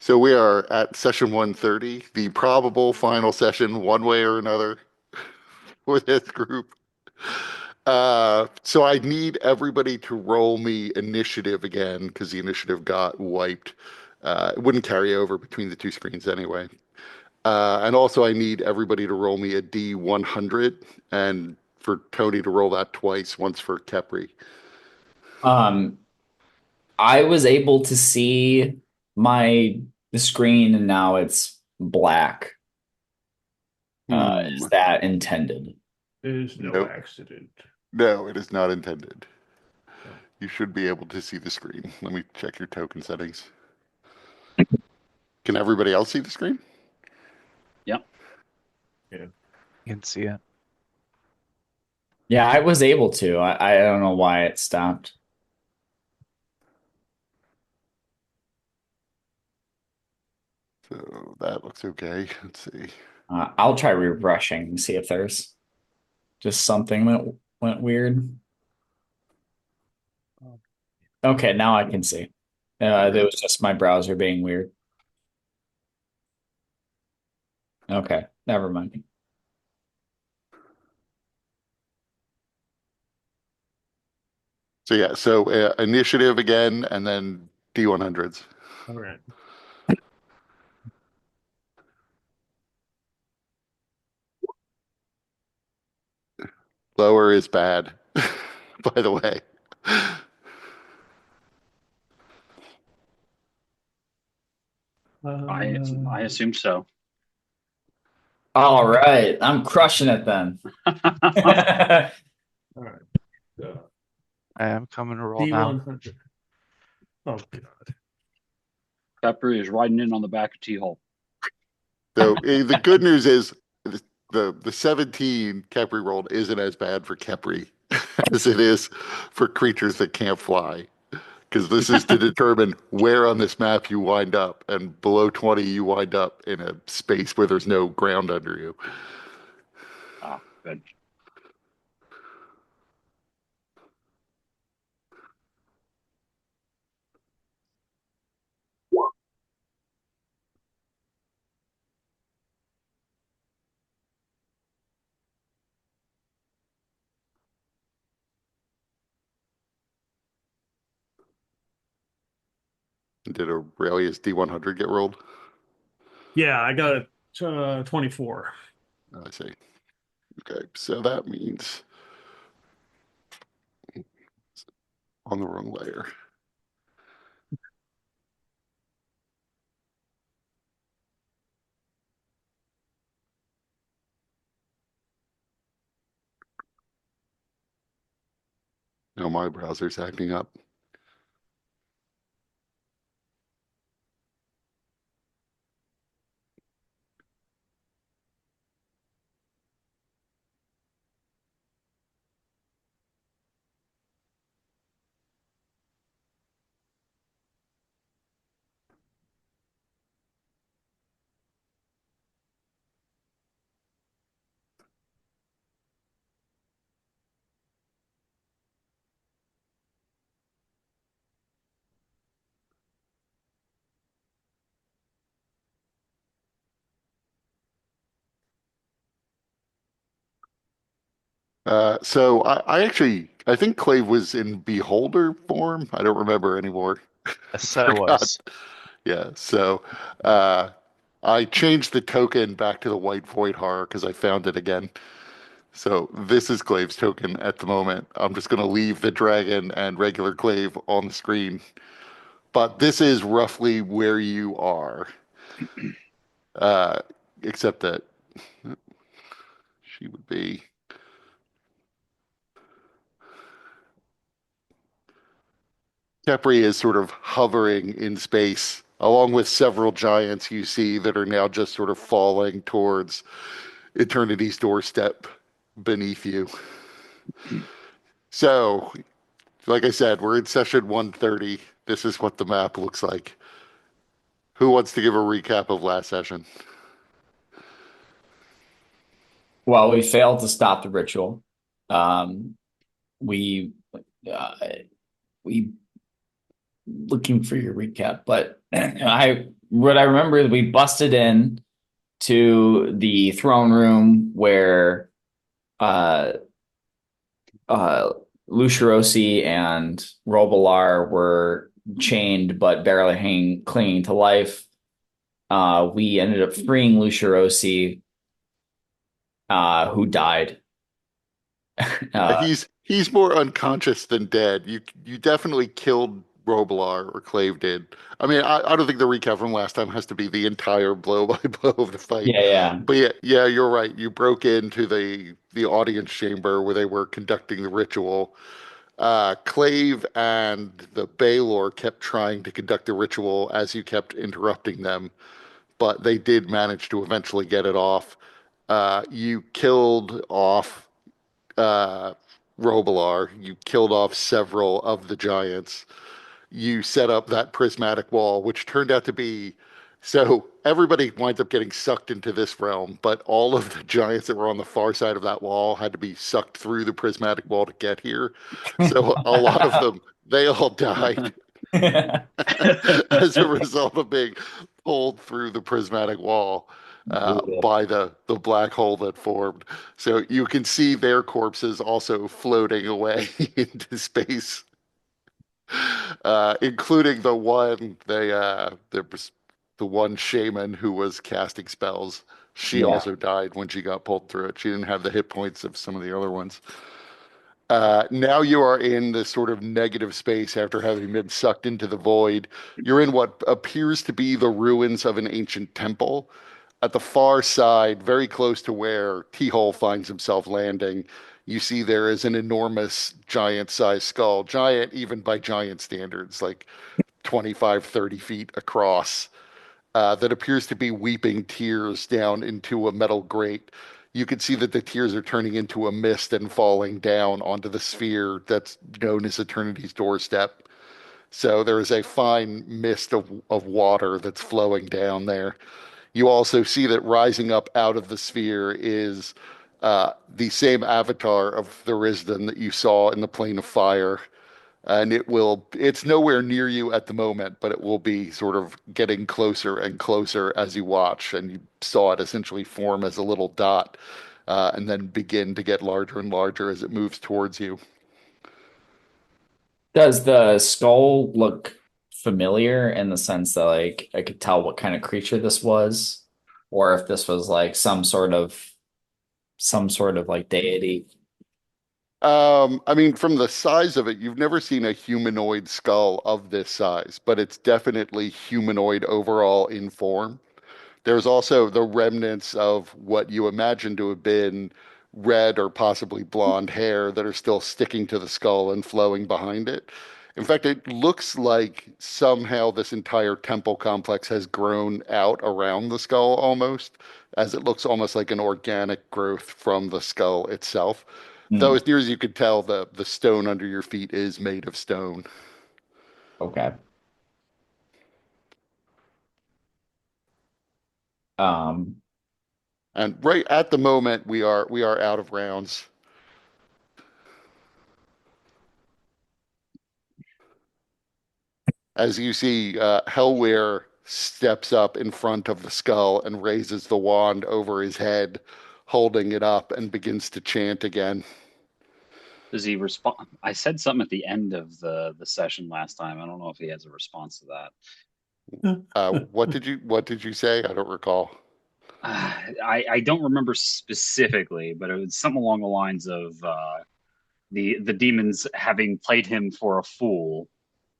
So we are at session 130, the probable final session, one way or another, for this group. So I need everybody to roll me initiative again because the initiative got wiped. It wouldn't carry over between the two screens anyway. And also I need everybody to roll me a D100 and for Tony to roll that twice, once for Kepri. Um, I was able to see my the screen and now it's black. Hmm. Is that intended? There's no Nope. accident. No, it is not intended. No. You should be able to see the screen. Let me check your token settings. Can everybody else see the screen? Yep. Yeah. You can see it. Yeah, I was able to. I don't know why it stopped. So that looks okay. Let's see. I'll try refreshing and see if there's just something that went weird. Okay, now I can see. It was just my browser being weird. Okay, never mind. So yeah, so initiative again, and then D100s. All right. Lower is bad, by the way. I I assume so. All right, I'm crushing it then. All right. I am coming to roll now. D100. Oh God. Pepper is riding in on the back of T-Hole. So the good news is the 17 Kepri rolled isn't as bad for Kepri as it is for creatures that can't fly. Because this is to determine where on this map you wind up, and below 20 you wind up in a space where there's no ground under you. Ah, good. Did Aurelius D100 get rolled? Yeah, I got it. 24. I see. Okay, so that means on the wrong layer. Now my browser's acting up. I think Clave was in beholder form. I don't remember anymore. Yes, I Forgot. was. Yeah, so uh, I changed the token back to the white void horror because I found it again. So this is Clave's token at the moment. I'm just going to leave the dragon and regular Clave on the screen. But this is roughly where you are, uh, except that she would be. Kepri is sort of hovering in space, along with several giants you see that are now just sort of falling towards Eternity's doorstep beneath you. So, like I said, we're in session 130. This is what the map looks like. Who wants to give a recap of last session? Well, we failed to stop the ritual. Um, we uh, we looking for your recap, but I what I remember is we busted in to the throne room where uh Lucerosi and Robilar were chained but barely clinging to life. We ended up freeing Lucerosi, who died. Uh, He's more unconscious than dead. You definitely killed Roblar, or Clave did. I mean, I don't think the recap from last time has to be the entire blow by blow of the fight. yeah, yeah. But yeah, you're right. You broke into the audience chamber where they were conducting the ritual. Clave and the Baylor kept trying to conduct the ritual as you kept interrupting them, but they did manage to eventually get it off. You killed off uh, Robilar. You killed off several of the giants. You set up that prismatic wall, which turned out to be so everybody winds up getting sucked into this realm, but all of the giants that were on the far side of that wall had to be sucked through the prismatic wall to get here. So a lot of them, they all died as a result of being pulled through the prismatic wall Brutal. by the black hole that formed. So you can see their corpses also floating away into space, including there was the one shaman who was casting spells. She Yeah. also died when she got pulled through it. She didn't have the hit points of some of the other ones. Now you are in this sort of negative space after having been sucked into the void. You're in what appears to be the ruins of an ancient temple. At the far side, very close to where T-Hole finds himself landing, you see there is an enormous giant-sized skull, giant even by giant standards, like 25, 30 feet across, that appears to be weeping tears down into a metal grate. You can see that the tears are turning into a mist and falling down onto the sphere that's known as Eternity's doorstep. So there is a fine mist of water that's flowing down there. You also see that rising up out of the sphere is the same avatar of Tharizdun that you saw in the plane of fire, and it's nowhere near you at the moment, but it will be sort of getting closer and closer as you watch, and you saw it essentially form as a little dot, and then begin to get larger and larger as it moves towards you. Does the skull look familiar in the sense that like I could tell what kind of creature this was, or if this was like some sort of like deity? I mean, from the size of it, you've never seen a humanoid skull of this size, but it's definitely humanoid overall in form. There's also the remnants of what you imagine to have been red or possibly blonde hair that are still sticking to the skull and flowing behind it. In fact, it looks like somehow this entire temple complex has grown out around the skull almost, as it looks almost like an organic growth from the skull itself. Though, Hmm, as near as you could tell, the stone under your feet is made of stone. okay. Um, And right at the moment, we are out of rounds. As you see, Hellweir steps up in front of the skull and raises the wand over his head, holding it up, and begins to chant again. Does he respond? I said something at the end of the session last time. I don't know if he has a response to that. What did you say? I don't recall. I don't remember specifically, but it was something along the lines of the demons having played him for a fool,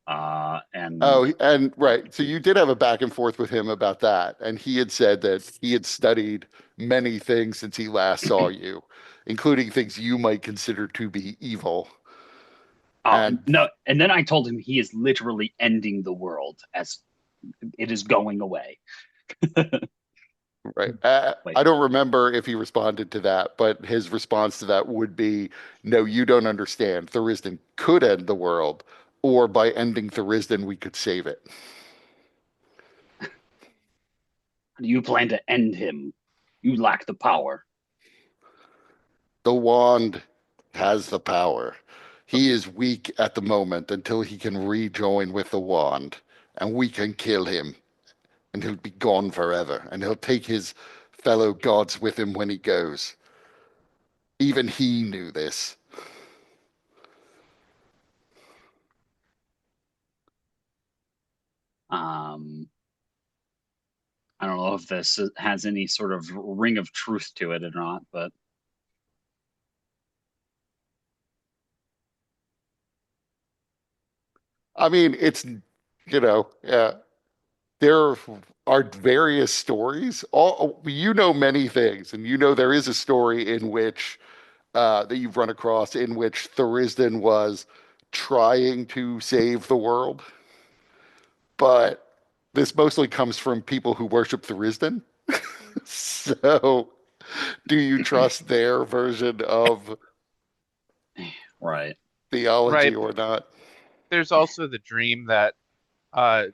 and Oh, and right. So you did have a back and forth with him about that, and he had said that he had studied many things since he last saw you, including things you might consider to be evil. And no, and then I told him he is literally ending the world as it is going away. right. Like, I don't remember if he responded to that, but his response to that would be, no, you don't understand. Tharizdun could end the world, or by ending Tharizdun, we could save it. you plan to end him? You lack the power. The wand has the power. He is weak at the moment until he can rejoin with the wand, and we can kill him and he'll be gone forever, and he'll take his fellow gods with him when he goes. Even he knew this. Um, I don't know if this has any sort of ring of truth to it or not, but I mean, it's, there are various stories. All you know many things, and you know there is a story in which that you've run across in which Tharizdun was trying to save the world, but this mostly comes from people who worship Tharizdun. So, do you trust their version of right. theology Right. or not? There's also the dream that uh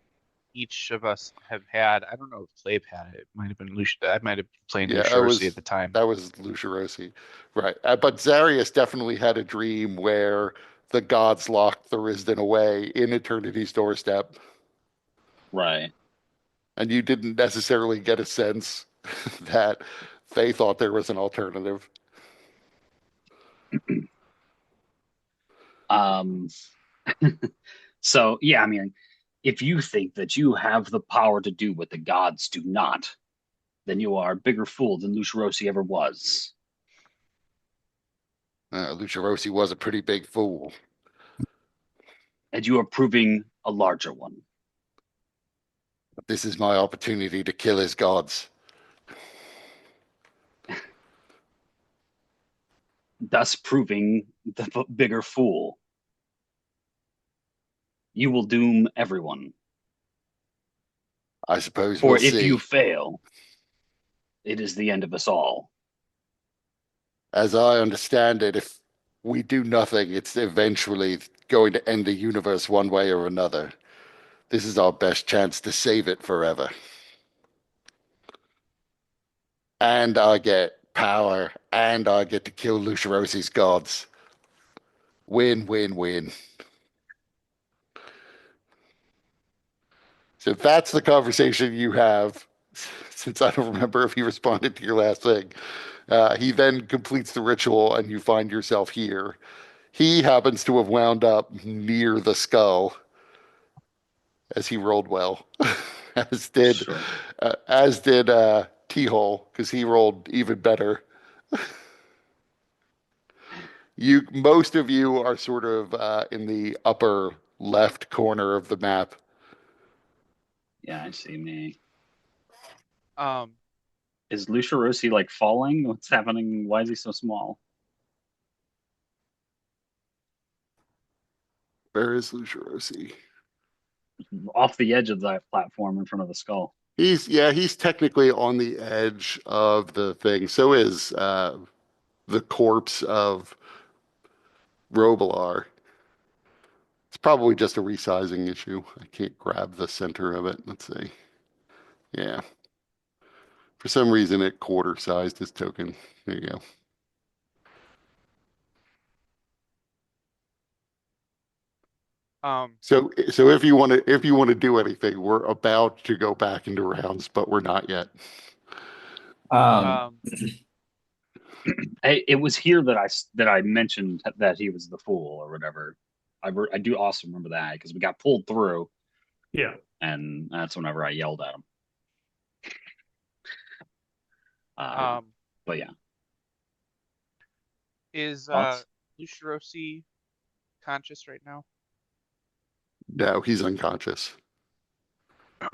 each of us have had. I don't know if Clave had it. It might have been Lucia. I might have been playing Yeah, Lucia at the time. that was Lucia Rossi, right? But Zarius definitely had a dream where the gods locked Tharizdun away in Eternity's doorstep, Right. and you didn't necessarily get a sense that they thought there was an alternative. Um, so yeah, I mean, if you think that you have the power to do what the gods do not, then you are a bigger fool than Lucirosi ever was. Lucia Rossi was a pretty big fool. And you are proving a larger one, This is my opportunity to kill his gods. thus proving the bigger fool. You will doom everyone. I suppose For we'll if you see. fail, it is the end of us all. As I understand it, if we do nothing, it's eventually going to end the universe one way or another. This is our best chance to save it forever. And I get power, and I get to kill Lucerosi's gods. Win, win, win. So that's the conversation you have. Since I don't remember if he responded to your last thing, he then completes the ritual, and you find yourself here. He happens to have wound up near the skull, as he rolled well, as did Sure. T-Hole, because he rolled even better. Most of you are sort of in the upper left corner of the map. Yeah, I see me. Um, Is Lucirosi like falling? What's happening? Why is he so small? Where is Lucerosi? Off the edge of that platform in front of the skull. He's technically on the edge of the thing. So is the corpse of Robilar. It's probably just a resizing issue. I can't grab the center of it. Let's see. Yeah. For some reason, it quarter sized his token. There you go. um, So if you want to do anything, we're about to go back into rounds, but we're not yet. Um, um, It was here that I mentioned that he was the fool or whatever. I do also remember that because we got pulled through, Yeah. and that's whenever I yelled at him. um, But yeah, is thoughts? Lucirosi conscious right now? No, he's unconscious.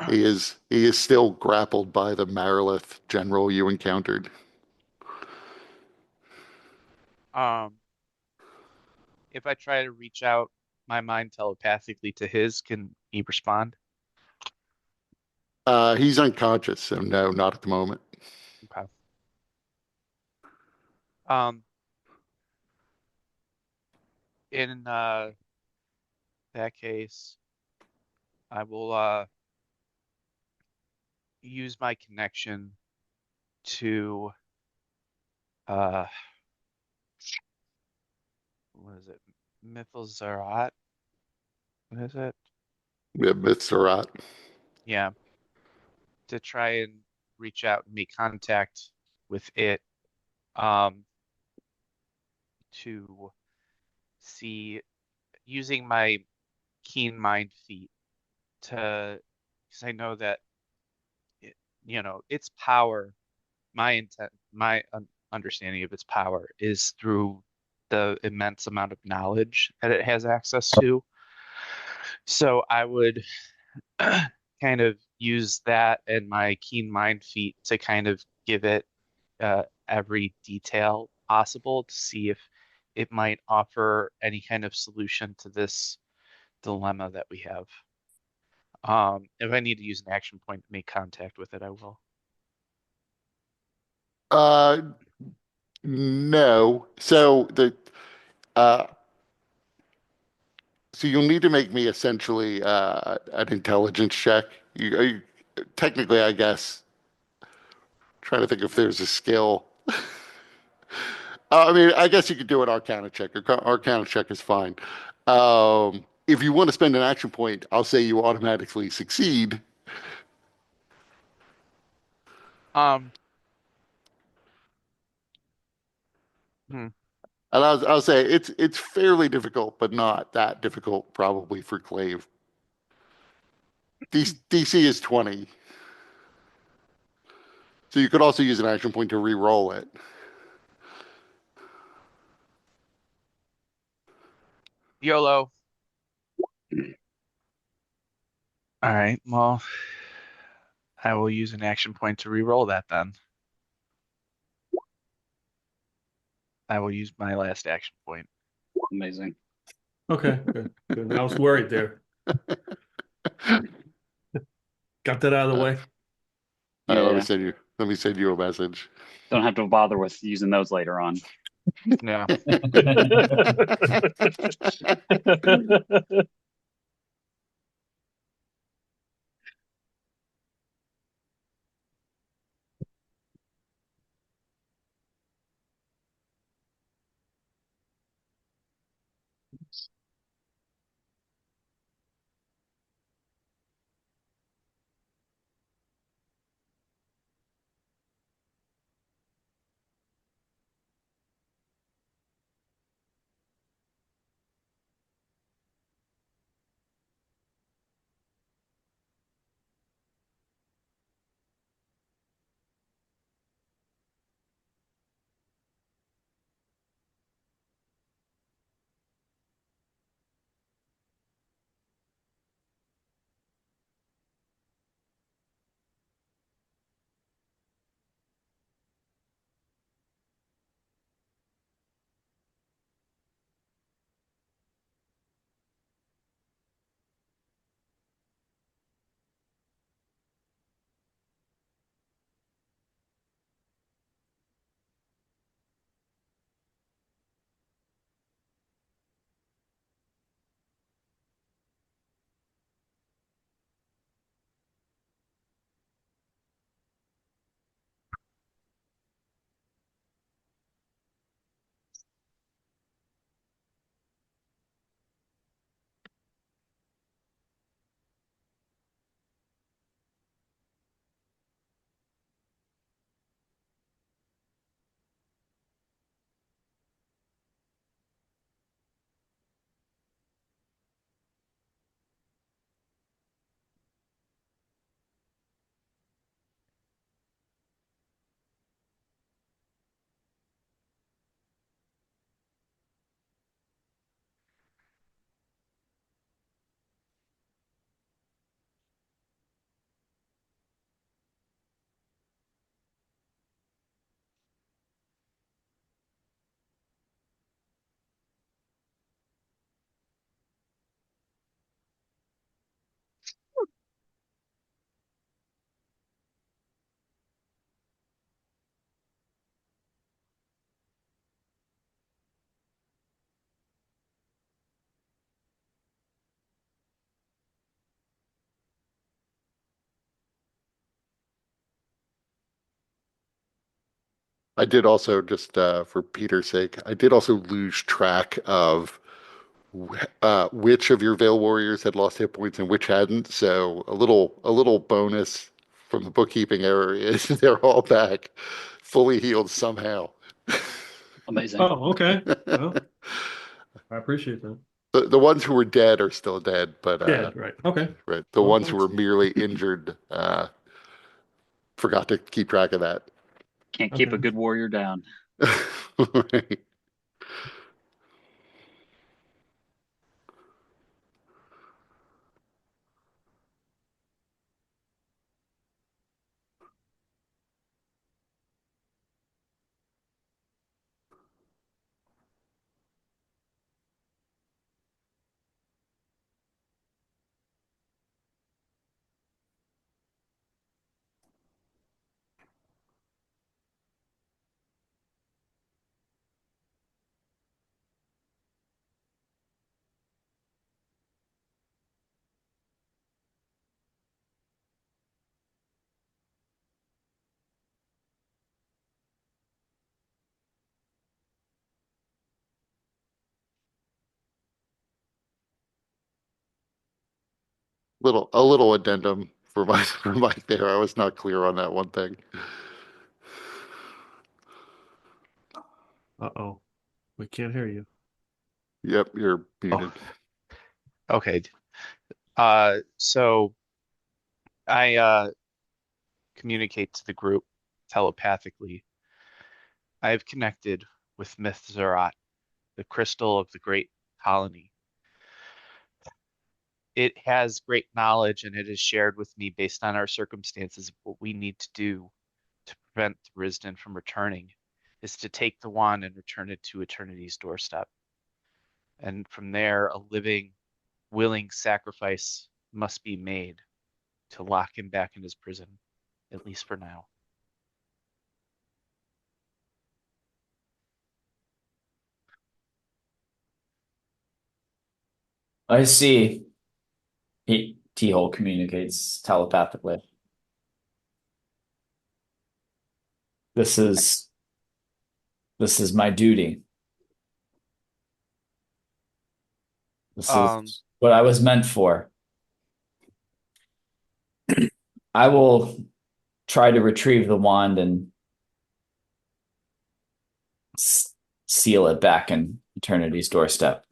He is still grappled by the Marilith general you encountered. Um, if I try to reach out my mind telepathically to his, can he respond? He's unconscious, so no, not at the moment. Okay. Um, in that case, I will use my connection to uh what is it? Mythilzarat? What is it? Yeah, Mitsurat. Yeah. to try and reach out and make contact with it, um, to see using my keen mind feat to, because I know that it, its power, my intent, understanding of its power is through the immense amount of knowledge that it has access to. So I would kind of use that and my keen mind feat to kind of give it every detail possible to see if it might offer any kind of solution to this dilemma that we have. If I need to use an action point to make contact with it, I will. Uh, no. Uh, so you'll need to make me essentially an intelligence check. Technically, I guess, trying to think if there's a skill. I mean, I guess you could do an Arcana check. Arcana check is fine. If you want to spend an action point, I'll say you automatically succeed. Um, hmm. And I'll say it's fairly difficult, but not that difficult probably for Clave. DC is 20. So you could also use an action point to re-roll it. YOLO. All right, well, I will use an action point to re-roll that then. I will use my last action point. Amazing. Okay, good, good. I was worried there. Got that out of the way. All right, Yeah, let me send you a message. don't have to bother with using those later on. Yeah. I did also just for Peter's sake, I did also lose track of which of your Veil Warriors had lost hit points and which hadn't. So a little bonus from the bookkeeping error is they're all back, fully healed somehow. Amazing. Oh, okay. Well, I appreciate that. The ones who were dead are still dead, but Dead, right? Okay. right, the Well, ones who were thanks. merely injured forgot to keep track of that. Can't keep a Okay. good warrior down. Right. A little addendum for my for Mike there. I was not clear on that one thing. Uh-oh. We can't hear you. Yep, you're Oh, muted. okay. So I communicate to the group telepathically. I have connected with Mithzarat, the crystal of the great colony. It has great knowledge and it is shared with me based on our circumstances. What we need to do to prevent Tharizdun from returning is to take the wand and return it to Eternity's doorstep. And from there, a living, willing sacrifice must be made to lock him back in his prison, at least for now. I see. T-Hole communicates telepathically. This is my duty. This Um, is what I was meant for. I will try to retrieve the wand and seal it back in Eternity's doorstep.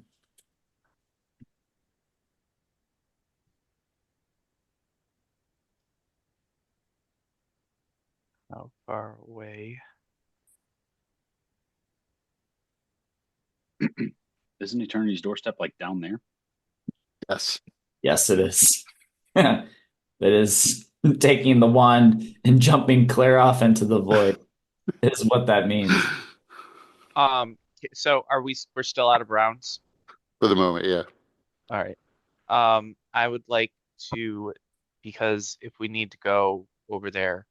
how far away? Isn't Eternity's doorstep like down there? Yes. Yes, it is. It is taking the wand and jumping clear off into the void is what that means. So we're still out of rounds? For the moment, yeah. All right. I would like to, because if we need to go over there,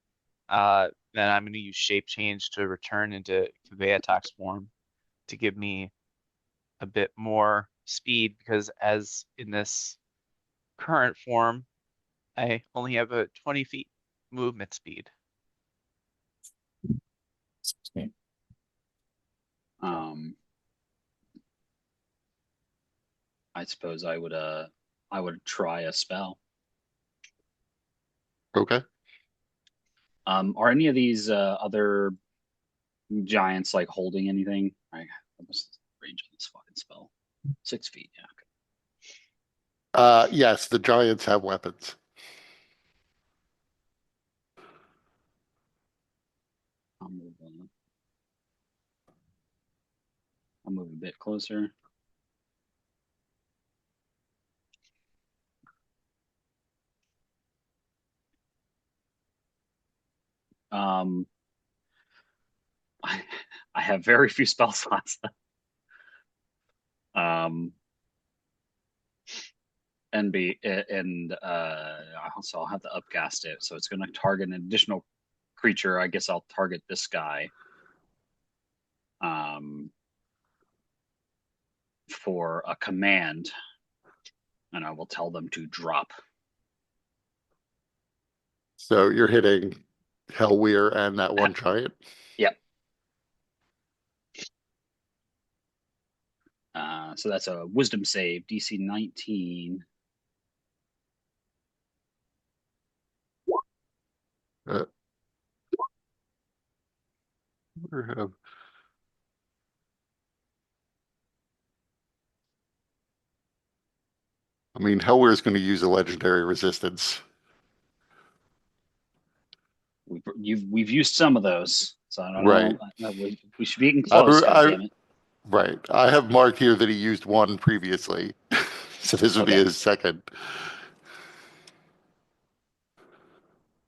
then I'm going to use shape change to return into Kveatak's form to give me a bit more speed, because as in this current form, I only have a 20 feet movement speed. Um, I suppose I would try a spell. Okay. Are any of these other giants like holding anything? What's the range of this fucking spell? 6 feet. Yeah. Okay. Yes, the giants have weapons. I'll move. I'll move a bit closer. Um, I, I have very few spell slots. Um, and also I'll have to upcast it, so it's going to target an additional creature. I guess I'll target this guy. For a command, and I will tell them to drop. So you're hitting Hellweir and that one giant. Yep. So that's a wisdom save, DC 19. Uh, where have- I mean, Hellware's going to use a legendary resistance. We've used some of those, so I don't Right. know. We should be getting I, close. God I, damn it. right. I have marked here that he used one previously. So this would be Okay. his second.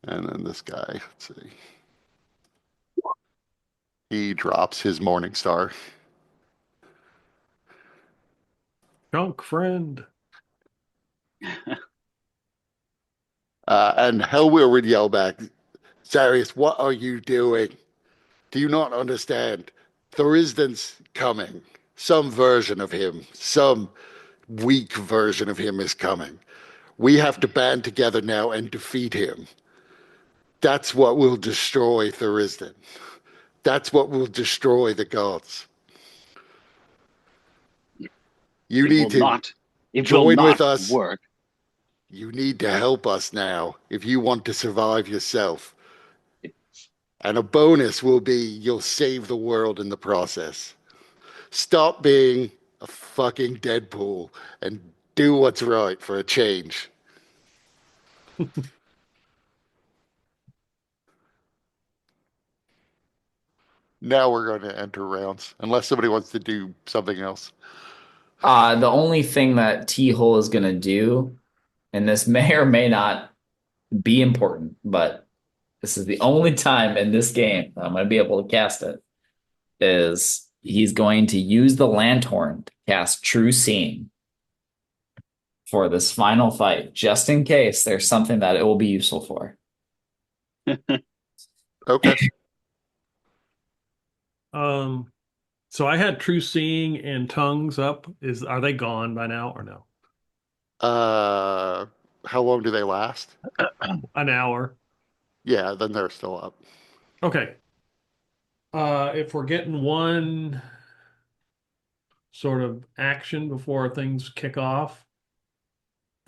And then this guy, let's see. He drops his Morning Star. Junk friend. And Hellwheel would yell back, Zarius, what are you doing? Do you not understand? Tharizdun's coming. Some version of him, some weak version of him is coming. We have to band together now and defeat him. That's what will destroy Tharizdun. That's what will destroy the gods. You It need will to not. It will join with not us. work. You need to help us now if you want to survive yourself. And a bonus will be you'll save the world in the process. Stop being a fucking Deadpool and do what's right for a change. Now we're going to enter rounds, unless somebody wants to do something else. The only thing that T-Hole is gonna do, and this may or may not be important, but this is the only time in this game that I'm gonna be able to cast it, is he's going to use the Lanthorn to cast True Seeing for this final fight, just in case there's something that it will be useful for. Okay. So I had True Seeing and Tongues up. Are they gone by now or no? Uh, how long do they last? An hour. Yeah, then they're still up. Okay. If we're getting one sort of action before things kick off,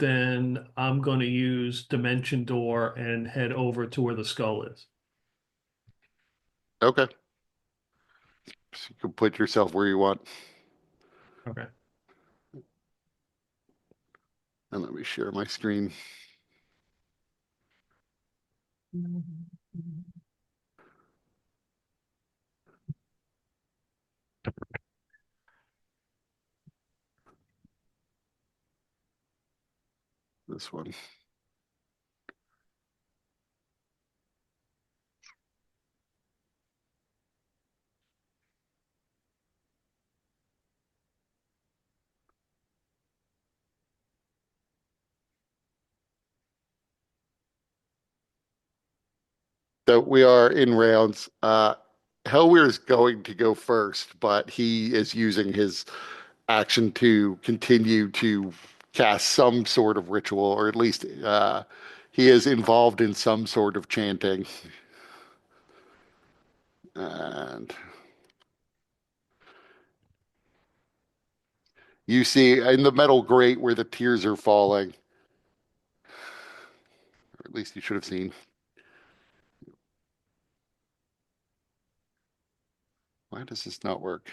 then I'm going to use Dimension Door and head over to where the skull is. Okay. So you can put yourself where you want. Okay. And let me share my screen. This one. So we are in rounds. Hellweir is going to go first, but he is using his action to continue to cast some sort of ritual, or at least he is involved in some sort of chanting. And you see in the metal grate where the tears are falling, or at least you should have seen. Why does this not work?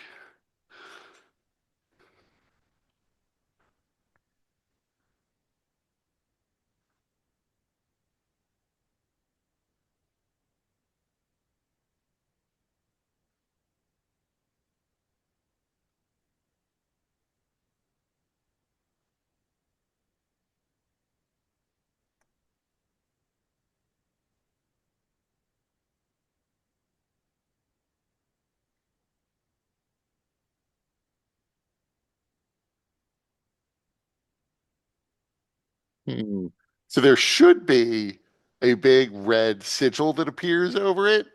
Hmm. So there should be a big red sigil that appears over it,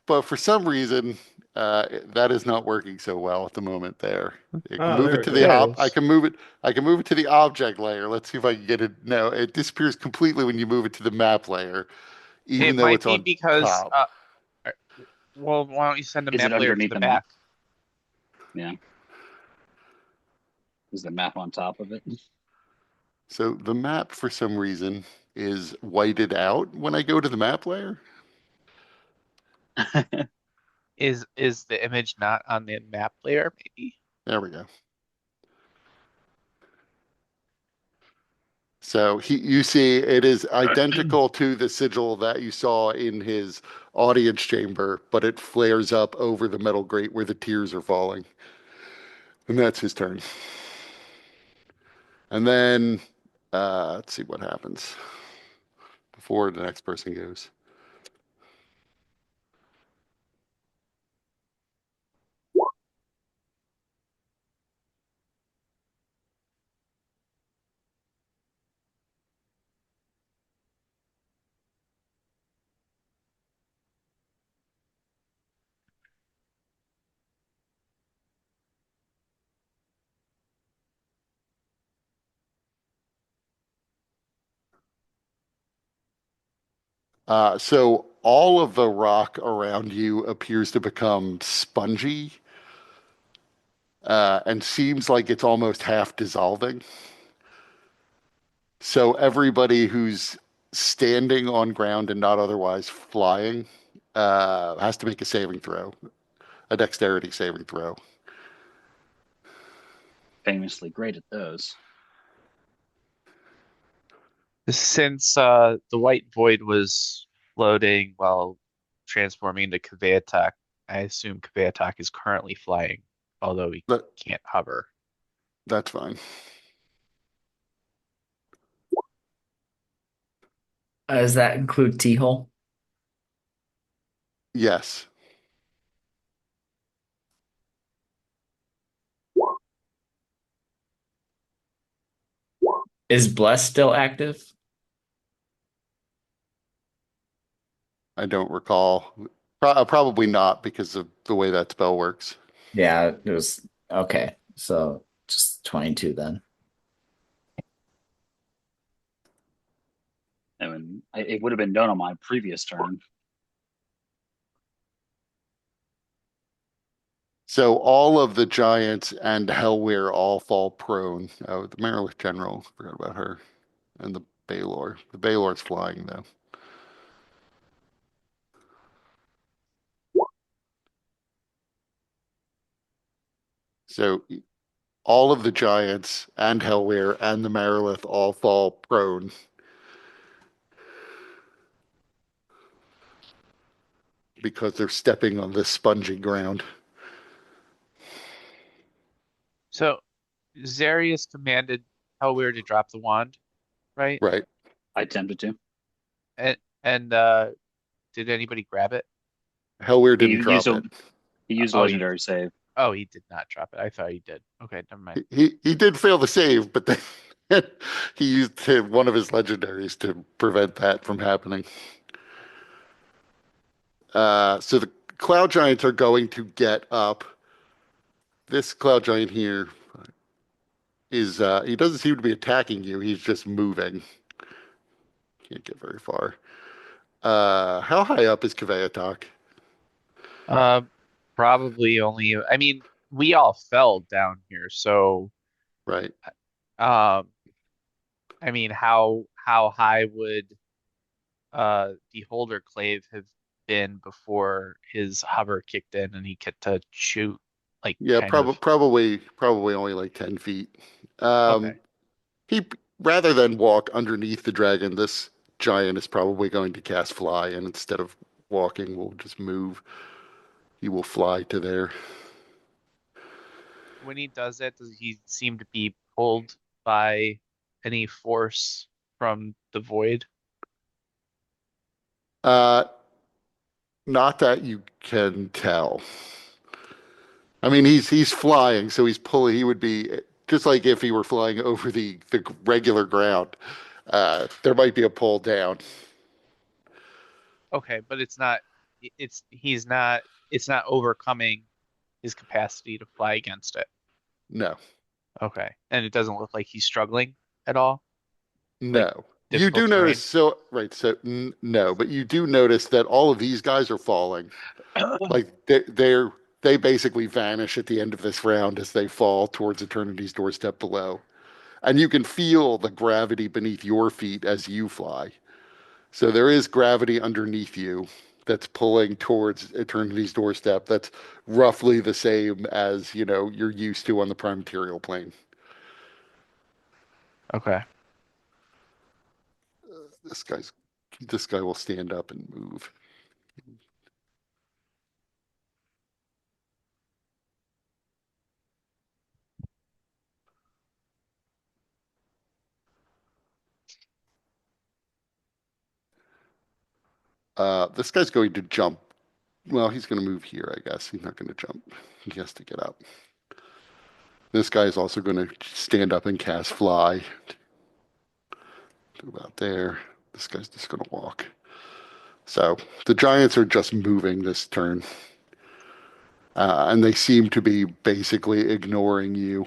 but for some reason, that is not working so well at the moment there. You can Oh, move it to the there it op. I is. can move it. I can move it to the object layer. Let's see if I can get it. No, it disappears completely when you move it to the map layer, even It though might it's be on because, top. uh, well, why don't you send a Is it map layer to underneath the the map? back? Yeah. Is the map on top of it? So the map, for some reason, is whited out when I go to the map layer. Is the image not on the map layer, maybe? There we go. So you see, it is identical to the sigil that you saw in his audience chamber, but it flares up over the metal grate where the tears are falling. And that's his turn. And then let's see what happens before the next person goes. So all of the rock around you appears to become spongy and seems like it's almost half dissolving. So everybody who's standing on ground and not otherwise flying has to make a saving throw, a dexterity saving throw. Famously great at those. Since the white void was floating while transforming into Kveatak, I assume Kveatak is currently flying, although he That, can't hover. that's fine. Does that include T-hole? Yes. Is Bless still active? I don't recall. Probably not because of the way that spell works. Yeah, it was okay. So just 22 then. I mean, it would have been done on my previous turn. So all of the giants and Hellweir all fall prone. Oh, the Marilith General, forgot about her. And the Baylor. The Baylor's flying though. So all of the giants and Hellweir and the Marilith all fall prone. Because they're stepping on this spongy ground. So Zarius commanded Hellweir to drop the wand, right? Right. I attempted to. And did anybody grab it? Hellweir He didn't used drop a it. he used a Oh, legendary save. he did not drop it. I thought he did. Okay, never mind. He did fail the save, but then he used one of his legendaries to prevent that from happening. So the cloud giants are going to get up. This cloud giant here is he doesn't seem to be attacking you. He's just moving. Can't get very far. How high up is Kveatok? Uh, Probably only. I mean, we all fell down here, so Right. um, I mean, how high would the Holder Clave have been before his hover kicked in and he get to shoot like Yeah, kind of probably only like 10 feet. okay. Um, he rather than walk underneath the dragon, this giant is probably going to cast fly, and instead of walking, will just move. He will fly to there. When he does that, does he seem to be pulled by any force from the void? Uh, Not that you can tell. I mean, he's flying, so he's pulling. He would be just like if he were flying over the regular ground. There might be a pull down. Okay, but it's not overcoming his capacity to fly against it. No, Okay. And it doesn't look like he's struggling at all, like no. You do difficult notice, terrain. so right, so no, but you do notice that all of these guys are falling. Like they basically vanish at the end of this round as they fall towards Eternity's doorstep below. And you can feel the gravity beneath your feet as you fly. So there is gravity underneath you. that's pulling towards Eternity's doorstep. That's roughly the same as, you're used to on the prime material plane. Okay. This guy's this guy will stand up and move. This guy's going to jump. Well, he's going to move here, I guess. He's not going to jump. He has to get up. This guy is also going to stand up and cast fly. To about there. This guy's just going to walk. So the giants are just moving this turn. And they seem to be basically ignoring you.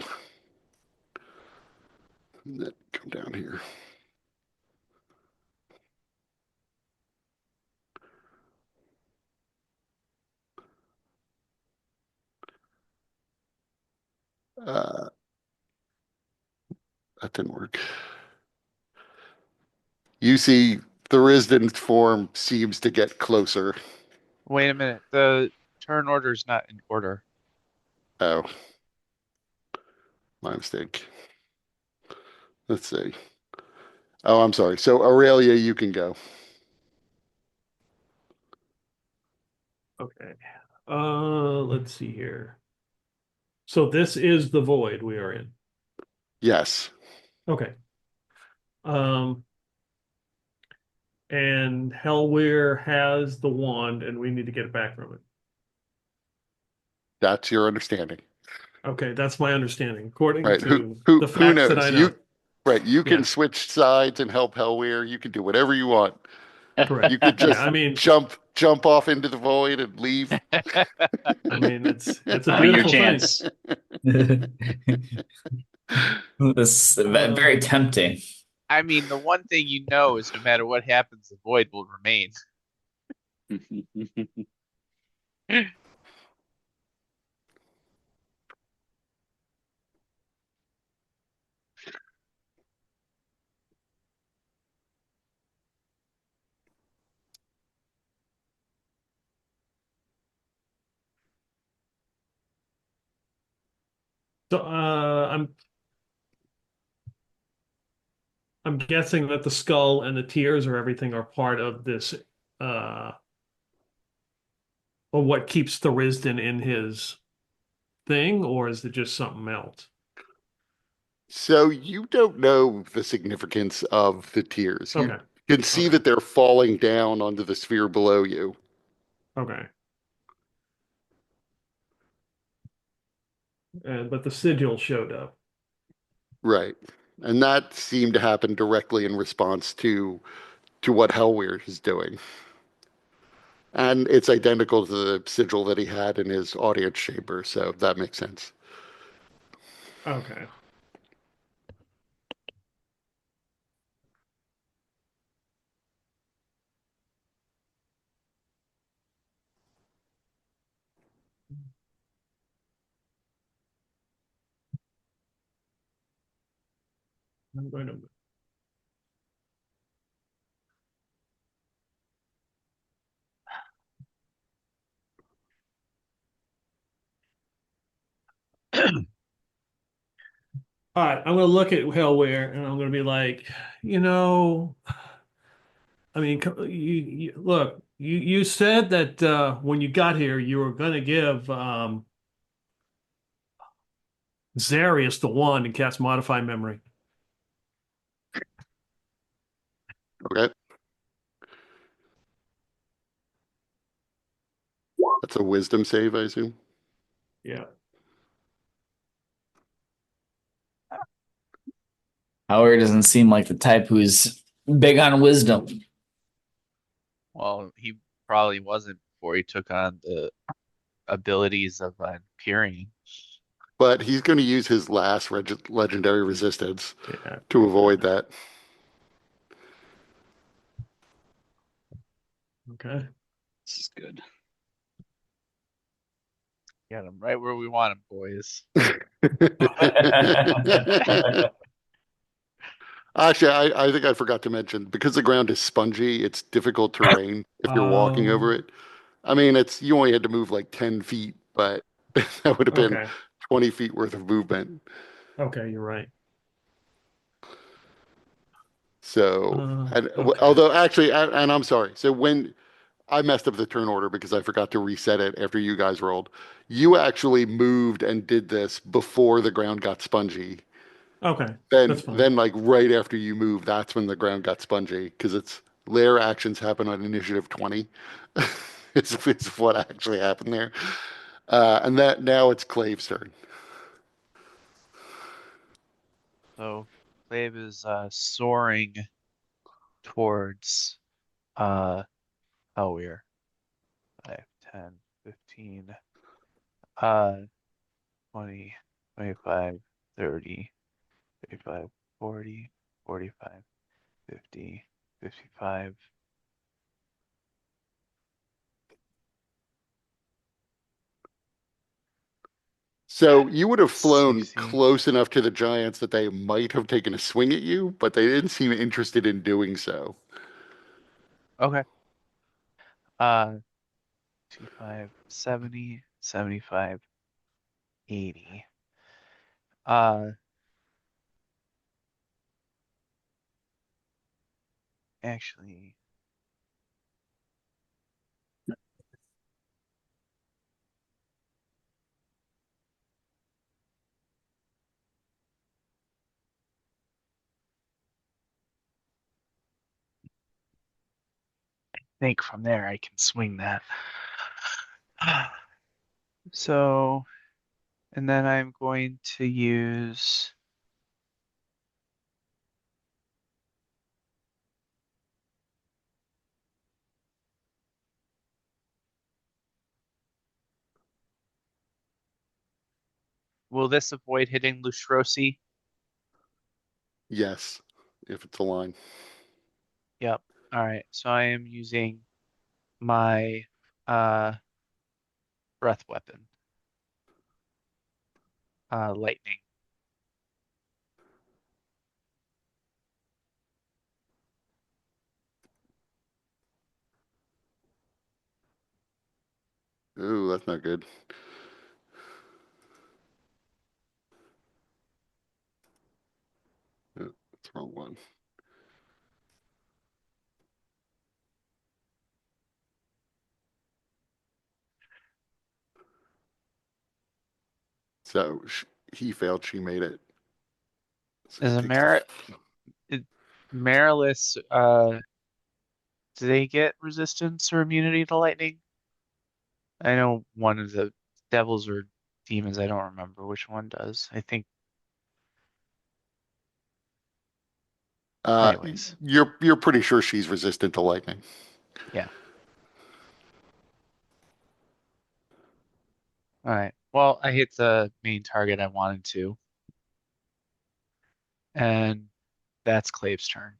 Come down here. Uh, that didn't work. You see Tharizdun's form seems to get closer. Wait a minute. The turn order is not in order. Oh, my mistake. Let's see. Oh, I'm sorry. So Aurelia, you can go. Okay. Let's see here. So this is the void we are in. Yes. Okay. Um, and Hellweir has the wand, and we need to get it back from it. That's your understanding. Okay, that's my understanding, according Right. to Who the who facts that knows? I know. You can Yeah. switch sides and help Hellweir. You can do whatever you want. Correct. You could Yeah, just I mean, jump off into the void and leave. it's a Swing your beautiful thing. chance. This very tempting. I mean, the one thing you know is no matter what happens, the void will remain. So, I'm guessing that the skull and the tears or everything are part of this, or what keeps Tharizdun in his thing, or is it just something else? So you don't know the significance of the tears. You Okay. can see Okay. that they're falling down onto the sphere below you. Okay. But the sigil showed up. Right. And that seemed to happen directly in response to what Hellweir is doing. And it's identical to the sigil that he had in his audience chamber, so that makes sense. Okay. I'm going to. All right, I'm going to look at Hellweir and I'm going to be like, you know, I mean, you look, you said that when you got here, you were going to give Zarius the wand and cast Modify Memory. Okay. That's a wisdom save, I assume. Yeah. Howard doesn't seem like the type who's big on wisdom. Well, he probably wasn't before he took on the abilities of peering. But he's going to use his last legendary resistance Yeah. to avoid that. Okay. This is good. Got him right where we want him, boys. Actually, I think I forgot to mention because the ground is spongy, it's difficult terrain if you're walking over Oh, it. I mean, it's you only had to move like 10 feet, but that would have been okay. 20 feet worth of movement. Okay, you're right. So, and Okay. although actually, and I'm sorry. So when I messed up the turn order because I forgot to reset it after you guys rolled, you actually moved and did this before the ground got spongy. Okay. That's fine. Then like right after you move, that's when the ground got spongy because it's layer actions happen on initiative 20. It's what actually happened there. And that now it's Clave's turn. So Clave is soaring towards uh oh we're 5, 10, 15, uh 20, 25, 30, 35, 40, 45, 50, 55. So you would have flown 60. close enough to the giants that they might have taken a swing at you, but they didn't seem interested in doing so. Okay. Uh 65, 70, 75, 80. Uh actually think from there I can swing that. So, and then I'm going to use, will this avoid hitting Lustrosi? Yes, if it's a line. Yep. All right. So I am using my uh breath weapon, lightning. Ooh, that's not good. Oh, that's the wrong one. So he failed. She made it. So he Is a takes the. merit Marilis, do they get resistance or immunity to lightning? I know one of the devils or demons, I don't remember which one does. I think, Uh, anyways. you're pretty sure she's resistant to lightning. Yeah. All right. Well, I hit the main target I wanted to, and that's Clave's turn.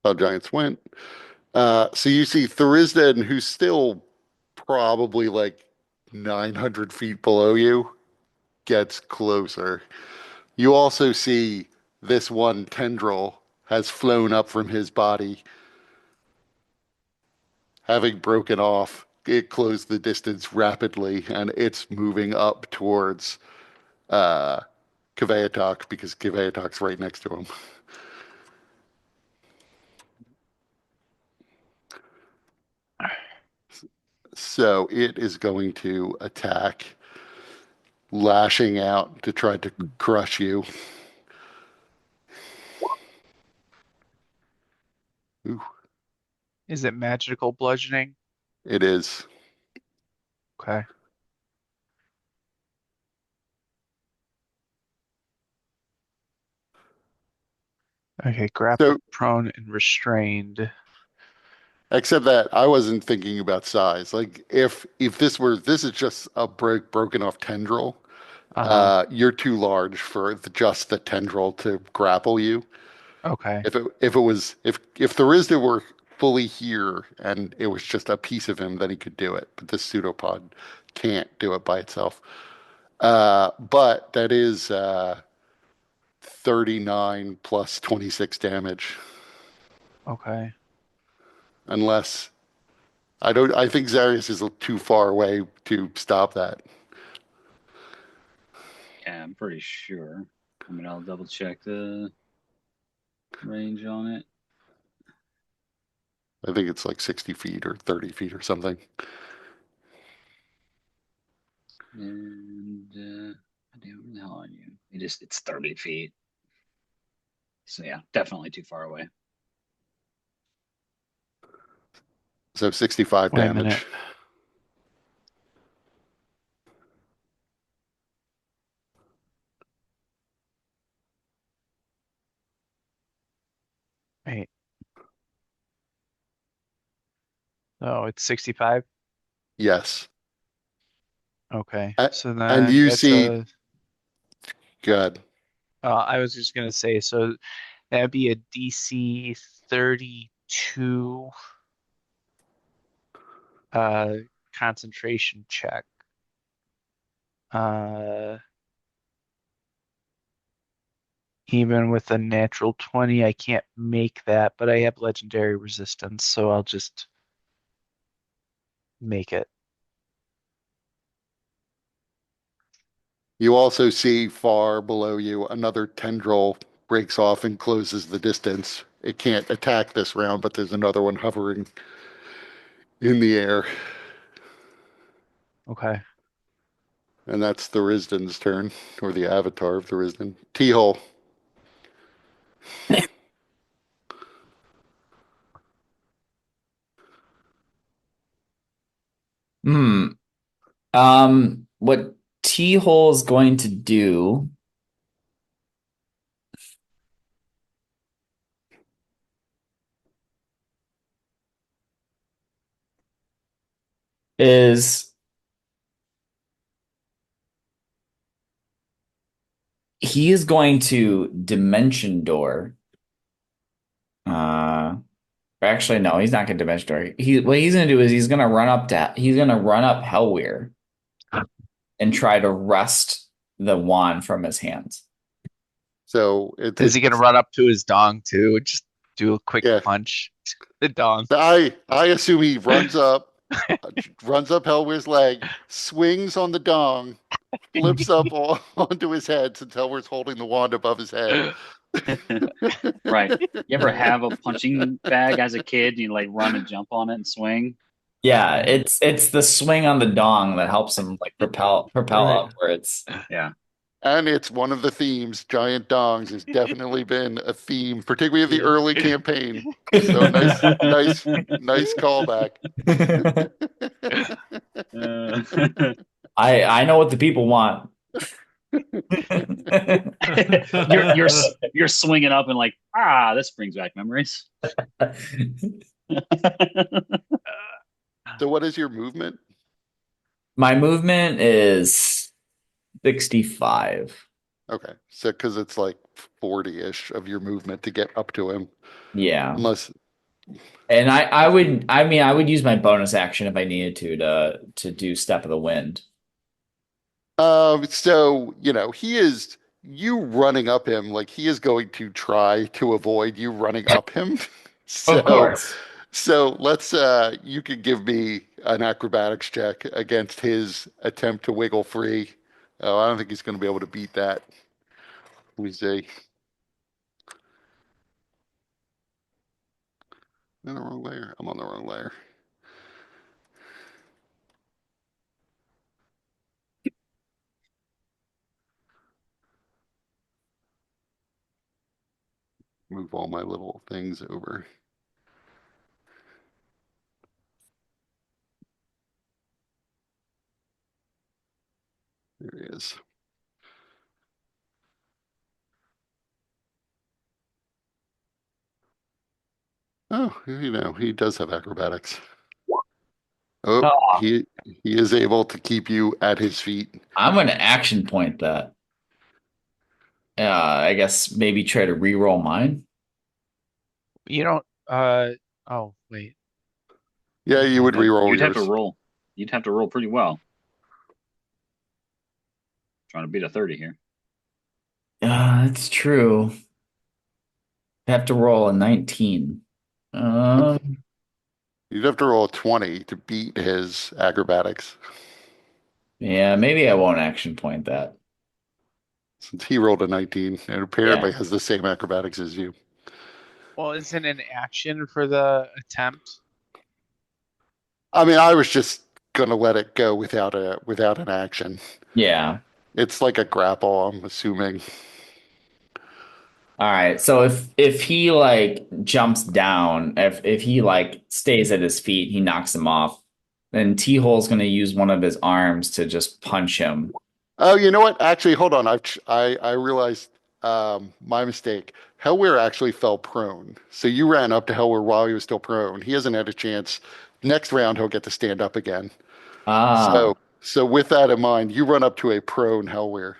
How giants went. So you see Tharizdun, who's still probably like 900 feet below you, gets closer. You also see this one tendril has flown up from his body, having broken off. It closed the distance rapidly, and it's moving up towards uh, Kveatok because Kveatok's right next to him. So it is going to attack, lashing out to try to crush you. Ooh, Is it magical bludgeoning? it is. Okay. Okay, So, grappled, prone, and restrained. except that I wasn't thinking about size. Like if this is just a broken off tendril, Uh-huh. you're too large for just the tendril to grapple you. Okay. If the Rizda were fully here and it was just a piece of him, then he could do it. But this pseudopod can't do it by itself. But that is 39 plus 26 damage. Okay. Unless I think Zarius is too far away to stop that. Yeah, I'm pretty sure. I mean, I'll double check the range on it. I think it's like 60 feet or 30 feet or something. And how the hell are you? It's 30 feet. So yeah, definitely too far away. So 65 Wait a minute. damage. Wait. Oh, it's 65? Yes. Okay. A- So And then you that's see, a, good. I was just gonna say, so that'd be a DC 32 uh concentration check. Uh Even with a natural 20, I can't make that, but I have legendary resistance, so I'll just make it. You also see far below you another tendril breaks off and closes the distance. It can't attack this round, but there's another one hovering in the air. Okay. And that's Tharizdun's turn, or the avatar of Tharizdun. T-hole. Hmm. What T hole is going to do is he is going to dimension door. Actually, no, he's not going to dimension door. What he's going to do is he's going to run up Hellweir and try to wrest the wand from his hands. So Is he gonna run up to his dong too? Just do a quick yeah. punch. The dong. I assume he runs up Hellweir's leg, swings on the dong, flips up onto his head since Hellweir's holding the wand above his head. Right. You ever have a punching bag as a kid? You like run and jump on it and swing? Yeah, it's the swing on the dong that helps him like propel Right. upwards. Yeah. And it's one of the themes. Giant dongs has definitely been a theme, particularly of the Yeah. early campaign. So nice callback. I know what the people want. You're swinging up and like, this brings back memories. So what is your movement? My movement is 65. Okay. So because it's like 40-ish of your movement to get up to him. Yeah. Unless And I would use my bonus action if I needed to do Step of the Wind. so he is you running up him, like he is going to try to avoid you running up him. Of So course. let's you could give me an acrobatics check against his attempt to wiggle free. Oh, I don't think he's going to be able to beat that. Let me see. Am I on the wrong layer? I'm on the wrong layer. Move all my little things over. There he is. Oh, he does have acrobatics. Oh, Oh, he is able to keep you at his feet. I'm gonna action point that. I guess maybe try to re-roll mine. You don't oh wait. Yeah, you would Okay. re-roll You'd have to yours. roll. You'd have to roll pretty well. Trying to beat a 30 here. That's true. Have to roll a 19. Um, You'd have to roll a 20 to beat his acrobatics, yeah, maybe I won't action point that. since he rolled a 19 and Yeah. apparently has the same acrobatics as you. Well, isn't an action for the attempt? I mean, I was just gonna let it go without an action. Yeah. It's like a grapple, I'm assuming. All right. So if he like jumps down, if he like stays at his feet, he knocks him off. Then T-Hole's gonna use one of his arms to just punch him. Oh, you know what? Actually, hold on. I realized my mistake. Hellweir actually fell prone. So you ran up to Hellweir while he was still prone. He hasn't had a chance. Next round, he'll get to stand up again. Ah, So with that in mind, you run up to a prone Hellweir.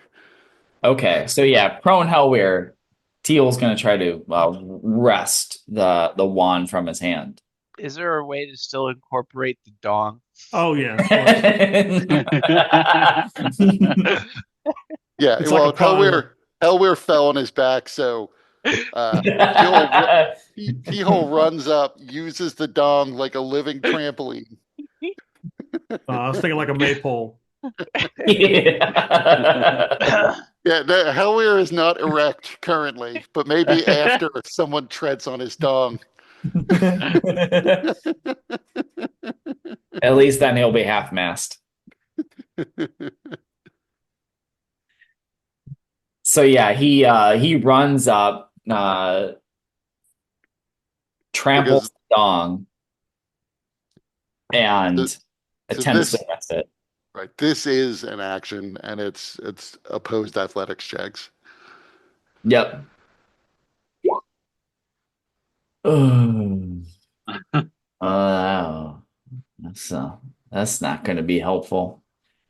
okay. So yeah, prone Hellweir, Teal's gonna try to wrest the wand from his hand. Is there a way to still incorporate the dong? Oh yeah, of course. Yeah, It's like a well, prime. Hellweir fell on his back, so T-Hole runs up, uses the dong like a living trampoline. I was thinking like a maypole. Yeah. Yeah, the Hellweir is not erect currently, but maybe after someone treads on his dong. At least then he'll be half-mast. So yeah, he runs up, tramples Because the dong, so, and so attempts to this miss it. right, this is an action and it's opposed athletics checks. Yep. Oh, oh, that's not going to be helpful.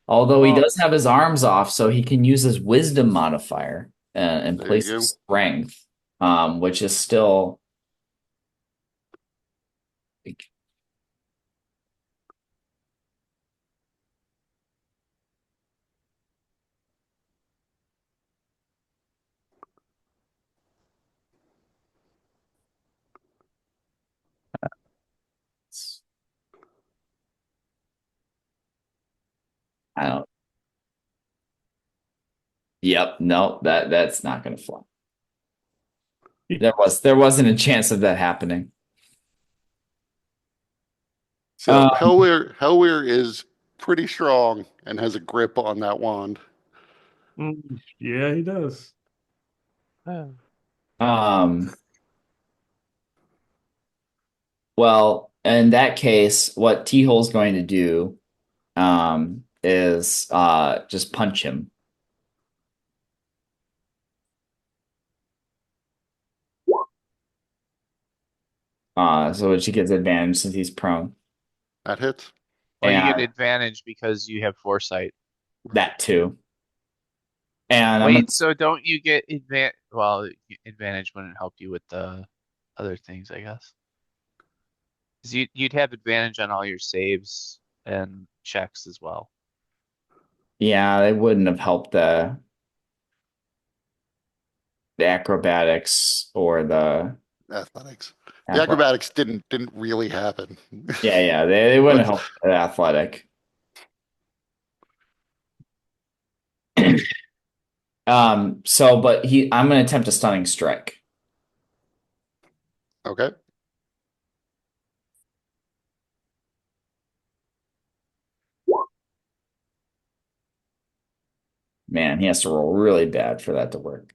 Although he Well, does have his arms off, so he can use his wisdom modifier in There you place of go. strength, which is still. I don't. Yep. No, that's not going to fly. There wasn't a chance of that happening. So Um, Hellweir is pretty strong and has a grip on that wand. Yeah, he does. um, well, in that case, what T-Hole's going to do is just punch him. So she gets advantage since he's prone. That hits. well, you get And advantage because you have foresight. that too. And I'm gonna Wait, so don't you get advantage? Well, advantage wouldn't help you with the other things, I guess. 'Cause you'd have advantage on all your saves and checks as well. yeah, they wouldn't have helped the acrobatics or the Athletics. The athletic. acrobatics didn't really happen. Yeah, they wouldn't But help the athletic. So but I'm gonna attempt a stunning strike. okay. Man, he has to roll really bad for that to work.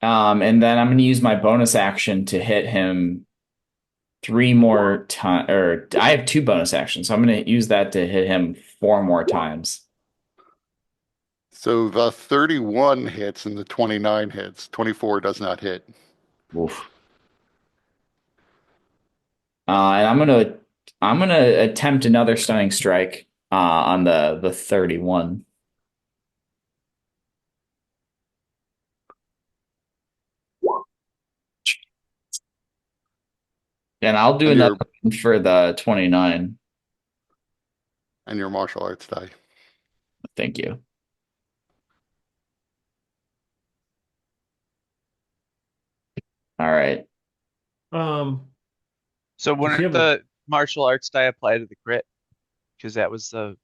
And then I'm gonna use my bonus action to hit him three more times, or I have two bonus actions, so I'm gonna use that to hit him four more times. So the 31 hits and the 29 hits. 24 does not hit. Oof. And I'm gonna attempt another stunning strike on the 31. And I'll do And another your one for the 29. and your martial arts die. Thank you. All right. So Does he wouldn't have a the martial arts die apply to the crit? Because that was the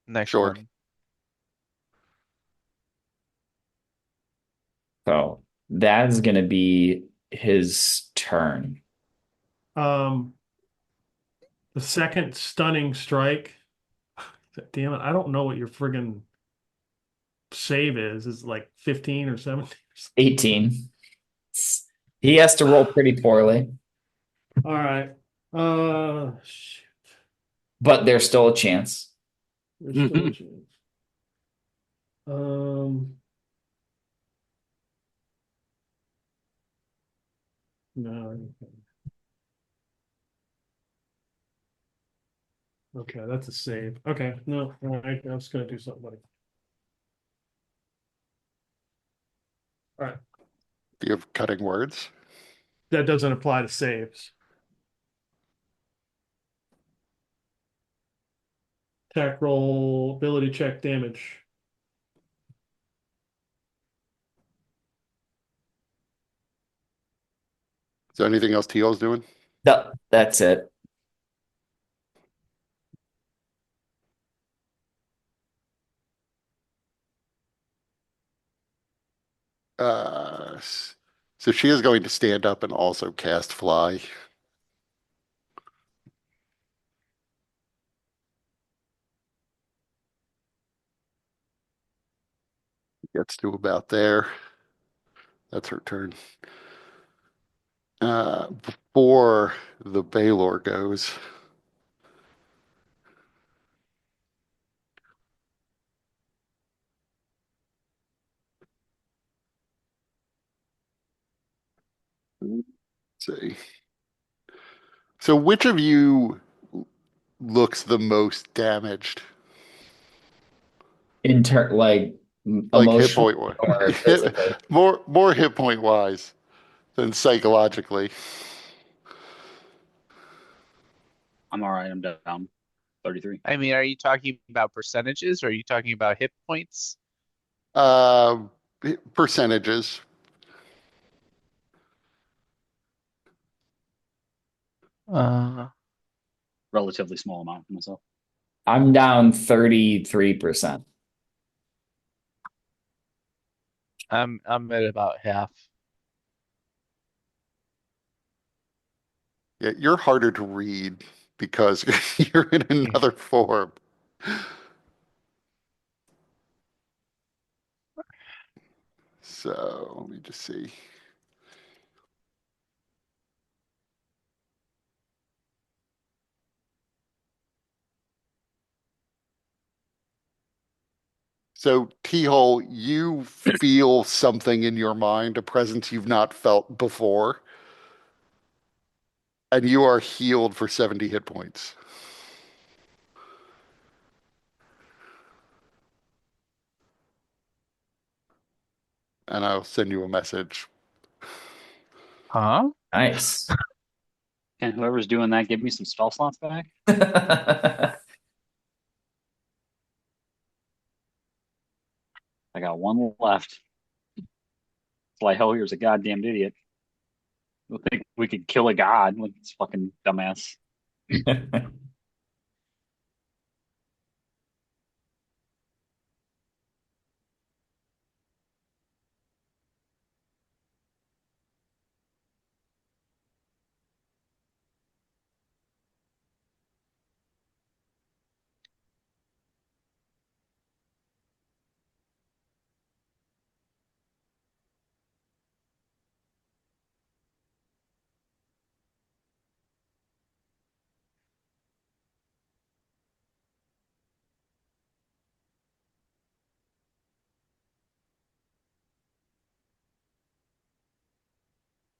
next Sure. one. So that is going to be his turn. um the second stunning strike? Damn it, I don't know what your friggin' save is. Is it like 15 or 17? 18. He has to roll pretty poorly, All right. Shit. but there's still a chance. There's still a chance. Um, no. Okay, that's a save. Okay, no, all right, I was gonna do something, buddy. All right, Do you have cutting words? that doesn't apply to saves. Attack roll, ability check, damage. Is there anything else Teal's doing? No, that's it. So she is going to stand up and also cast fly. Gets to about there. That's her turn. Before the Baylor goes, let's see. So which of you looks the most damaged? Like Like hit emotionally point wise, or physically. more hit point wise than psychologically. I'm all right. I'm down. 33. I mean, are you talking about percentages or are you talking about hit points? Uh, Percentages. Uh, Relatively small amount for myself. I'm down 33%. I'm at about half. Yeah, you're harder to read because you're in another form. So let me just see. So T-hole, you feel something in your mind, a presence you've not felt before, and you are healed for 70 hit points. And I'll send you a message. Huh? Nice. Can whoever's doing that give me some spell slots back? I got one left. Like, hell, here's a goddamn idiot. We think we could kill a god with this fucking dumbass.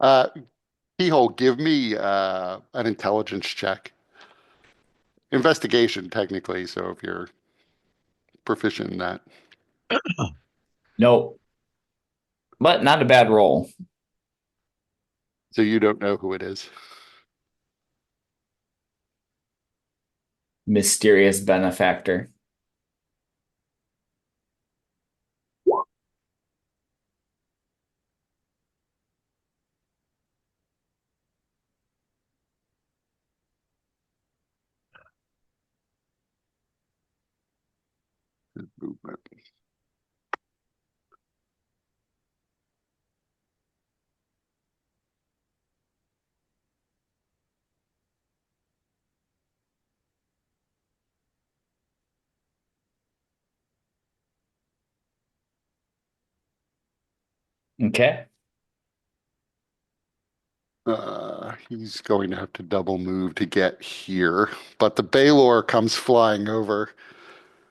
Uh, T-hole, give me an intelligence check. Investigation, technically, so if you're proficient in that. Nope. But not a bad roll. So you don't know who it is. Mysterious benefactor. movement. Okay. He's going to have to double move to get here, but the Baylor comes flying over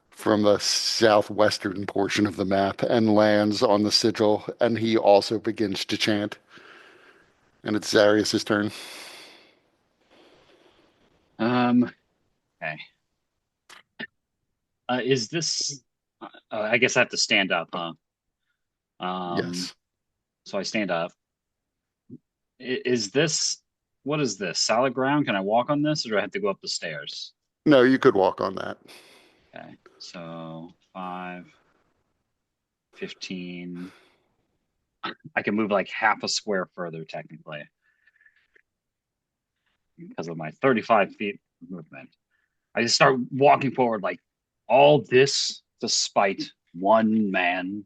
from the southwestern portion of the map and lands on the sigil, and he also begins to chant. And it's Zarius's turn. Okay. Is this? I guess I have to stand up, huh? Yes. So I stand up. Is this? What is this? Solid ground? Can I walk on this, or do I have to go up the stairs? No, you could walk on that. Okay. So 5, 15. I can move like half a square further, technically, because of my 35 feet movement. I just start walking forward, like all this despite one man.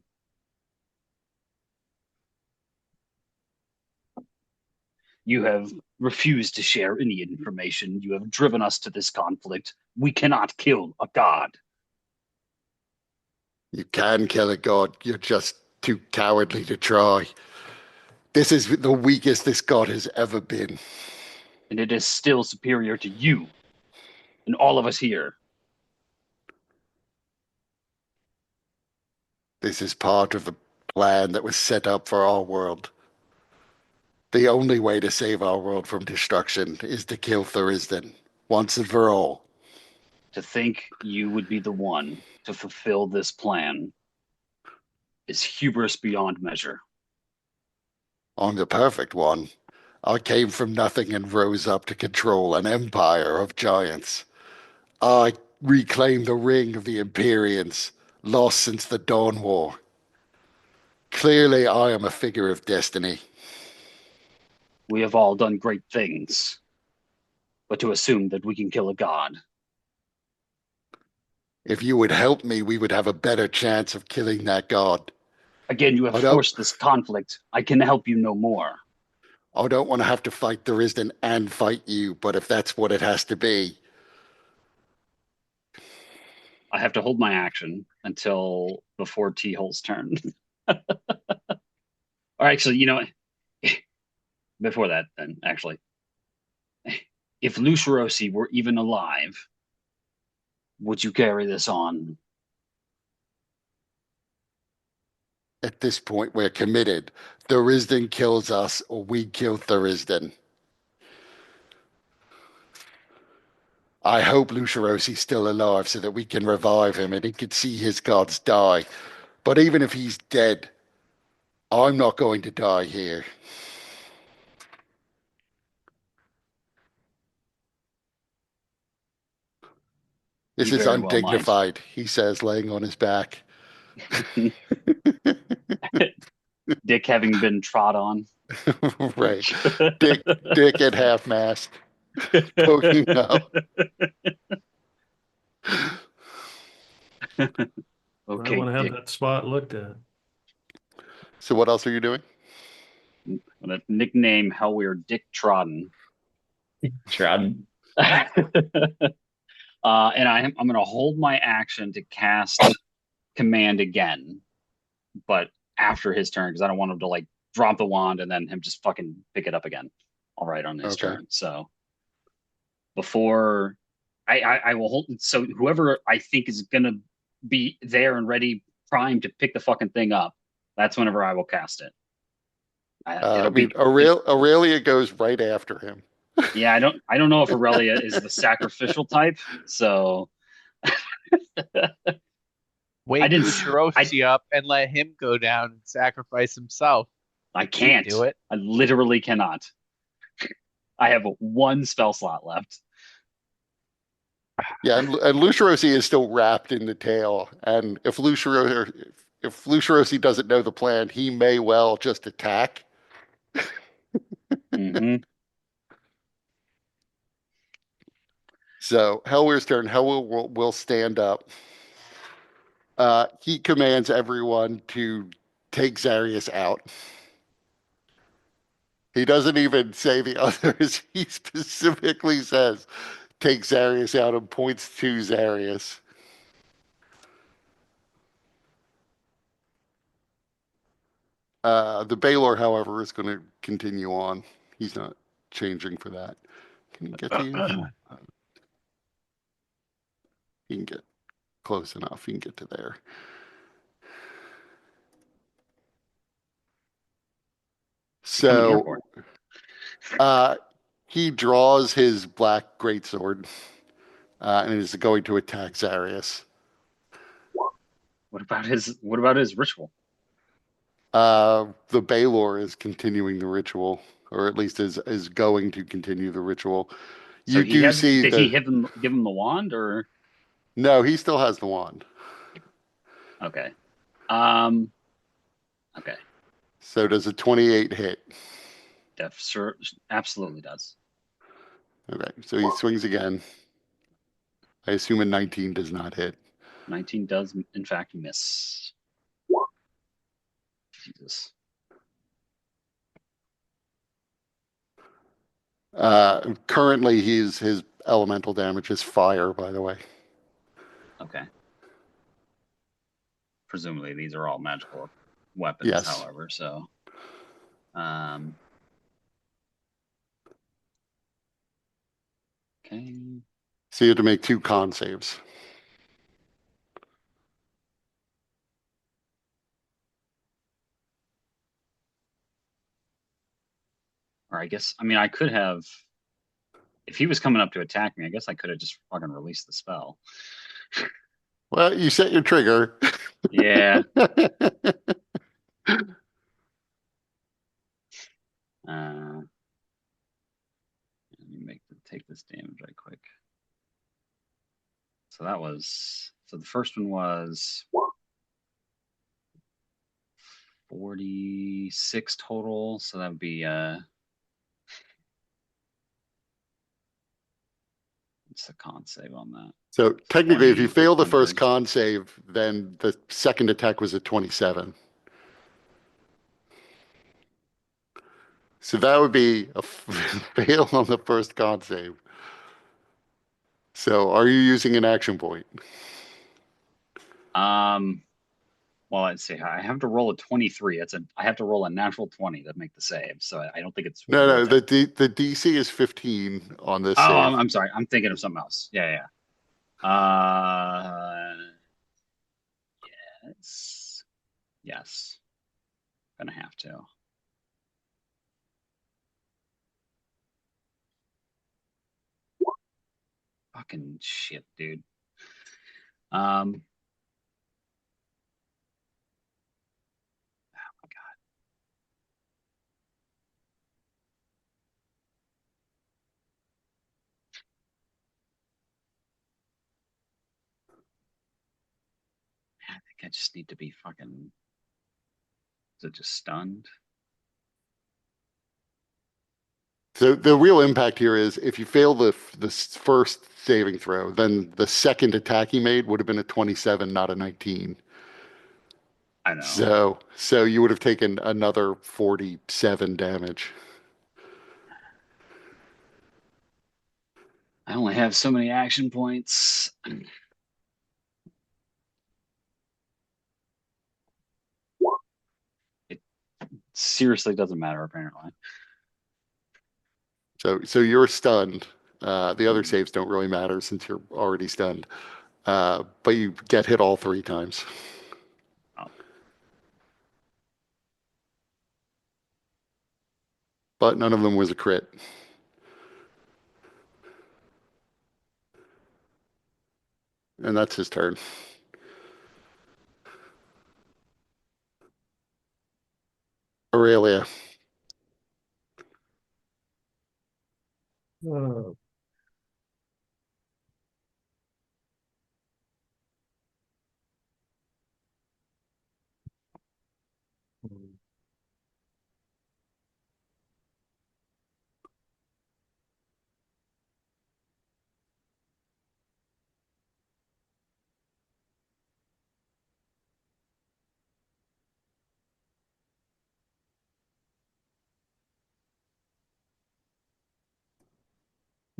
You have refused to share any information. You have driven us to this conflict. We cannot kill a god. You can kill a god. You're just too cowardly to try. This is the weakest this god has ever been. And it is still superior to you and all of us here. This is part of the plan that was set up for our world. The only way to save our world from destruction is to kill Tharizdun once and for all. To think you would be the one to fulfill this plan is hubris beyond measure. I'm the perfect one. I came from nothing and rose up to control an empire of giants. I reclaimed the ring of the Empyreans, lost since the Dawn War. Clearly, I am a figure of destiny. We have all done great things, but to assume that we can kill a god. If you would help me, we would have a better chance of killing that god. Again, you have I don't, forced this conflict. I can help you no more. I don't want to have to fight Tharizdun and fight you, but if that's what it has to be, I have to hold my action until before T Hole's turn. All right, so before that, then actually, if Lucerosi were even alive, would you carry this on? at this point, we're committed. Tharizdun kills us, or we kill Tharizdun. I hope Lucerosi's still alive so that we can revive him and he can see his gods die. But even if he's dead, I'm not going to die here. This You is very well might. undignified, he says, laying on his back. Dick having been trod on. Right. Dick at half mast, poking out. I Okay, want to have Dick. that spot looked at. So what else are you doing? I'm gonna nickname Hellweir Dick Trodden. Shroud. And I'm going to hold my action to cast command again, but after his turn because I don't want him to like drop the wand and then him just fucking pick it up again. All right, on his Okay. turn. So before I will hold. So whoever I think is going to be there and ready, primed to pick the fucking thing up, that's whenever I will cast it. It'll be Aurelia goes right after him. yeah. I don't know if Aurelia is the sacrificial type, so. Wake didn't- Lucerosi up and let him go down and sacrifice himself. I can't do it. I literally cannot. I have one spell slot left. Yeah, and Lucerosi is still wrapped in the tail. And if Lucerosi doesn't know the plan, he may well just attack. Hmm. So Hellweir's turn. Hellweir will stand up. He commands everyone to take Zarius out. He doesn't even say the others. He specifically says, take Zarius out and points to Zarius. The Baylor, however, is going to continue on. He's not changing for that. Can he get to you? He can get close enough. He can get to there. Coming here So for he draws his black greatsword and is going to attack Zarius. What about his ritual? The Baylor is continuing the ritual, or at least is going to continue the ritual. So You do see did he the give him the wand or no, he still has the wand. okay. Um okay. So does a 28 hit? Sure, absolutely does. Okay, so he swings again. I assume a 19 does not hit. 19 does in fact miss. Jesus. Currently, his elemental damage is fire, by the way. Okay. Presumably these are all magical weapons, Yes. however, so okay. So you have to make 2 con saves. Or I mean I could have if he was coming up to attack me, I guess I could have just fucking released the spell. Well, you set your trigger. Yeah. Let me take this damage right quick. So the first one was 46 total. So that would be what's the con save on that? So technically, if you 20 fail the first 100. con save, then the second attack was a 27. So that would be a fail on the first con save. So are you using an action point? Well, let's see. I have to roll a 23. I have to roll a natural 20 to make the save. So I don't think it's No, no, worth it. the DC is 15 on this Oh, save. I'm sorry. I'm thinking of something else. Yeah, yeah. Yes. Yes. Gonna have to. Fucking shit, dude. Um, oh my God. I think I just need to be fucking. Is it just stunned? So the real impact here is if you fail the first saving throw, then the second attack he made would have been a 27, not a 19. I know. So you would have taken another 47 damage. I only have so many action points. It seriously doesn't matter, apparently. So you're stunned. The other saves don't really matter since you're already stunned. But you get hit all 3 times. Oh. But none of them was a crit. And that's his turn. Aurelia. Oh.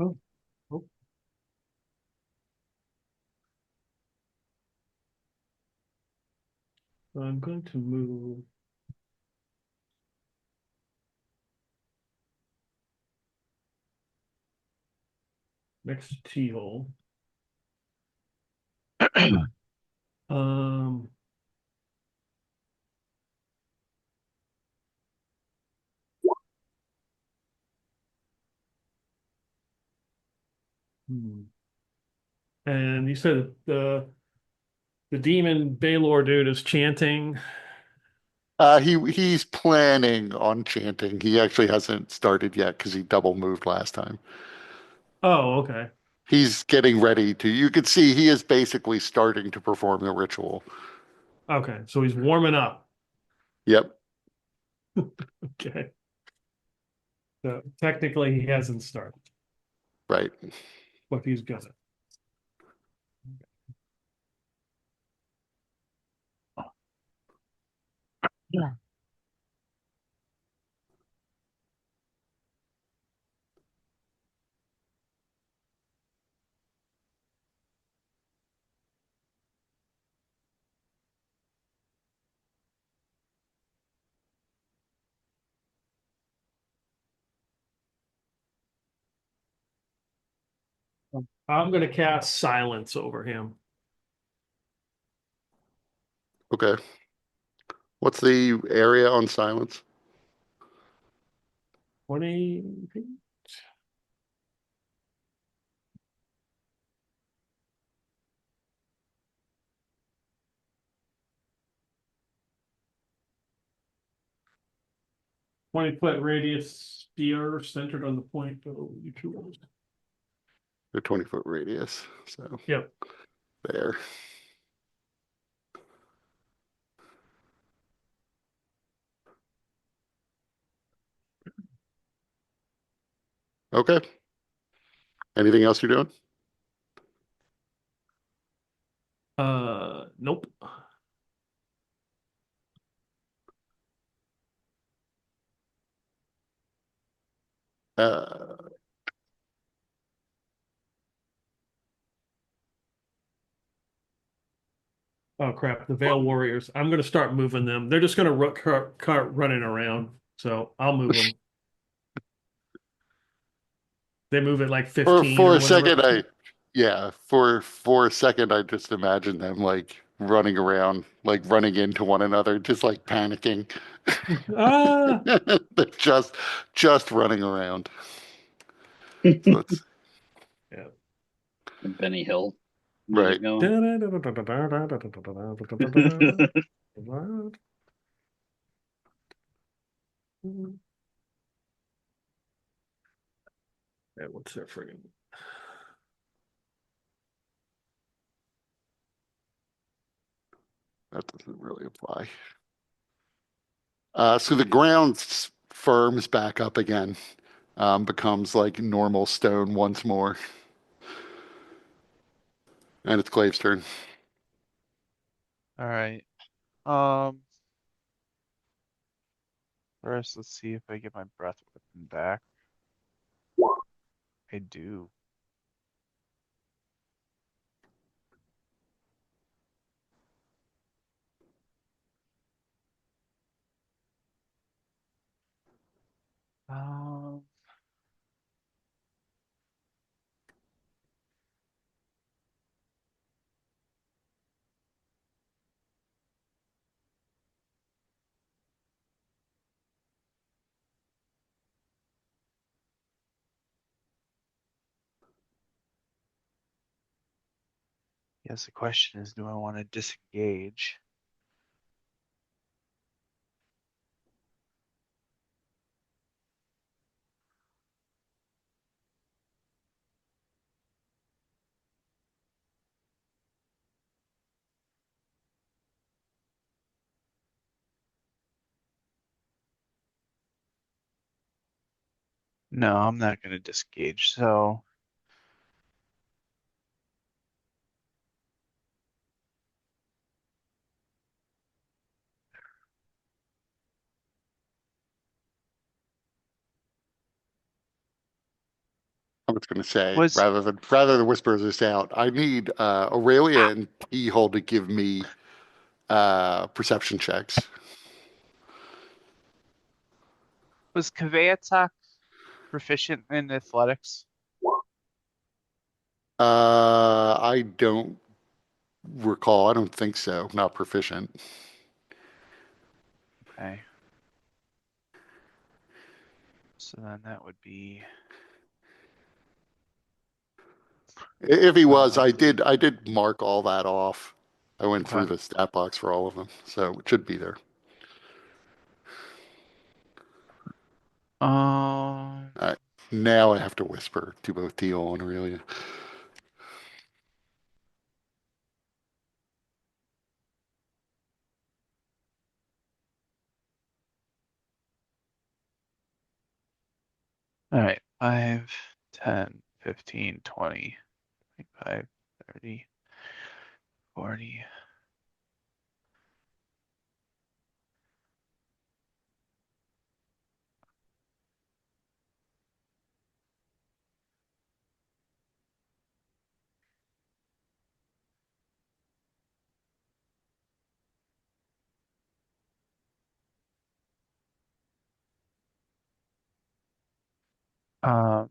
Oh, oh. I'm going to move. Next T hole. Um. And you said the demon Baylor dude is chanting. He's planning on chanting. He actually hasn't started yet because he double moved last time. Oh, okay. He's getting ready to. You could see he is basically starting to perform the ritual. Okay. So he's warming up. Yep, Okay. So technically he hasn't started, right. but he's gonna. Yeah. I'm gonna cast silence over him. Okay. What's the area on silence? 20. 20-foot radius sphere centered on the point of you two rolls. The 20-foot radius. So Yep. there. Okay. Anything else you're doing? Nope. Uh, Oh crap, the Veil Warriors. I'm gonna start moving them. They're just gonna start running around. So I'll move them. They move at like 15 for or a second, whatever. for a second, I just imagined them like running around, like running into one another, just like panicking. Ah, They're just running around. So it's yeah. Benny Hill right. music going. Yeah, what's their friggin' That doesn't really apply. So the ground firms back up again, becomes like normal stone once more, and it's Clave's turn. All right. Um, First, let's see if I get my breath weapon back. I do. Um, Yes, the question is, do I want to disengage? No, I'm not going to disengage. So, I'm just gonna say Was rather than whisper this out, I need Aurelia and Keyhole to give me perception checks. was Kveatak proficient in athletics? I don't recall. I don't think so. Not proficient. Okay. So then that would be If he was, unlikely. I did mark all that off. I went through Okay. the stat box for all of them, so it should be there. Um, All right. Now I have to whisper to both Teal and Aurelia. all right. 5, 10, 15, 20, 25, 30, 40. Um,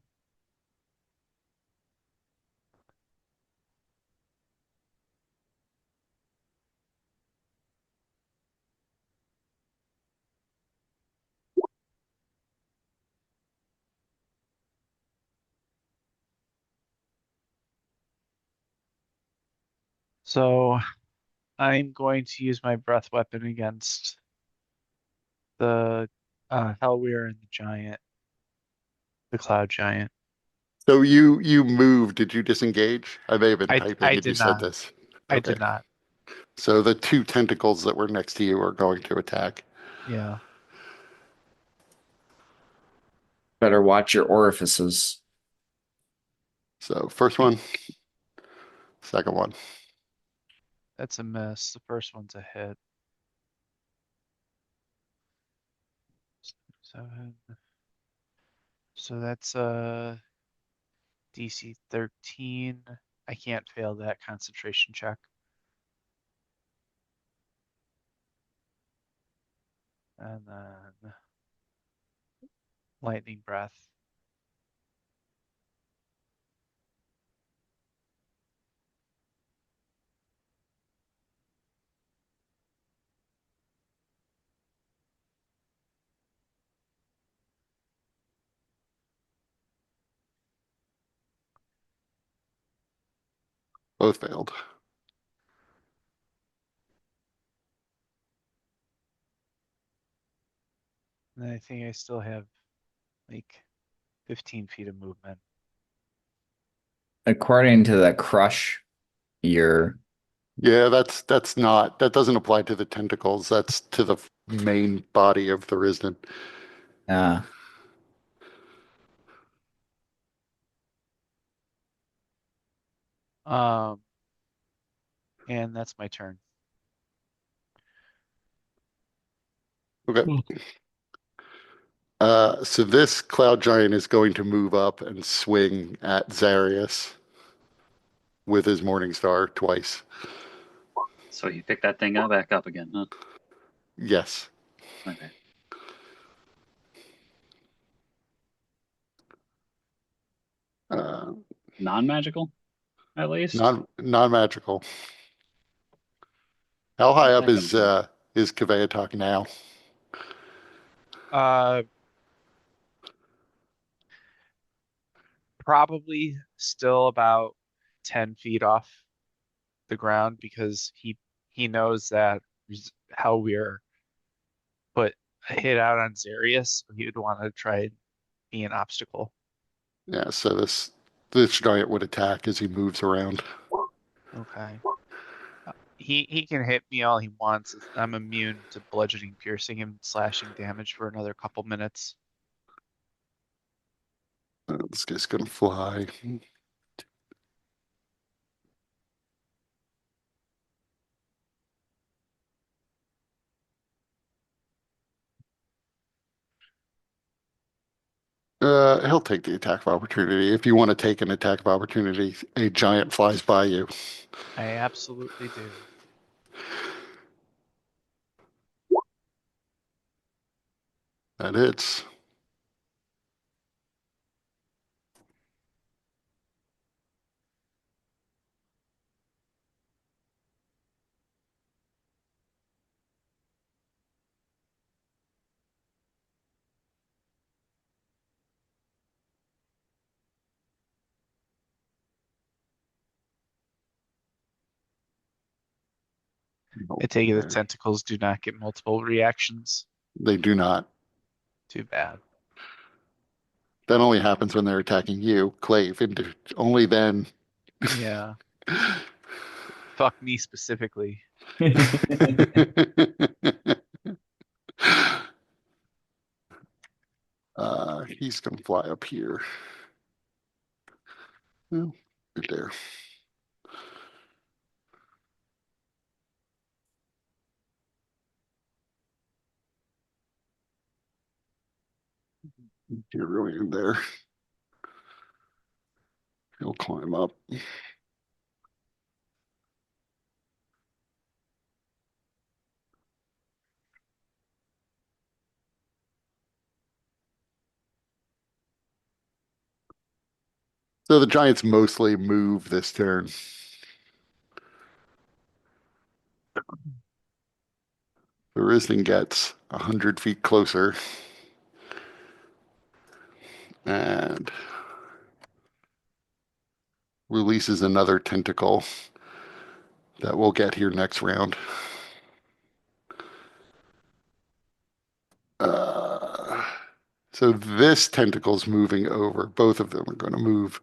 so I'm going to use my breath weapon against the Hellweir and the giant, the cloud giant. So you moved. Did you disengage? I may have been typing I and you did said not. this. I Okay. did not. So the two tentacles that were next to you are going to attack. Yeah. Better watch your orifices. So first one, second one. That's a miss. The first one's a hit. 7. So that's DC 13. I can't fail that concentration check. And then lightning breath. Both failed. And I think I still have like 15 feet of movement. According to the crush, you're Yeah, that doesn't apply to the tentacles. That's to the main body of the Tharizdun. uh Um, and that's my turn. Okay. Hmm. So this cloud giant is going to move up and swing at Zarius with his Morning Star twice. So you pick that thing up back up again, huh? Yes. Okay. Uh, Non-magical, at least. non-magical. How high Where's up that coming from? is Kveatok now? Uh, Probably still about 10 feet off the ground because he knows that how we're put a hit out on Zarius, so he would want to try and be an obstacle. Yeah, so this giant would attack as he moves around. Okay. He can hit me all he wants. I'm immune to bludgeoning, piercing, and slashing damage for another couple minutes. This guy's gonna fly. He'll take the attack of opportunity. If you want to take an attack of opportunity, a giant flies by you. I absolutely do. That hits. I take it the tentacles do not get multiple reactions. They do not. Too bad. That only happens when they're attacking you, Clave. And only then. Yeah. Fuck me specifically. He's gonna fly up here. Well, right there. You're really in there. He'll climb up. So the Giants mostly move this turn. Tharizdun gets 100 feet closer and releases another tentacle that we'll get here next round. Uh, so this tentacle's moving over. Both of them are going to move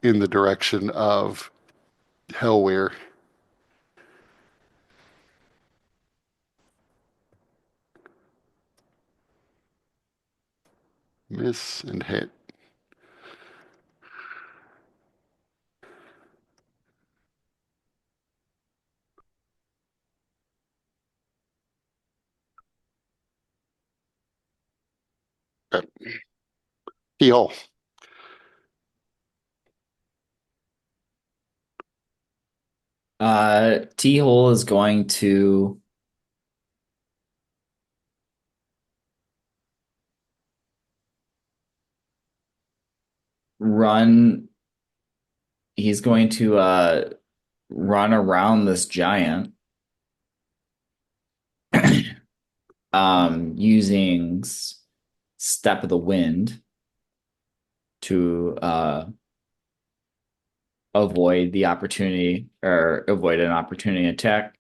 in the direction of Hellware. Miss and hit. Keyhole. T-hole is going to run. He's going to run around this giant using Step of the Wind to avoid the opportunity or avoid an opportunity attack.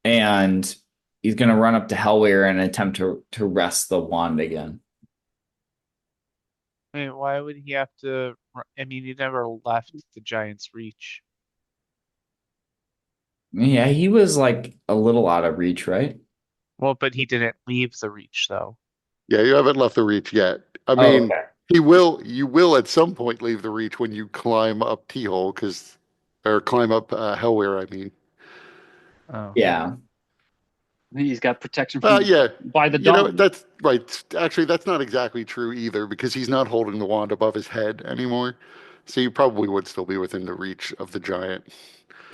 And he's going to run up to Hellware and attempt to wrest the wand again. I mean, why would he have to? I mean, he never left the Giants' reach. Yeah, he was like a little out of reach, right? Well, but he didn't leave the reach, though. Yeah, you haven't left the reach yet. I Oh, mean, okay. you will at some point leave the reach when you climb up T-hole, or climb up Hellware, I mean. Oh. Yeah. He's got protection from Yeah, by the you know, dome. that's right. Actually, that's not exactly true either because he's not holding the wand above his head anymore. So you probably would still be within the reach of the giant.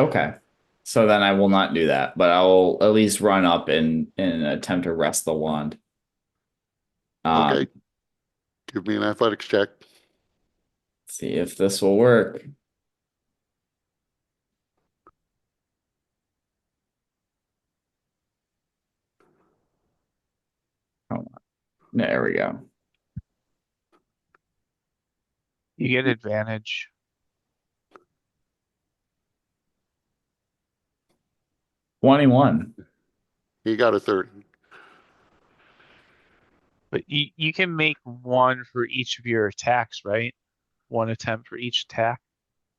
Okay. So then I will not do that, but I will at least run up and attempt to wrest the wand. Okay. Give me an athletics check. See if this will work. Hold on. There we go. You get advantage. 21. He got a 30. But you can make one for each of your attacks, right? One attempt for each attack.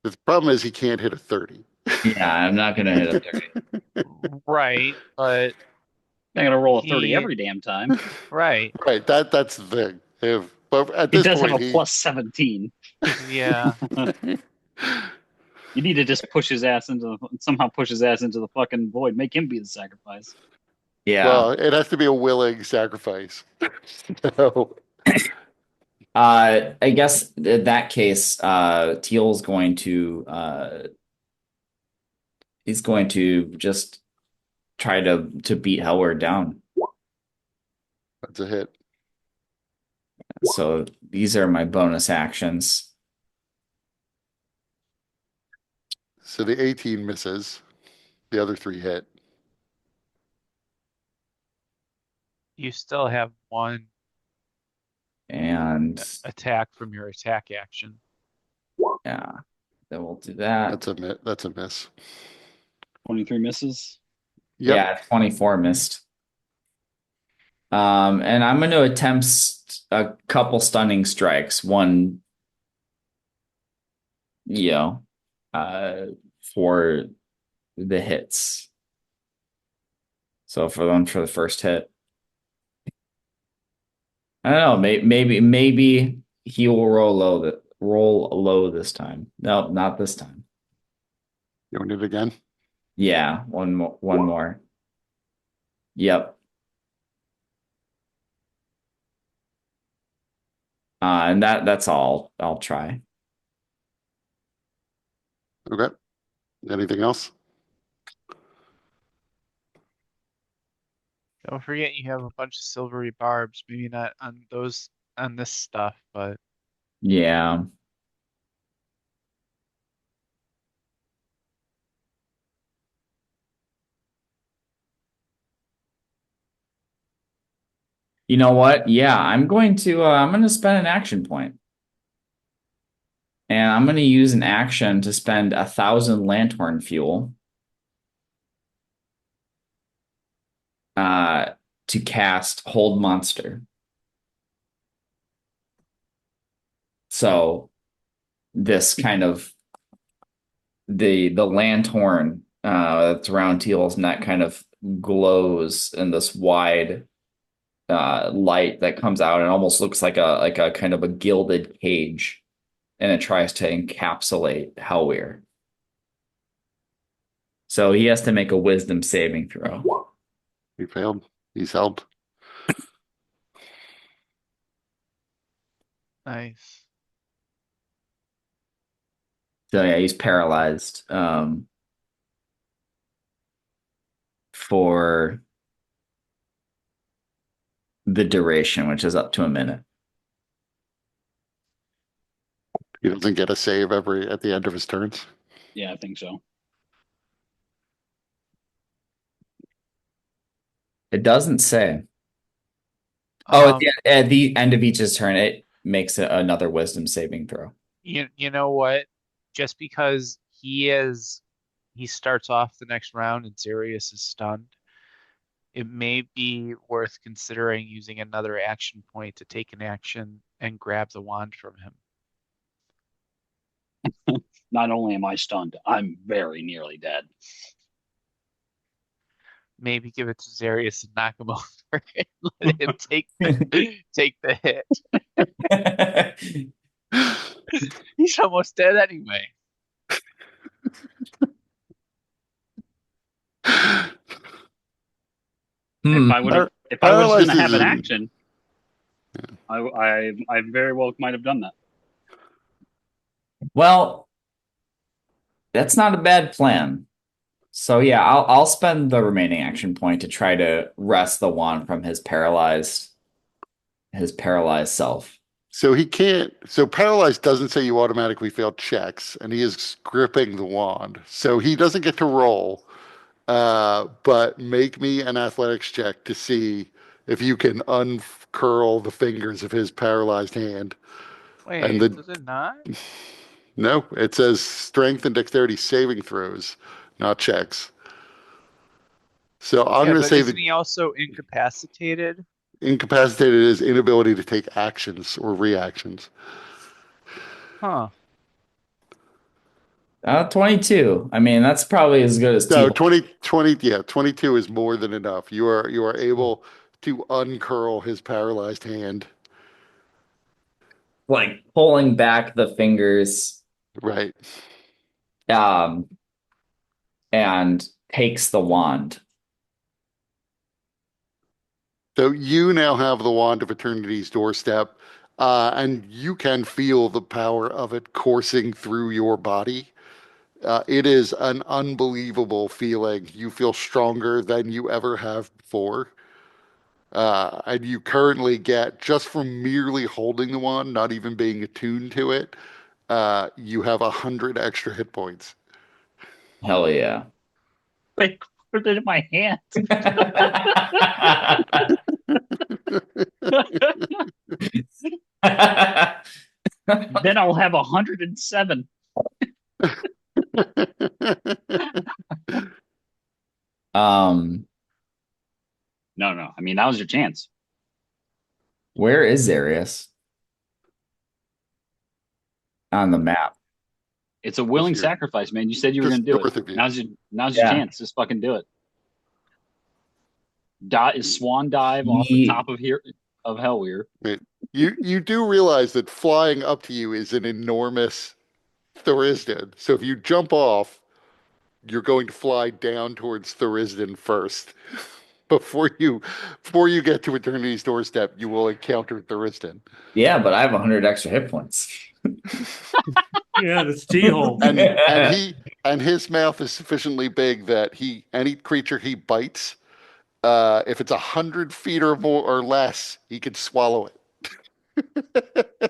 The problem is he can't hit a 30. Yeah, I'm not gonna hit a 30. Right, but They're gonna roll a 30 he every damn time. right. Right, that's the thing. But at He this does have point, a plus 17. Yeah. You need to just push his ass somehow push his ass into the fucking void. Make him be the sacrifice. Yeah. Well, it has to be a willing sacrifice. So I guess in that case, Teal's going to he's going to just try to beat Hellward down. That's a hit. So these are my bonus actions. So the 18 misses. The other three hit. You still have one And attack from your attack action. yeah, then we'll do that. That's a miss. 23 misses. Yep. Yeah, 24 missed. And I'm going to attempt a couple stunning strikes. One, you know, for the hits. So for the first hit. I don't know. Maybe he will roll low this time. No, not this time. You want it again? Yeah, one more. Yep. And that's all I'll try. Okay. Anything else? Don't forget you have a bunch of silvery barbs. Maybe not on this stuff, but Yeah. You know what? Yeah, I'm going to spend an action point. And I'm going to use an action to spend 1,000 lantern fuel to cast Hold Monster. So this kind of the lantern that's around Teal's neck kind of glows in this wide light that comes out and almost looks like a kind of a gilded cage, and it tries to encapsulate Hellweir. So he has to make a wisdom saving throw. He failed. He's held. nice. So yeah, he's paralyzed for the duration, which is up to a minute. He doesn't get a save at the end of his turns. Yeah, I think so. It doesn't say. Oh, Um, at the end of each turn, it makes another wisdom saving throw. you know what? Just because he starts off the next round and Sirius is stunned, it may be worth considering using another action point to take an action and grab the wand from him. Not only am I stunned, I'm very nearly dead. Maybe give it to Zarius and knock him over and let him take the hit. He's almost dead anyway. If I was going to have an Paralyzes- action, I very well might have done that. Well, that's not a bad plan. So yeah, I'll spend the remaining action point to try to wrest the wand from his paralyzed self. So he can't. So paralyzed doesn't say you automatically fail checks, and he is gripping the wand. So he doesn't get to roll. But make me an athletics check to see if you can uncurl the fingers of his paralyzed hand. And Wait, does it not? no, it says strength and dexterity saving throws, not checks. So I'm Yeah, going to but say isn't that he also incapacitated? incapacitated is inability to take actions or reactions. Huh. 22. I mean, that's probably as good as So T. 20, yeah, 22 is more than enough. You are able to uncurl his paralyzed hand. Like pulling back the fingers, Right. um, and takes the wand. So you now have the Wand of Eternity's doorstep, and you can feel the power of it coursing through your body. It is an unbelievable feeling. You feel stronger than you ever have before. And you currently get, just from merely holding the wand, not even being attuned to it, you have 100 extra hit points. Hell yeah. I put it in my hand. Then I'll have 107. Um, No, no. I mean, that was your chance. where is Zarius on the map? It's a willing Here. sacrifice, man. You said you were Just going to do it. north of you. Now's your Yeah. chance. Just fucking do it. Swan dive off the Ye- top of Hellweir. Right. You do realize that flying up to you is an enormous Tharizdun. So if you jump off, you're going to fly down towards Tharizdun first. Before you get to Eternity's doorstep, you will encounter Tharizdun. Yeah, but I have 100 extra hit points. Yeah, that's T-hole. And his mouth is sufficiently big that any creature he bites, if it's 100 feet or more or less, he can swallow it.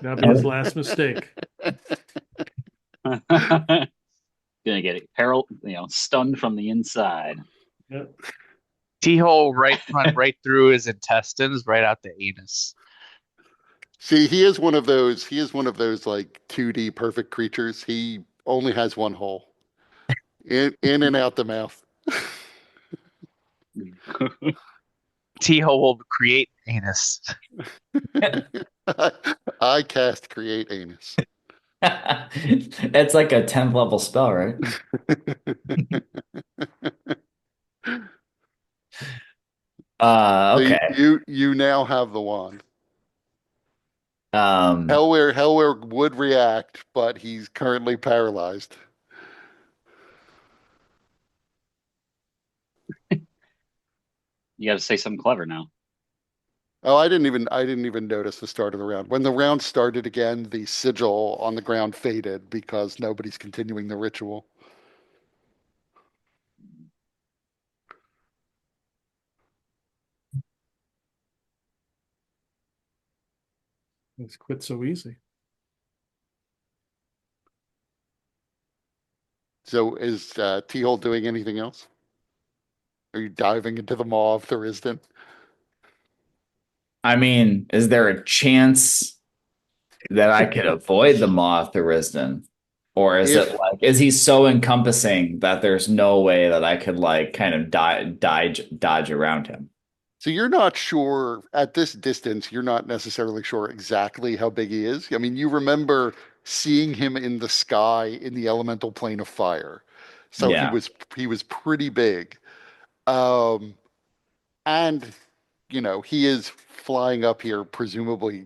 That'll be his last mistake. Gonna get it. Stunned from the inside. Yep. T-hole run right through his intestines, right out the anus. See, he is one of those. He is one of those like 2D perfect creatures. He only has one hole, in and out the mouth. T-hole will create anus. I cast create anus. It's like a 10th level spell, right? So Okay. you now have the wand. Um, Hellware would react, but he's currently paralyzed. You got to say something clever now. Oh, I didn't even notice the start of the round. When the round started again, the sigil on the ground faded because nobody's continuing the ritual. It's quit so easy. So is T-Hole doing anything else? Are you diving into the maw of Tharizdun? I mean, is there a chance that I could avoid the Moth Tharizdun? Or is it If like, is he so encompassing that there's no way that I could like kind of dodge around him? so, you're not sure at this distance. You're not necessarily sure exactly how big he is. I mean, you remember seeing him in the sky in the elemental plane of fire, so he Yeah. was he was pretty big. Um, and he is flying up here, presumably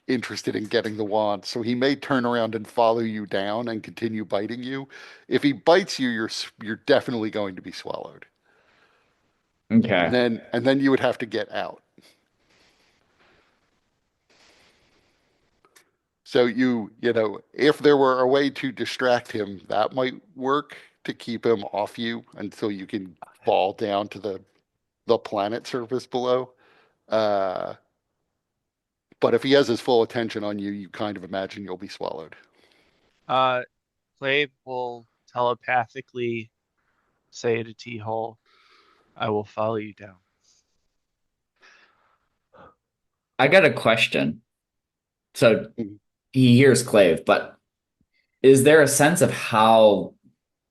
interested in getting the wand. So he may turn around and follow you down and continue biting you. If he bites you, you're definitely going to be swallowed. Okay. And then you would have to get out. So if there were a way to distract him, that might work to keep him off you until you can fall down to the planet surface below. Uh, but if he has his full attention on you, you kind of imagine you'll be swallowed. Uh, Clave will telepathically say to T-hole, "I will follow you down." I got a question. So Mhm. he hears Clave, but is there a sense of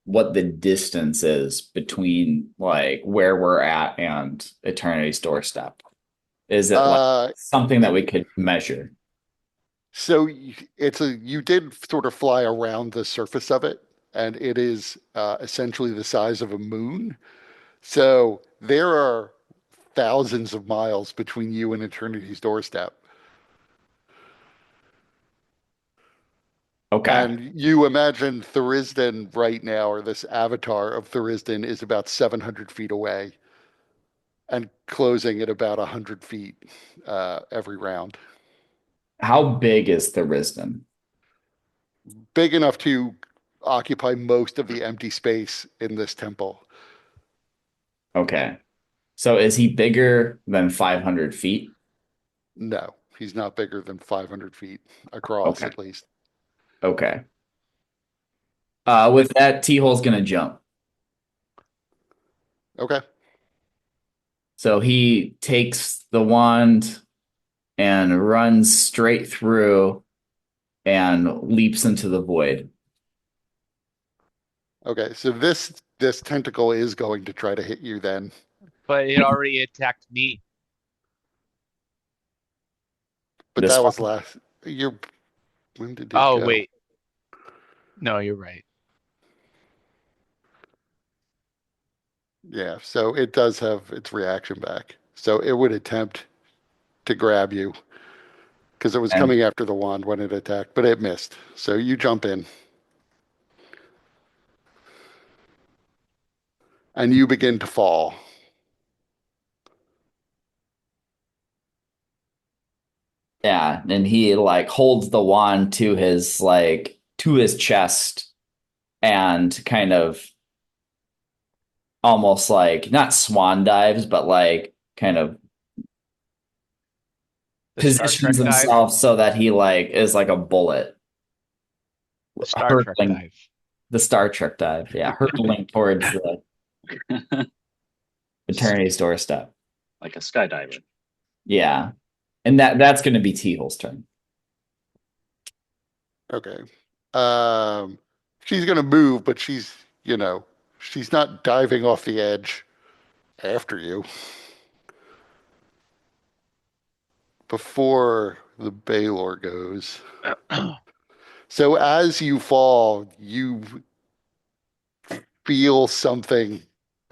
what the distance is between like where we're at and Eternity's doorstep? Is it like Uh, something that we could measure? so you did sort of fly around the surface of it, and it is essentially the size of a moon. So there are thousands of miles between you and Eternity's doorstep. Okay. And you imagine Tharizdun right now, or this avatar of Tharizdun, is about 700 feet away. and closing at about 100 feet every round. How big is Tharizdun? Big enough to occupy most of the empty space in this temple. Okay. So is he bigger than 500 feet? No, he's not bigger than 500 feet across, Okay. at least. Okay. With that, T-Hole's gonna jump. Okay. So he takes the wand and runs straight through and leaps into the void. Okay. So this tentacle is going to try to hit you then, But it already attacked me. but This that one. was last. You're when did it Oh, go? wait. No, you're right. Yeah. So it does have its reaction back. So it would attempt to grab you because it was And coming after the wand when it attacked, but it missed. So you jump in and you begin to fall. yeah, and he like holds the wand to his chest and kind of almost like not swan dives, but like kind of The Star positions Trek dive. himself so that he like is like a bullet The Star Trek hurtling dive. the Star Trek dive, yeah, hurtling towards the eternity's doorstep. Like a skydiver. Yeah, and that's going to be T-Hole's turn. Okay. Um, she's gonna move, but she's not diving off the edge after you. Before the Baylor goes. So as you fall, you feel something.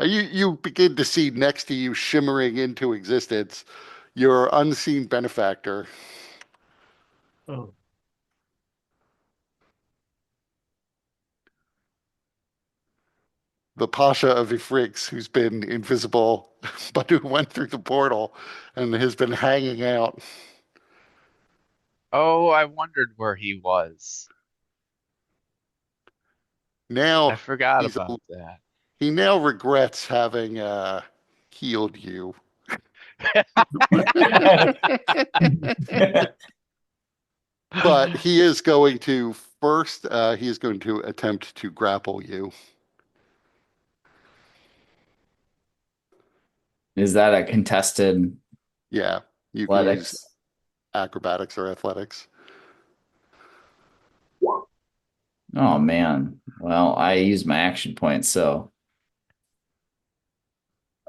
You begin to see next to you shimmering into existence your unseen benefactor, Oh, the Pasha of Ifrix, who's been invisible, but who went through the portal and has been hanging out. Oh, I wondered where he was. I Now forgot he's about that. he now regrets having healed you. But he is going to first, he is going to attempt to grapple you. Is that a contested Yeah, you can use athletics? acrobatics or athletics. Oh man. Well, I used my action point, so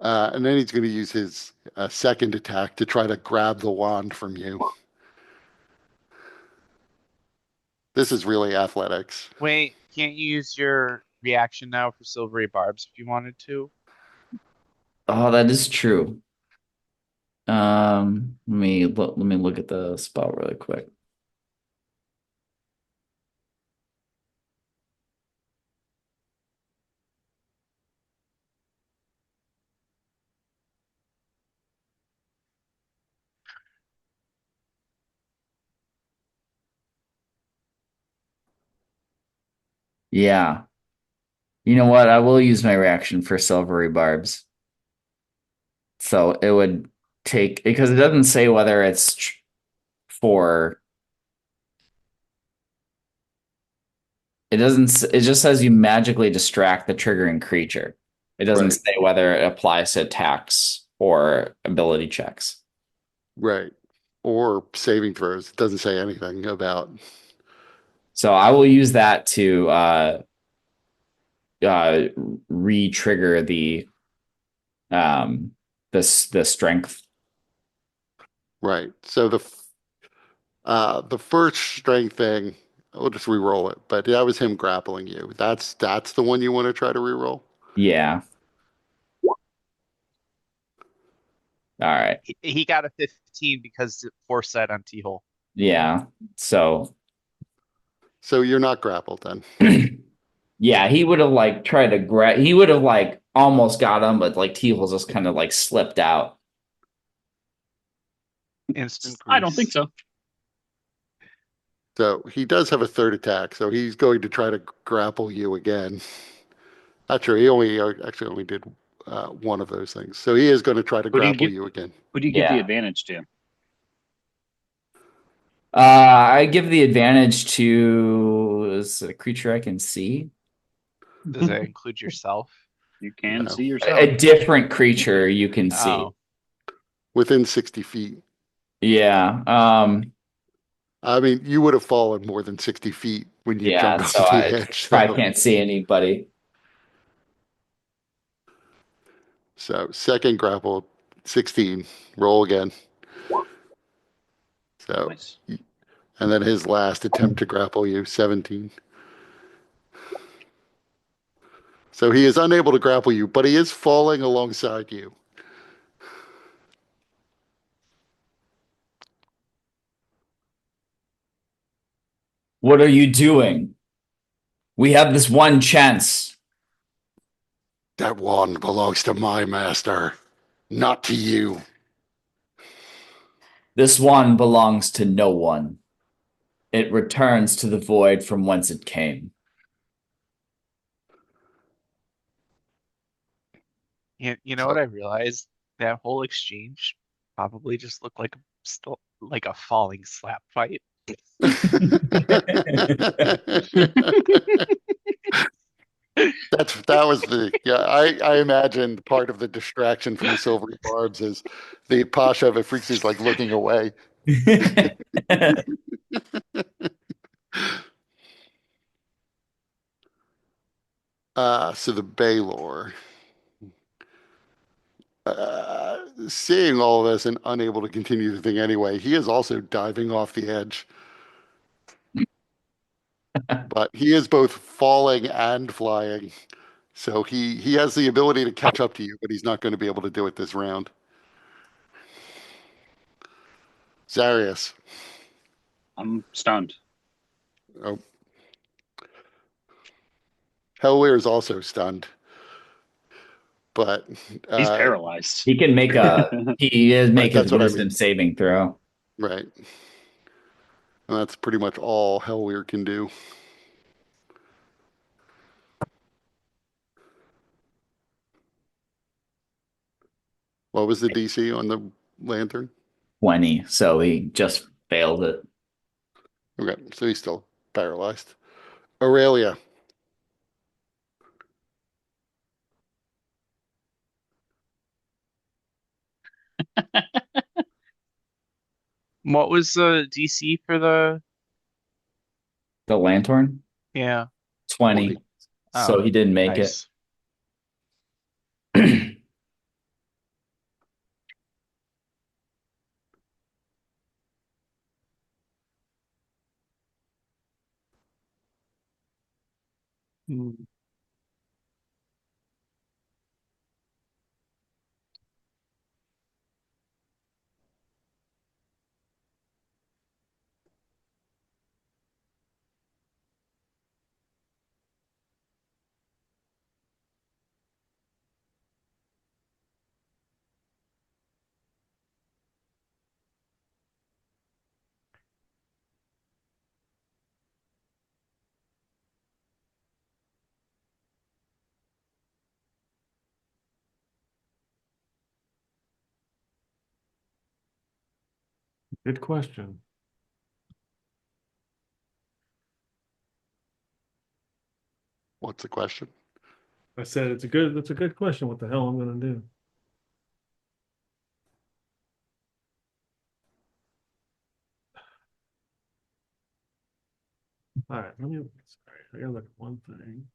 And then he's going to use his second attack to try to grab the wand from you. This is really athletics. Wait, can't you use your reaction now for silvery barbs if you wanted to? oh, that is true. Let me look at the spell really quick. Yeah. You know what? I will use my reaction for silvery barbs. So it would take because it doesn't say whether it's for it doesn't it just says you magically distract the triggering creature. It doesn't Right, say whether it applies to attacks or ability checks. right. Or saving throws. It doesn't say anything about. So I will use that to uh re-trigger um the strength. Right. So the first strength thing, we'll just re-roll it. But that was him grappling you. That's the one you want to try to re-roll. Yeah. All right. He got a 15 because it foresight on T-hole. Yeah. So So you're not grappled then. yeah, he would have like tried to grab he would have like almost got him, but like T-Hole just kind of like slipped out. Instant I don't think grease. so. So he does have a third attack, so he's going to try to grapple you again. Not sure. He actually only did one of those things, so he is going to try to Who do you grapple give? you again. Who do you give the Yeah. advantage to? I give the advantage to is it a creature I can see? Does that include yourself? You can No. see yourself. A different creature you can see. Oh, Within 60 feet. Yeah. I mean, you would have fallen more than 60 feet when you Yeah, jumped so off the I edge. probably So, can't see anybody. so second grapple, 16. Roll again. So, Nice. and then his last attempt to grapple you, 17. So he is unable to grapple you, but he is falling alongside you. What are you doing? We have this one chance. That wand belongs to my master, not to you. This one belongs to no one. It returns to the void from whence it came. you know what So, I realized? That whole exchange probably just looked like still like a falling slap fight. that was the I imagined part of the distraction from the silvery barbs is the Pasha of Afriks is like looking away. So the Baylor. Seeing all of this and unable to continue the thing anyway, he is also diving off the edge. But he is both falling and flying. So he has the ability to catch up to you, but he's not going to be able to do it this round. Zarius. I'm stunned. Oh. Hellweir is also stunned. But He's paralyzed. He can make make his that's what I wisdom mean. saving throw. Right. And that's pretty much all Hellweir can do. What was the DC on the lantern? 20, so he just failed it. Okay, so he's still paralyzed. Aurelia. What was the DC for the? The lantern, Yeah. 20. So Oh, he didn't make nice. it. Hmm. Good question. What's the question? I said that's a good question. What the hell I'm gonna do? All right, sorry, I gotta look at one thing.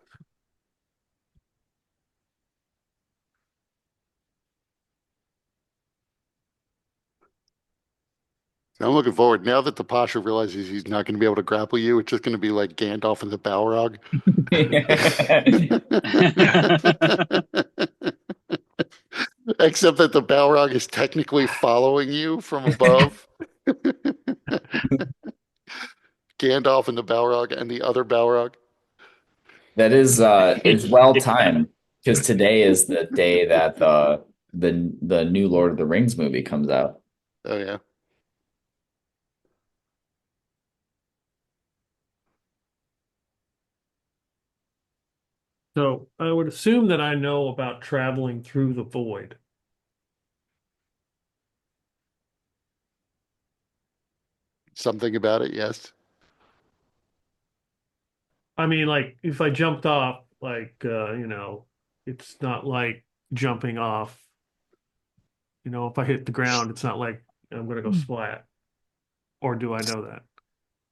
I'm looking forward. Now that the Pasha realizes he's not going to be able to grapple you, it's just going to be like Gandalf and the Balrog. Except that the Balrog is technically following you from above. Gandalf and the Balrog and the other Balrog. That is it's well If timed. because today is the day that the new Lord of the Rings movie comes out. Oh yeah. So I would assume that I know about traveling through the void. Something about it, yes. I mean, like if I jumped off, it's not like jumping off. If I hit the ground, it's not like I'm gonna go splat. Or do I know that?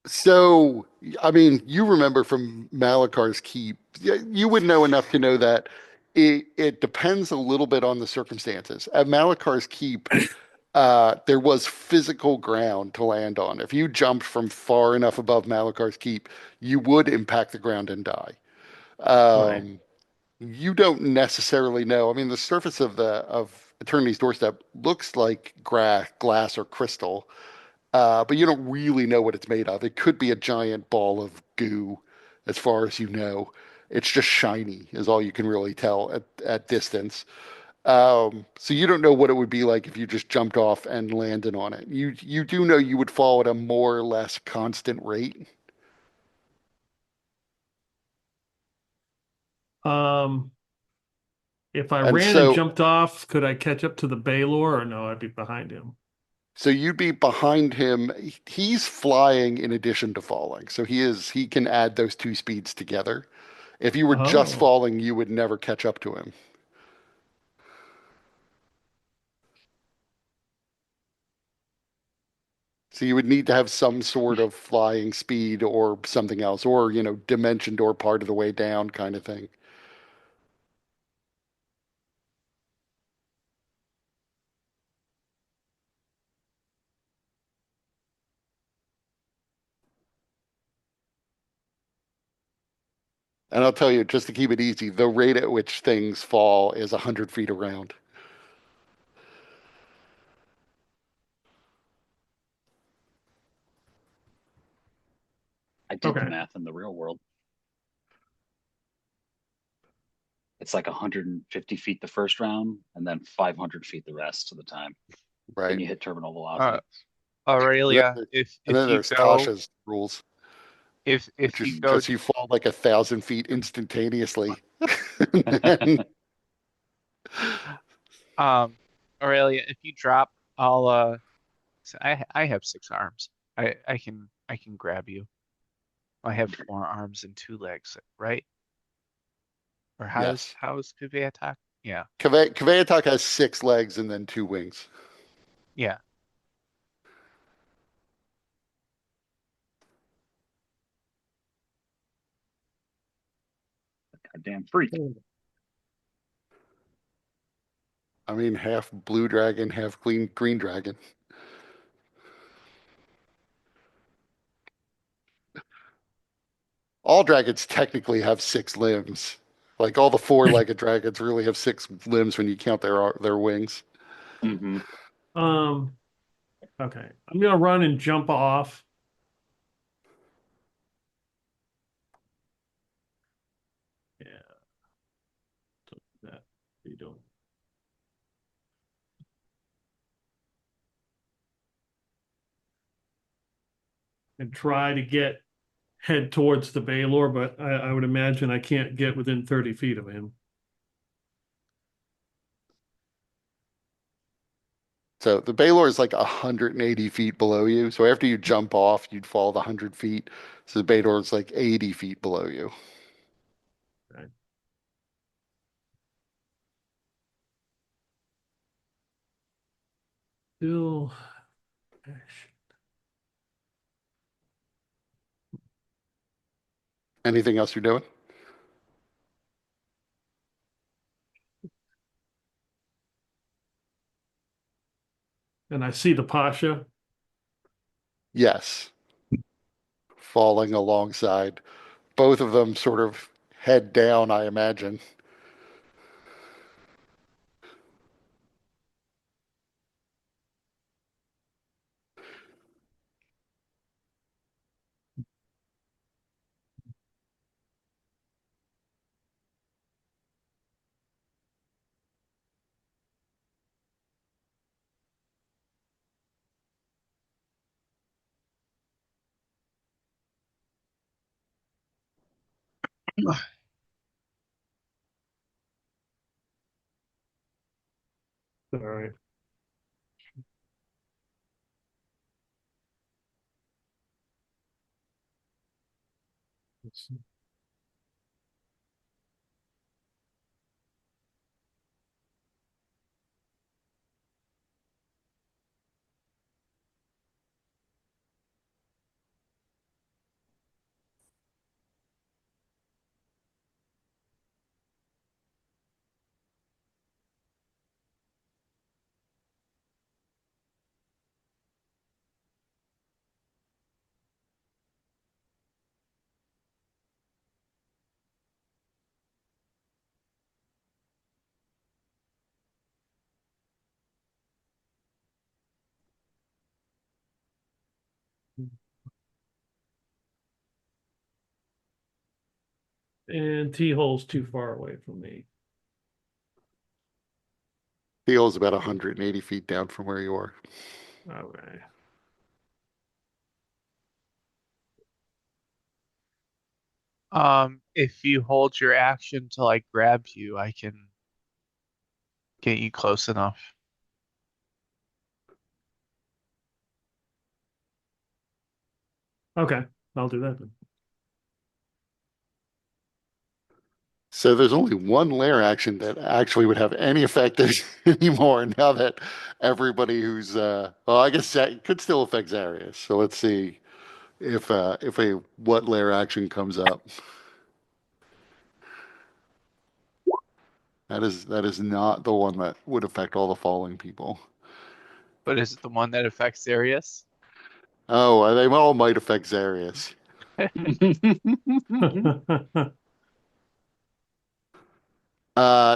So, I mean, you remember from Malakar's Keep, you would know enough to know that it depends a little bit on the circumstances. At Malakar's Keep, there was physical ground to land on. If you jumped from far enough above Malakar's Keep, you would impact the ground and die. Right. Um, you don't necessarily know. I mean, the surface of Eternity's doorstep looks like glass or crystal, but you don't really know what it's made of. It could be a giant ball of goo, as far as you know. It's just shiny, is all you can really tell at distance. So you don't know what it would be like if you just jumped off and landed on it. You do know you would fall at a more or less constant rate. Um, if I And ran and so jumped off, could I catch up to the Baylor or no, I'd be behind him? so you'd be behind him. He's flying in addition to falling. So he can add those two speeds together. If you were just Oh. falling, you would never catch up to him. So you would need to have some sort of flying speed or something else, or, dimension door part of the way down kind of thing. And I'll tell you, just to keep it easy, the rate at which things fall is 100 feet around. I did the Okay. math in the real world. It's like 150 feet the first round, and then 500 feet the rest of the time. Then Right. you hit terminal Uh, velocity. And then, Aurelia, there- if and then if you there's go Tasha's rules, which if you is Mhm. go just you fall like 1,000 feet instantaneously. um Aurelia, if you drop, I'll so I have 6 arms. I can grab you. I have 4 arms and 2 legs, right? Or Yes. how is Kuve attack? Yeah, Kveatak has 6 legs and then 2 wings. yeah. Goddamn freak. I mean, half blue dragon, half green dragon. All dragons technically have 6 limbs. Like all the four-legged dragons really have 6 limbs when you count their wings. Hmm. Um, okay. I'm gonna run and jump off. Yeah, that you don't. And try to head towards the Baylor, but I would imagine I can't get within 30 feet of him. So the Baylor is like 180 feet below you. So after you jump off, you'd fall the 100 feet. So the Baylor is like 80 feet below you. Right. Still, Anything else you're doing? and I see the Pasha. Yes. Falling alongside. Both of them sort of head down, I imagine. All right. Let's see. And T-hole's too far away from me. Feels about 180 feet down from where you are. Okay. If you hold your action till I grab you, I can get you close enough. Okay. I'll do that then. So there's only one lair action that actually would have any effect anymore now that everybody who's well, I guess that could still affect Zarius. So let's see if a what lair action comes up. That is not the one that would affect all the falling people. But is it the one that affects Arius? Oh, they all might affect Zarius.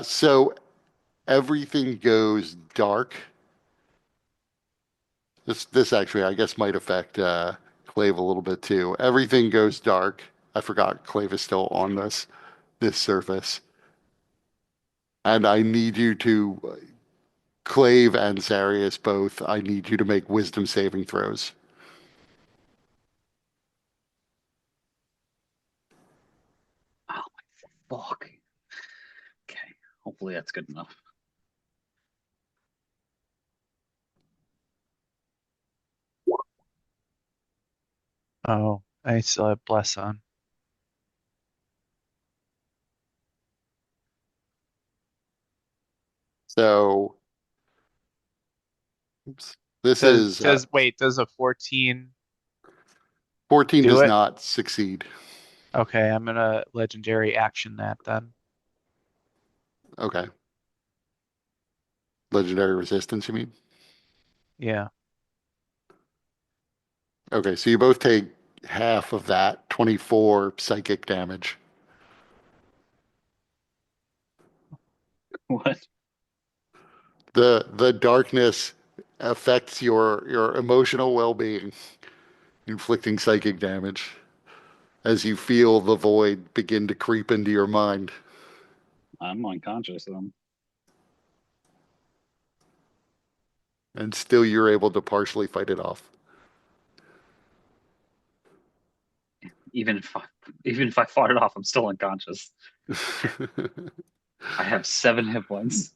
So everything goes dark. This actually, I guess, might affect Clave a little bit too. Everything goes dark. I forgot Clave is still on this surface, and I need you to Clave and Zarius both. I need you to make wisdom saving throws. Oh my fuck. Okay. Hopefully that's good enough. Oh, I still have bless on. So, oops. This Does is does wait, does a 14 14 do does it? not succeed. Okay, I'm gonna legendary action that then. Okay. Legendary resistance, you mean? Yeah. Okay, so you both take half of that, 24 psychic damage. What? The darkness affects your emotional well-being, inflicting psychic damage as you feel the void begin to creep into your mind. I'm unconscious. And still you're able to partially fight it off. Even if I, even if I fought it off, I'm still unconscious. I have 7 hit points.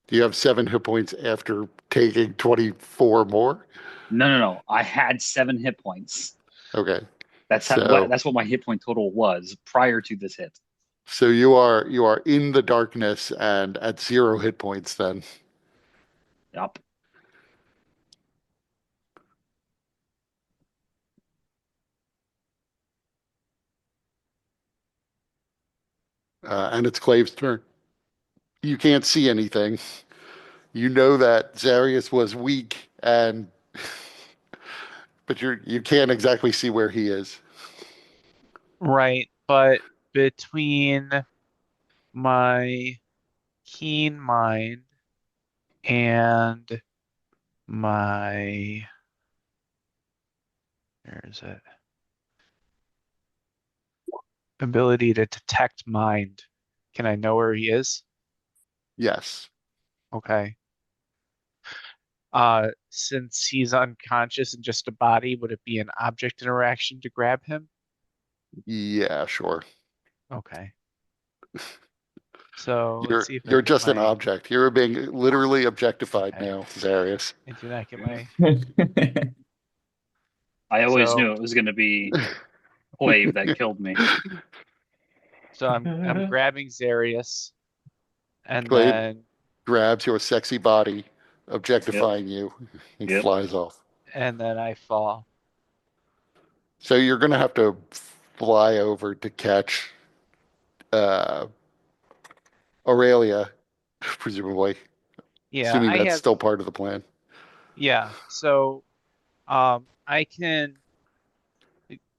Do you have 7 hit points after taking 24 more? No, no, no. I had 7 hit points. Okay. That's So that's what my hit point total was prior to this hit. so you are in the darkness and at 0 hit points then. Yup. And it's Clave's turn. You can't see anything. You know that Zarius was weak and but you can't exactly see where he is. Right, but between my keen mind and my where is it? Ability to detect mind. Can I know where he is? Yes. Okay. Since he's unconscious and just a body, would it be an object interaction to grab him? Yeah, sure. Okay. So let's You're see if I you're get just an my, object. You're being literally objectified okay. now, Zarius. I do not get my, I always so, knew it was going to be Clave that killed me. so I'm grabbing Zarius and Clay then, grabs your sexy body, Yep, objectifying you, and yep. flies off. I fall. So you're gonna have to fly over to catch uh, Aurelia, presumably, Yeah, assuming I that's have, still part of the plan. yeah. So, I can,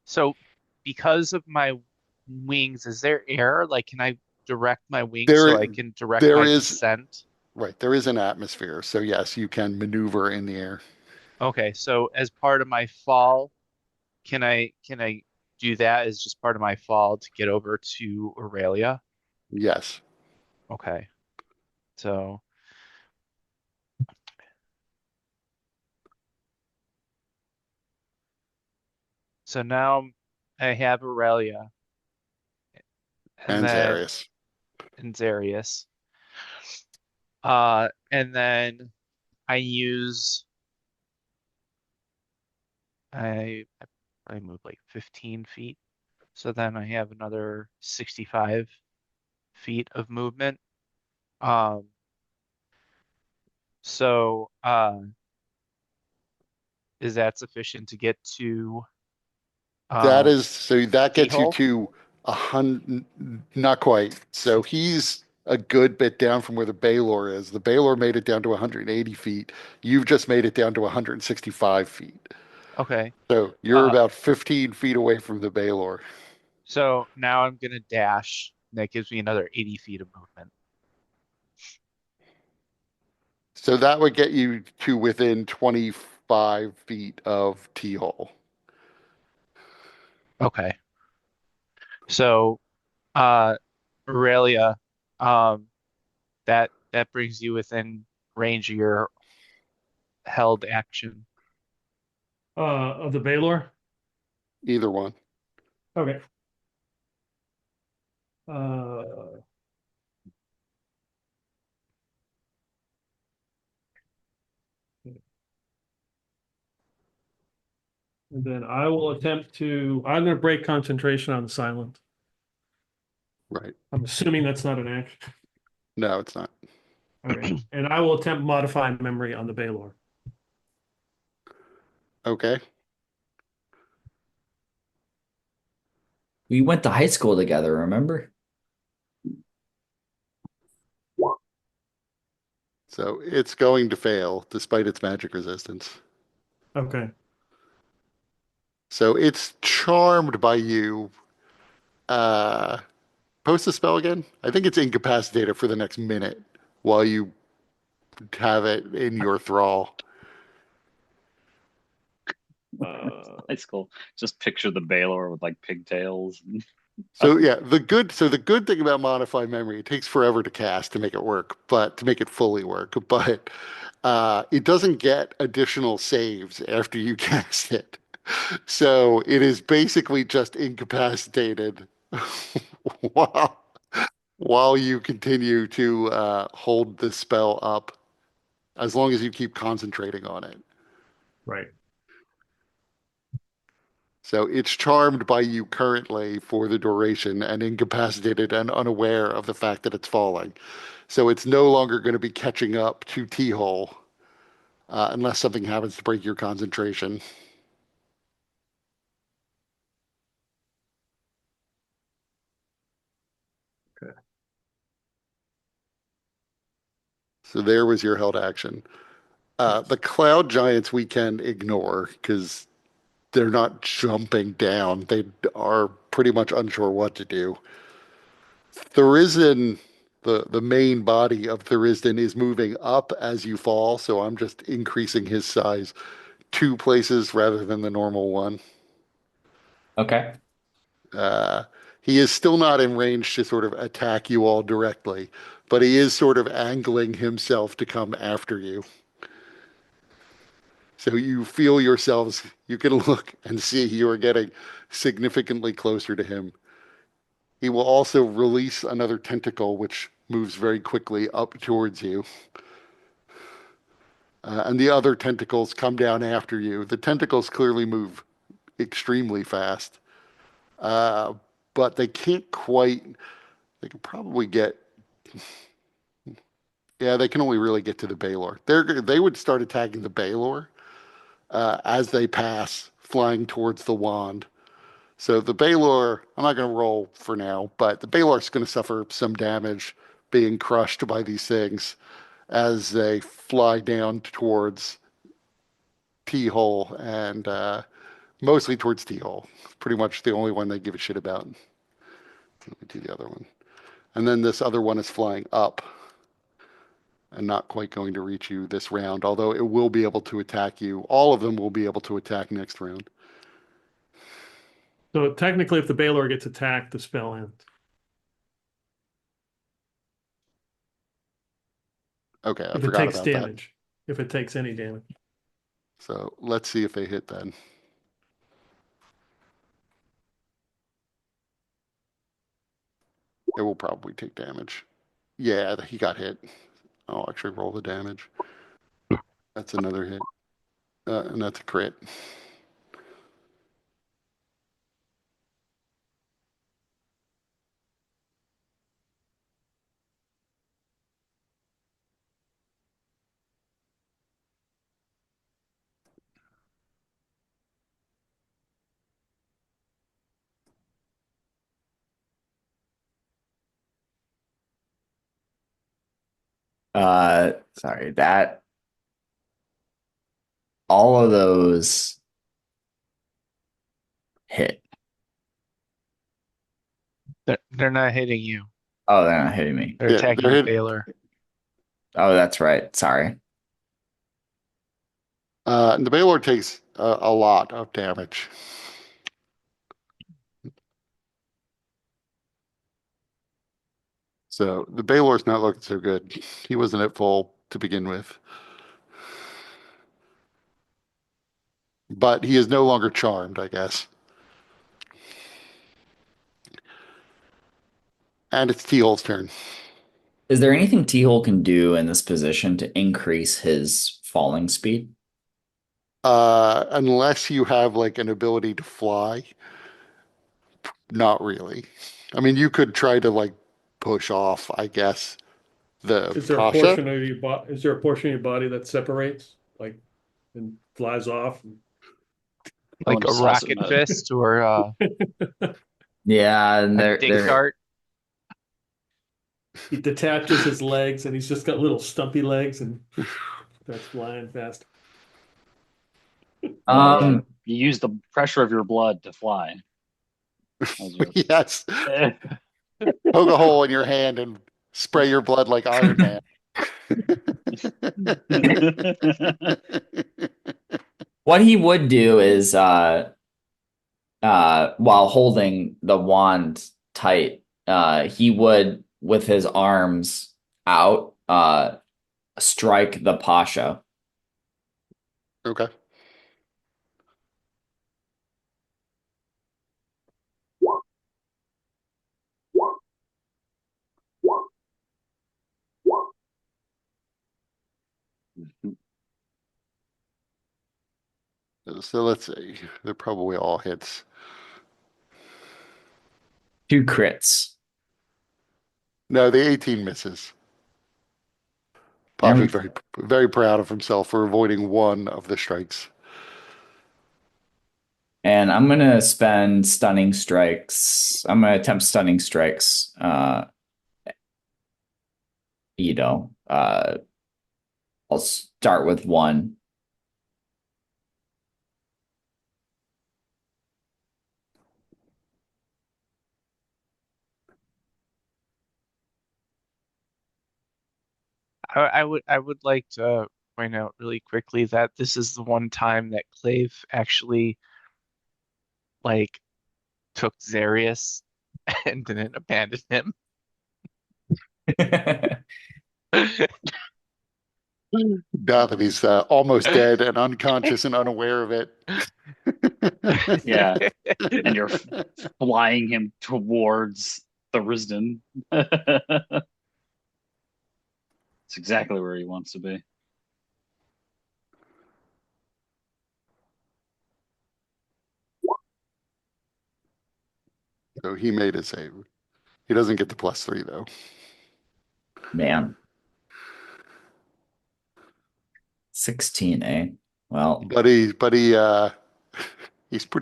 so because of my wings, is there air? Like, can I direct my wings so There, I can direct there my is descent? right. There is an atmosphere, so yes, you can maneuver in the air. Okay, so as part of my fall, can I do that as just part of my fall to get over to Aurelia? Yes, Okay. So so now I have Aurelia and and then Zarius. and Zarius. And then I use I probably move like 15 feet. So then I have another 65 feet of movement. Um, so is that sufficient to get to That um is so that gets you T-hole? to 100, not quite. So he's a good bit down from where the Baylor is. The Baylor made it down to 180 feet. You've just made it down to 165 feet. Okay. So you're Uh, about 15 feet away from the Baylor. so now I'm gonna dash. And that gives me another 80 feet of movement. So that would get you to within 25 feet of T hole. Okay. So uh Aurelia, um that brings you within range of your held action. Of the Baylor. Either one. Okay. Uh, and then I will attempt to. I'm going to break concentration on the silent. Right. I'm assuming that's not an action. No, it's not. Okay. And I will attempt modify memory on the Baylor. Okay. We went to high school together, remember? So it's going to fail despite its magic resistance. Okay. So it's charmed by you. Uh, Post the spell again. I think it's incapacitated for the next minute while you have it in your thrall. High school. Just picture the Baylor with like pigtails. So yeah, the good thing about modified memory, it takes forever to cast to make it work, but to make it fully work, but it doesn't get additional saves after you cast it. So it is basically just incapacitated while while you continue to hold the spell up, as long as you keep concentrating on it. Right. So it's charmed by you currently for the duration and incapacitated and unaware of the fact that it's falling. So it's no longer going to be catching up to T-hole unless something happens to break your concentration. Okay. So there was your held action. Yes. The cloud giants we can ignore because they're not jumping down. They are pretty much unsure what to do. Tharizdun, the main body of Tharizdun is moving up as you fall, so I'm just increasing his size 2 places rather than the normal one. Okay. Uh, he is still not in range to sort of attack you all directly, but he is sort of angling himself to come after you. So you feel yourselves, you can look and see you are getting significantly closer to him. He will also release another tentacle, which moves very quickly up towards you. And the other tentacles come down after you. The tentacles clearly move extremely fast, uh, but they can't quite. They can probably get. Yeah, they can only really get to the Baylor. They would start attacking the Baylor as they pass, flying towards the wand. So the Baylor, I'm not going to roll for now, but the Baylor is going to suffer some damage being crushed by these things as they fly down towards T-hole and mostly towards T-hole. Pretty much the only one they give a shit about. Let me do the other one. And then this other one is flying up and not quite going to reach you this round, although it will be able to attack you. All of them will be able to attack next round. So technically, if the Baylor gets attacked, the spell ends. Okay, I If it forgot takes about that. damage, if it takes any damage. So let's see if they hit then. It will probably take damage. Yeah, he got hit. I'll actually roll the damage. That's another hit. And that's a crit. Sorry, that all of those hit. They're not hitting you. Oh, they're not hitting me. They're Yeah, attacking they're the hit. Baylor. Oh, that's right. Sorry. And the Baylor takes a lot of damage. So the Baylor's not looking so good. He wasn't at full to begin with. But he is no longer charmed, I guess. And it's T-Hole's turn. Is there anything T-Hole can do in this position to increase his falling speed? Unless you have like an ability to fly, not really. I mean, you could try to like push off, I guess, the Is there a Pasha. portion of your body? Is there a portion of your body that separates, like, and flies off? Go Like into a salsa rocket mode. fist or Yeah, and a dig dart. He detaches his legs, and he's just got little stumpy legs, and starts flying fast. um You use the pressure of your blood to fly. As your- Yes. Poke a hole in your hand and spray your blood like Iron Man. what he would do is while holding the wand tight, he would with his arms out strike the Pasha. Okay. So let's see. They're probably all hits. 2 crits. No, the 18 misses. Pasha's very, very proud of himself for avoiding one of the strikes. And I'm gonna spend stunning strikes. I'm gonna attempt stunning strikes. I'll start with 1. I would like to point out really quickly that this is the one time that Clave actually like took Zarius and didn't abandon him. Now that he's almost dead and unconscious and unaware of it. Yeah. And you're flying him towards Tharizdun. It's exactly where he wants to be. So he made a save. He doesn't get the +3 though. Man. 16, eh? Well, But he's pretty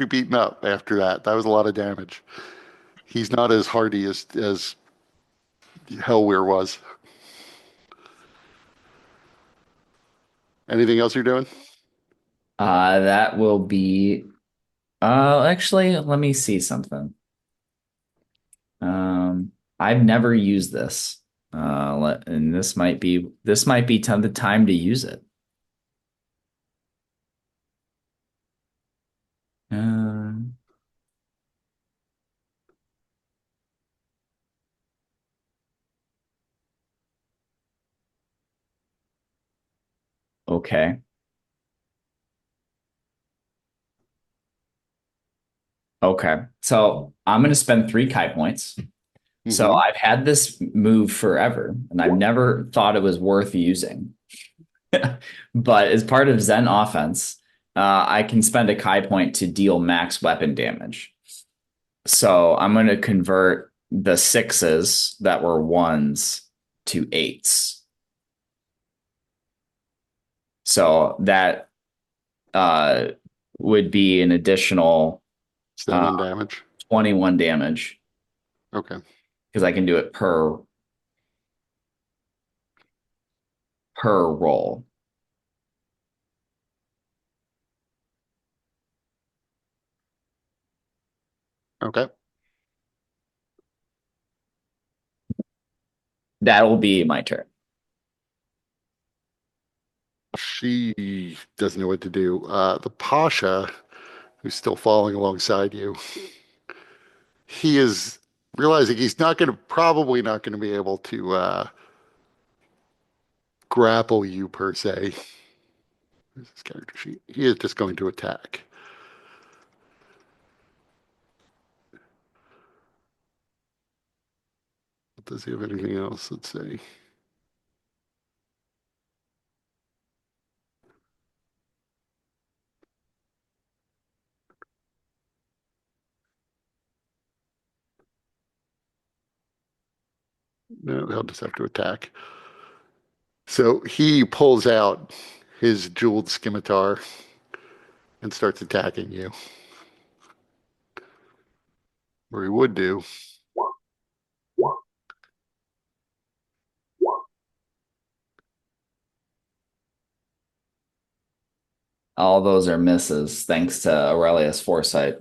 beaten up after that. That was a lot of damage. He's not as hardy as Hellweir was. Anything else you're doing? that will be actually, let me see something. I've never used this. And this might be the time to use it. Um, okay. Okay. So I'm going to spend 3 Chi points. So Hmm. I've had this move forever, and I've never thought it was worth using. But as part of Zen offense, I can spend a Chi point to deal max weapon damage. So I'm going to convert the sixes that were ones to eights. So that uh, would be an additional 7 damage. 21 damage Okay. because I can do it per roll. Okay. That will be my turn. She doesn't know what to do. The Pasha, who's still following alongside you, he is realizing he's probably not going to be able to grapple you per se. Where's his character sheet? He is just going to attack. Does he have anything else? Let's see. No, he'll just have to attack. So he pulls out his jeweled scimitar and starts attacking you. Or he would do. All those are misses thanks to Aurelius' foresight.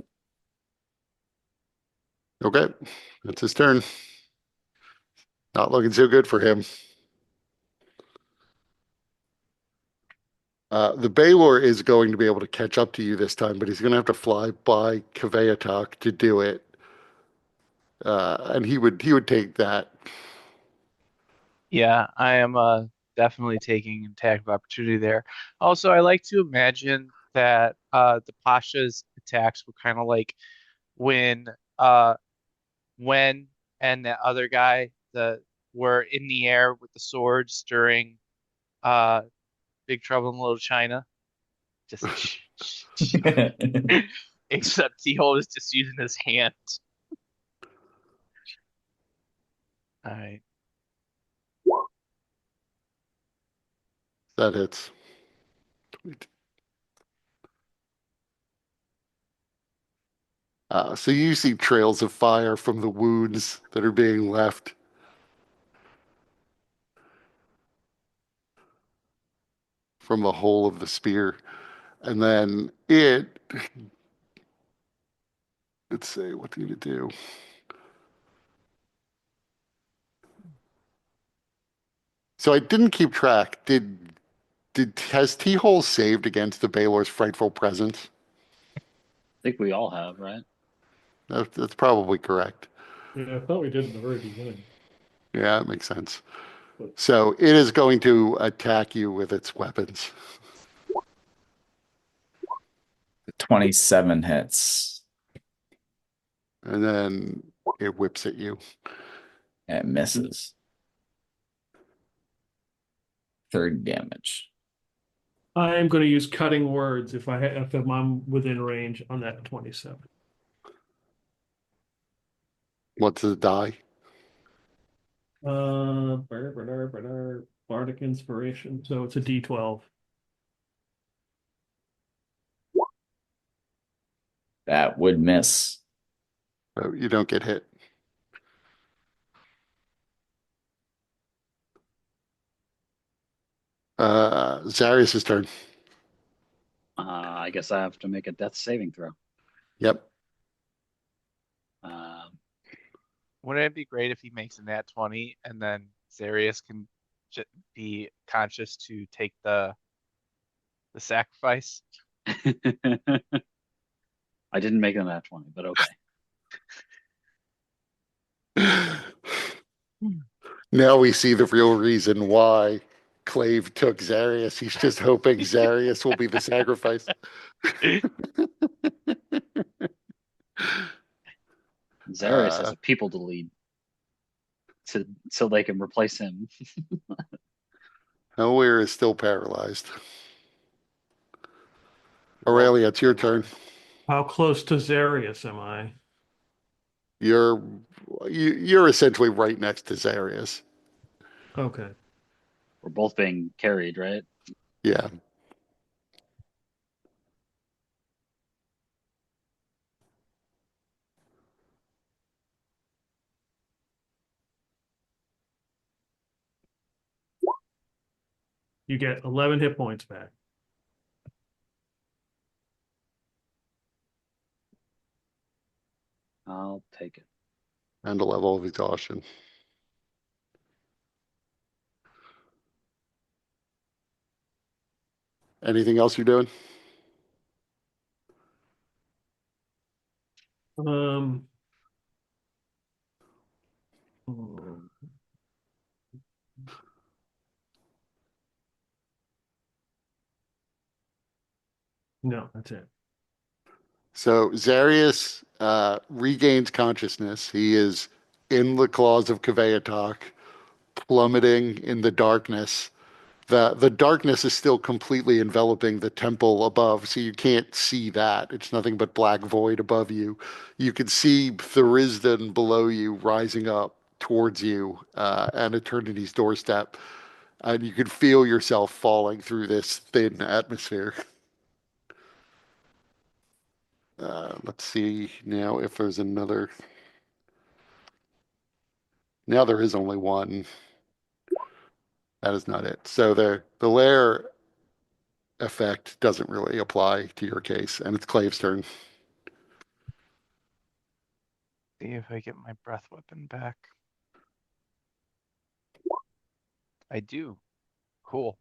Okay, that's his turn. Not looking so good for him. The Baylor is going to be able to catch up to you this time, but he's going to have to fly by Kaveatok to do it. And he would take that. Yeah, I am definitely taking attack of opportunity there. Also, I like to imagine that the Pasha's attacks were kind of like when uh when and that other guy the were in the air with the swords during uh Big Trouble in Little China. Just except he was just using his hand. All right. That hits. So you see trails of fire from the wounds that are being left. From the hole of the spear. And then let's see, what do you do? So I didn't keep track. Has T-Hole saved against the Baylor's frightful presence? I think we all have, right? That's probably correct. Yeah, I thought we did in the very beginning. Yeah, that makes sense. So it is going to attack you with its weapons. 27 hits. And then it whips at you. And it misses. 30 damage. I am going to use cutting words if I'm within range on that 27. What's the die? Bardic inspiration. So it's a D12. That would miss. So you don't get hit. Zarius' turn. I guess I have to make a death saving throw. Yep. Um, Wouldn't it be great if he makes a nat 20 and then Zarius can be conscious to take the sacrifice? I didn't make it that 20, but okay. Now we see the real reason why Clave took Zarius. He's just hoping Zarius will be the sacrifice. Zarius has a people to lead so they can replace him. Nowhere is still paralyzed. Well, Aurelia, it's your they turn. were. How close to Zarius am I? You're you're essentially right next to Zarius. Okay. We're both being carried, right? Yeah. You get 11 hit points back. I'll take it. And a level of exhaustion. Anything else you're doing? Um, oh, no, that's it. So Zarius regains consciousness. He is in the claws of Kveatok, plummeting in the darkness. The darkness is still completely enveloping the temple above, so you can't see that. It's nothing but black void above you. You can see Tharizdun below you rising up towards you at Eternity's doorstep, and you can feel yourself falling through this thin atmosphere. Let's see now if there's another. Now there is only one. That is not it. So the lair effect doesn't really apply to your case, and it's Clave's turn. See if I get my breath weapon back. I do. Cool.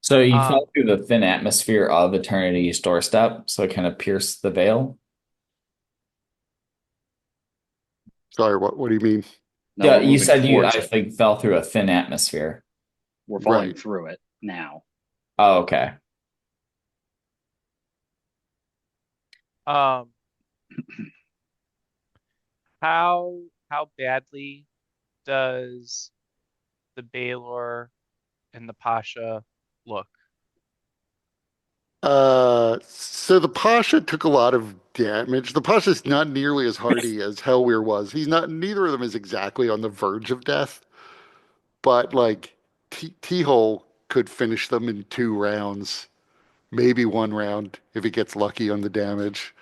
So you Um, fell through the thin atmosphere of Eternity's doorstep, so it kind of pierced the veil. Sorry, what do you mean? No, Yeah, we're you moving said you, towards I it. think, fell through a thin atmosphere. We're falling Right. through it now. Oh, okay. um, how badly does the Baylor and the Pasha look? So the Pasha took a lot of damage. The Pasha's not nearly as hardy as Hellweir was. He's not, neither of them is exactly on the verge of death, but like T-Hole could finish them in 2 rounds, maybe 1 round if he gets lucky on the damage.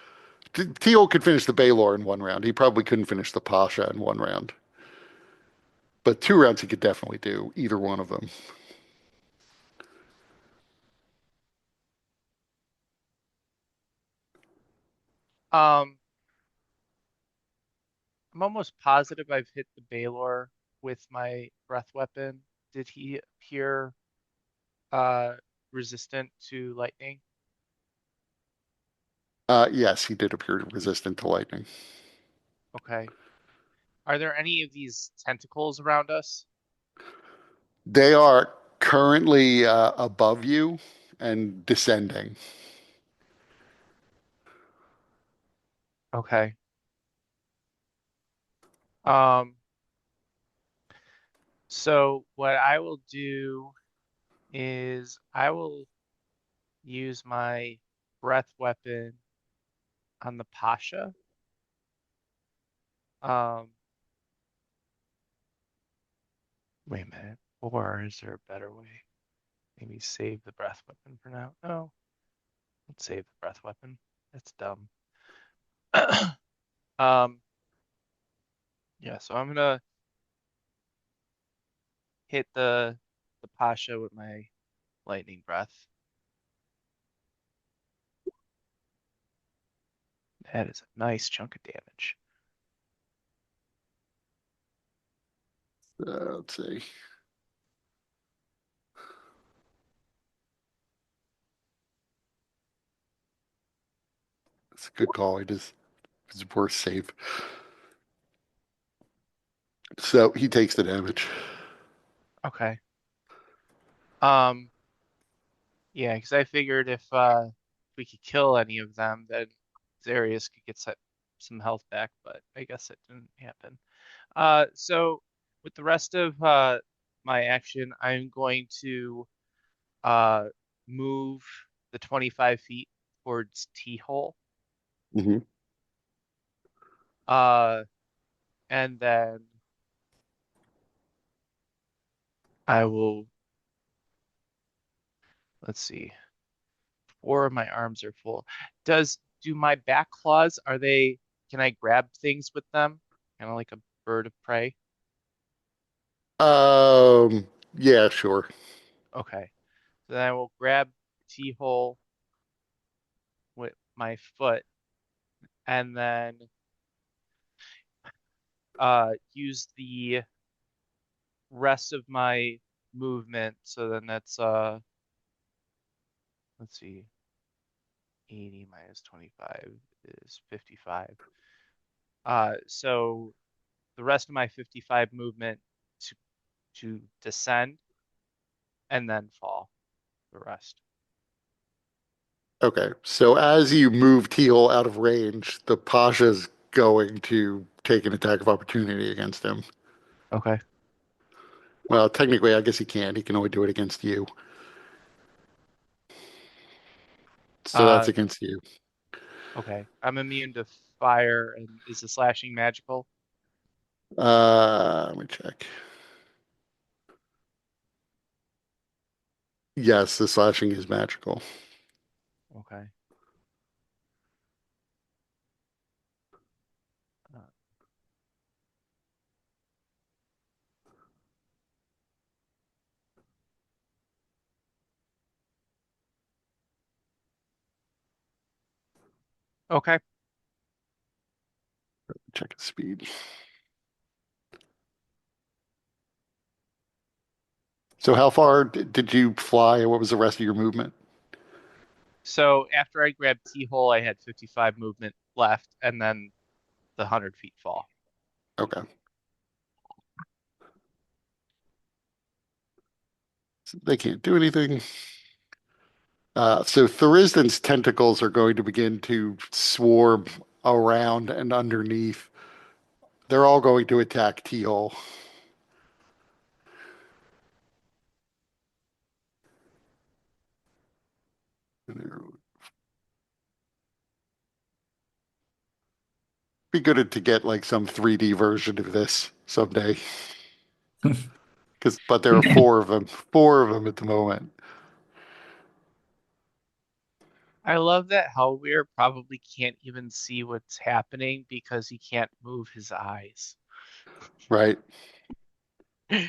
T-Hole could finish the Baylor in 1 round. He probably couldn't finish the Pasha in 1 round. But 2 rounds he could definitely do, either one of them. Um, I'm almost positive I've hit the Baylor with my breath weapon. Did he appear uh resistant to lightning? Yes, he did appear resistant to lightning. Okay. Are there any of these tentacles around us? They are currently above you and descending. Okay. Um, so what I will do is I will use my breath weapon on the Pasha. Um, Wait a minute. Or is there a better way? Maybe save the breath weapon for now. No, let's save the breath weapon. That's dumb. Um, yeah, so I'm gonna hit the Pasha with my lightning breath. That is a nice chunk of damage. Let's see. It's a good call. It is his worst save. So he takes the damage. Okay. Yeah, because I figured if we could kill any of them, then Zarius could get some health back, but I guess it didn't happen. So with the rest of my action, I'm going to uh move the 25 feet towards T-hole. Hmm. Uh, and then I will, let's see, 4 of my arms are full. Do my back claws, can I grab things with them? Kind of like a bird of prey? Yeah, sure. Okay. So then I will grab T-hole with my foot and then use the rest of my movement. So then that's let's see, 80 minus 25 is 55. So the rest of my 55 movement to descend and then fall the rest. Okay. So as you move Teal out of range, the Pasha's going to take an attack of opportunity against him. Okay. Well, technically, I guess he can't. He can only do it against you. So that's Uh, against you. okay. I'm immune to fire, and is the slashing magical? Let me check. Yes, the slashing is magical. Okay. Uh, okay. Check his speed. So how far did you fly? What was the rest of your movement? So after I grabbed T-hole, I had 55 movement left, and then the 100 feet fall. Okay. So they can't do anything. So Tharizdun's tentacles are going to begin to swarm around and underneath. They're all going to attack T-hole. Be good to get like some 3D version of this someday. But there are four of them at the moment. I love that Hellweir probably can't even see what's happening because he can't move his eyes. Right. So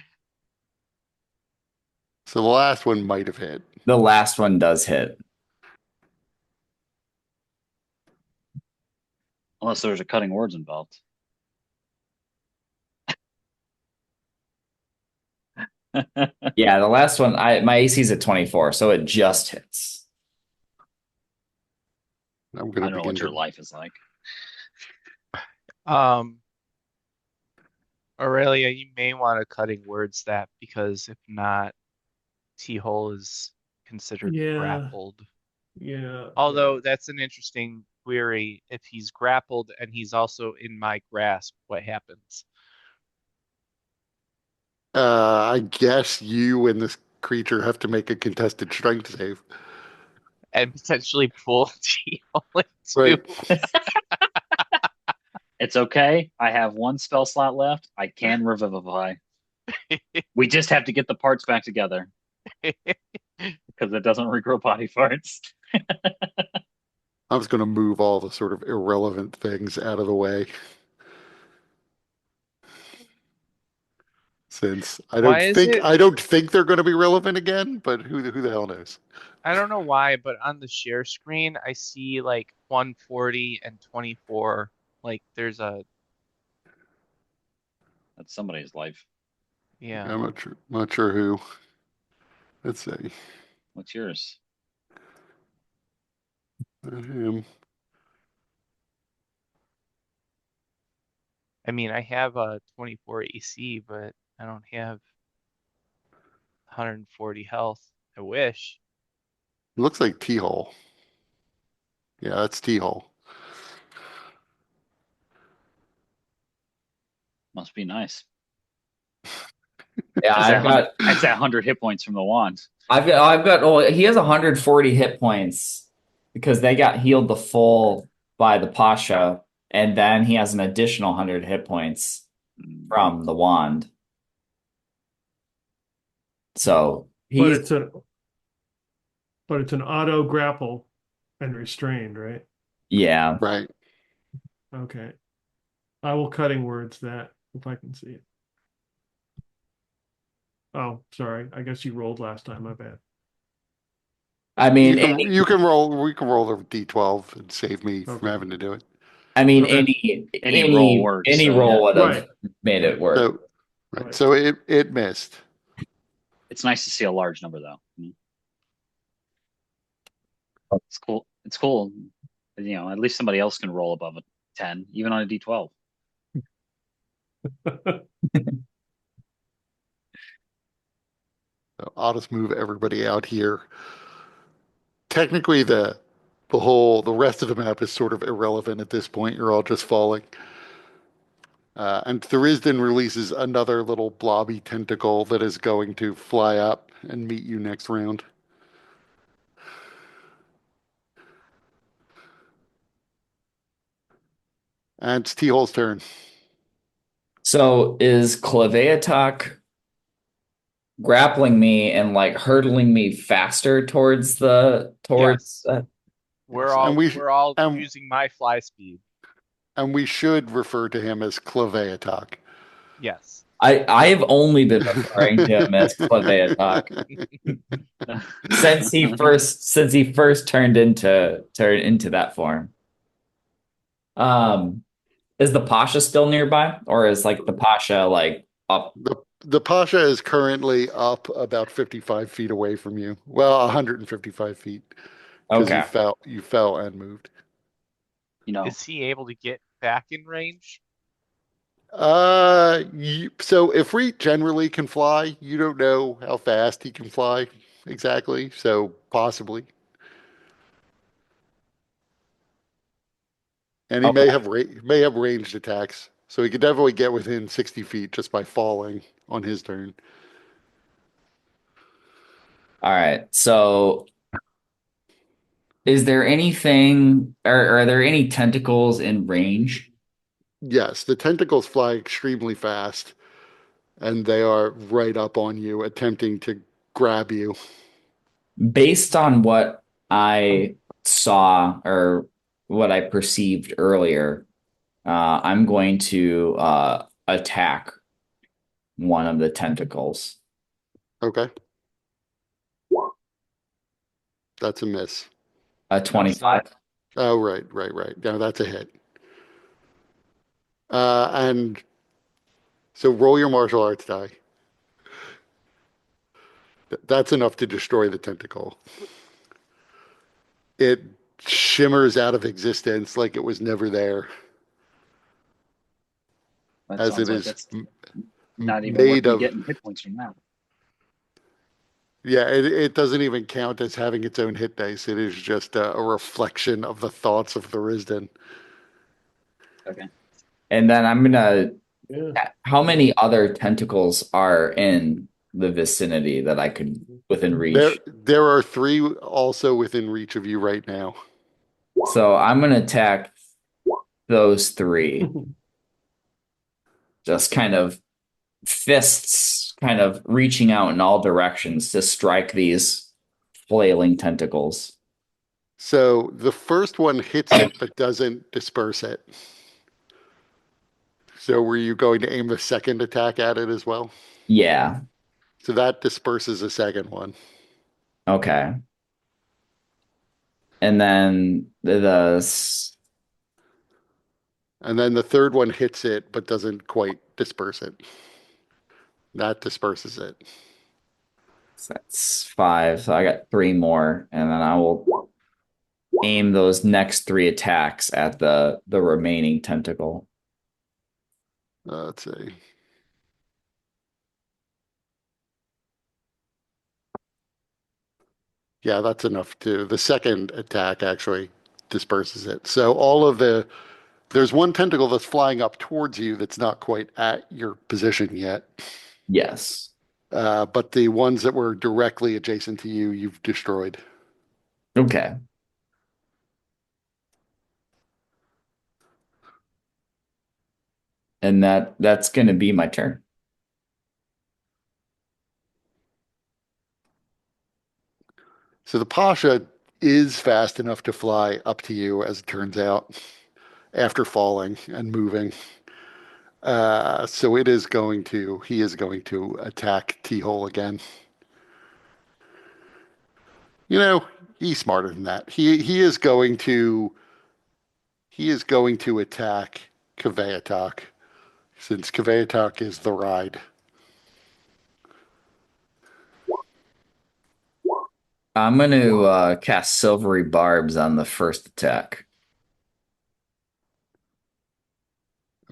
the last one might have hit. The last one does hit. Unless there's a cutting words involved. Yeah, the last one, my AC is at 24, so it just hits. I'm I going don't to know what begin your to. life is like. Um, Aurelia, you may want to cutting words that because if not, T-hole is considered Yeah, grappled. yeah, yeah. Although that's an interesting query. If he's grappled and he's also in my grasp, what happens? I guess you and this creature have to make a contested strength save. And potentially pull T-hole into. Right. It's okay. I have one spell slot left. I can revivify. We just have to get the parts back together because it doesn't regrow body parts. I was going to move all the sort of irrelevant things out of the way since Why is it? I don't think they're going to be relevant again, but who the hell knows? I don't know why, but on the share screen, I see like 140 and 24. Like there's a, That's somebody's life. yeah. I'm not sure who. Let's see. What's yours? Him. I mean, I have a 24 AC, but I don't have 140 health. I wish. Looks like T-hole. Yeah, that's T-hole. Must be nice. Yeah, That's that 100 hit points from the wand. oh, he has 140 hit points because they got healed the full by the Pasha, and then he has an additional 100 hit points from the wand. So But he's it's an auto grapple and restrained, right? yeah. Right. Okay. I will cutting words that if I can see it. Oh, sorry. I guess you rolled last time. My bad. I mean, any You can roll. We can roll the D12 and save me from Okay. having to do it. Okay. Any roll works, any so, roll yeah. would have Right. made it work. So right. Right. So it missed. It's nice to see a large number, though. It's cool. It's cool. You know, at least somebody else can roll above a 10, even on a D12. So I'll just move everybody out here. Technically, the rest of the map is sort of irrelevant at this point. You're all just falling. And Tharizdun releases another little blobby tentacle that is going to fly up and meet you next round. And it's T-Hole's turn. So is Claveatok grappling me and like hurtling me faster towards Yes. We're Yes. all we're all and using my fly speed. and we should refer to him as Claveatok. Yes. I have only been referring to him as Claveatok since he first turned into that form. Is the Pasha still nearby, or is like the Pasha like up? The Pasha is currently up about 55 feet away from you. Well, 155 feet because Okay. you fell and moved. You know, Is he able to get back in range? So Ifrit generally can fly. You don't know how fast he can fly exactly, so possibly. And he Okay. may have ranged attacks, so he could definitely get within 60 feet just by falling on his turn. All right. So is there anything, or are there any tentacles in range? Yes, the tentacles fly extremely fast, and they are right up on you, attempting to grab you. Based on what I saw or what I perceived earlier, I'm going to attack one of the tentacles. Okay, that's a miss. A That's 25. not Oh, right. Now that's a hit. And so roll your martial arts die. That's enough to destroy the tentacle. It shimmers out of existence like it was never there. That as sounds it like is that's not even worth made me of. getting hit points from that. Yeah, it doesn't even count as having its own hit dice. It is just a reflection of the thoughts of Tharizdun. Okay. And then I'm gonna. Yeah. How many other tentacles are in the vicinity that I could within There, reach? there are three also within reach of you right now. So I'm gonna attack those three. Just kind of fists, kind of reaching out in all directions to strike these flailing tentacles. So the first one hits it but doesn't disperse it. So were you going to aim the second attack at it as well? Yeah. So that disperses the second one. Okay. And then And then the third one hits it but doesn't quite disperse it. That disperses it. that's five. So I got three more, and then I will aim those next three attacks at the remaining tentacle. Let's see. Yeah, that's enough to. The second attack actually disperses it. So there's one tentacle that's flying up towards you that's not quite at your position yet. Yes. But the ones that were directly adjacent to you, you've destroyed. Okay. And that's going to be my turn. So the Pasha is fast enough to fly up to you, as it turns out, after falling and moving. So he is going to attack T-Hole again. You know, he's smarter than that. He is going to attack Kveatok, since Kveatok is the ride. I'm going to cast Silvery Barbs on the first attack.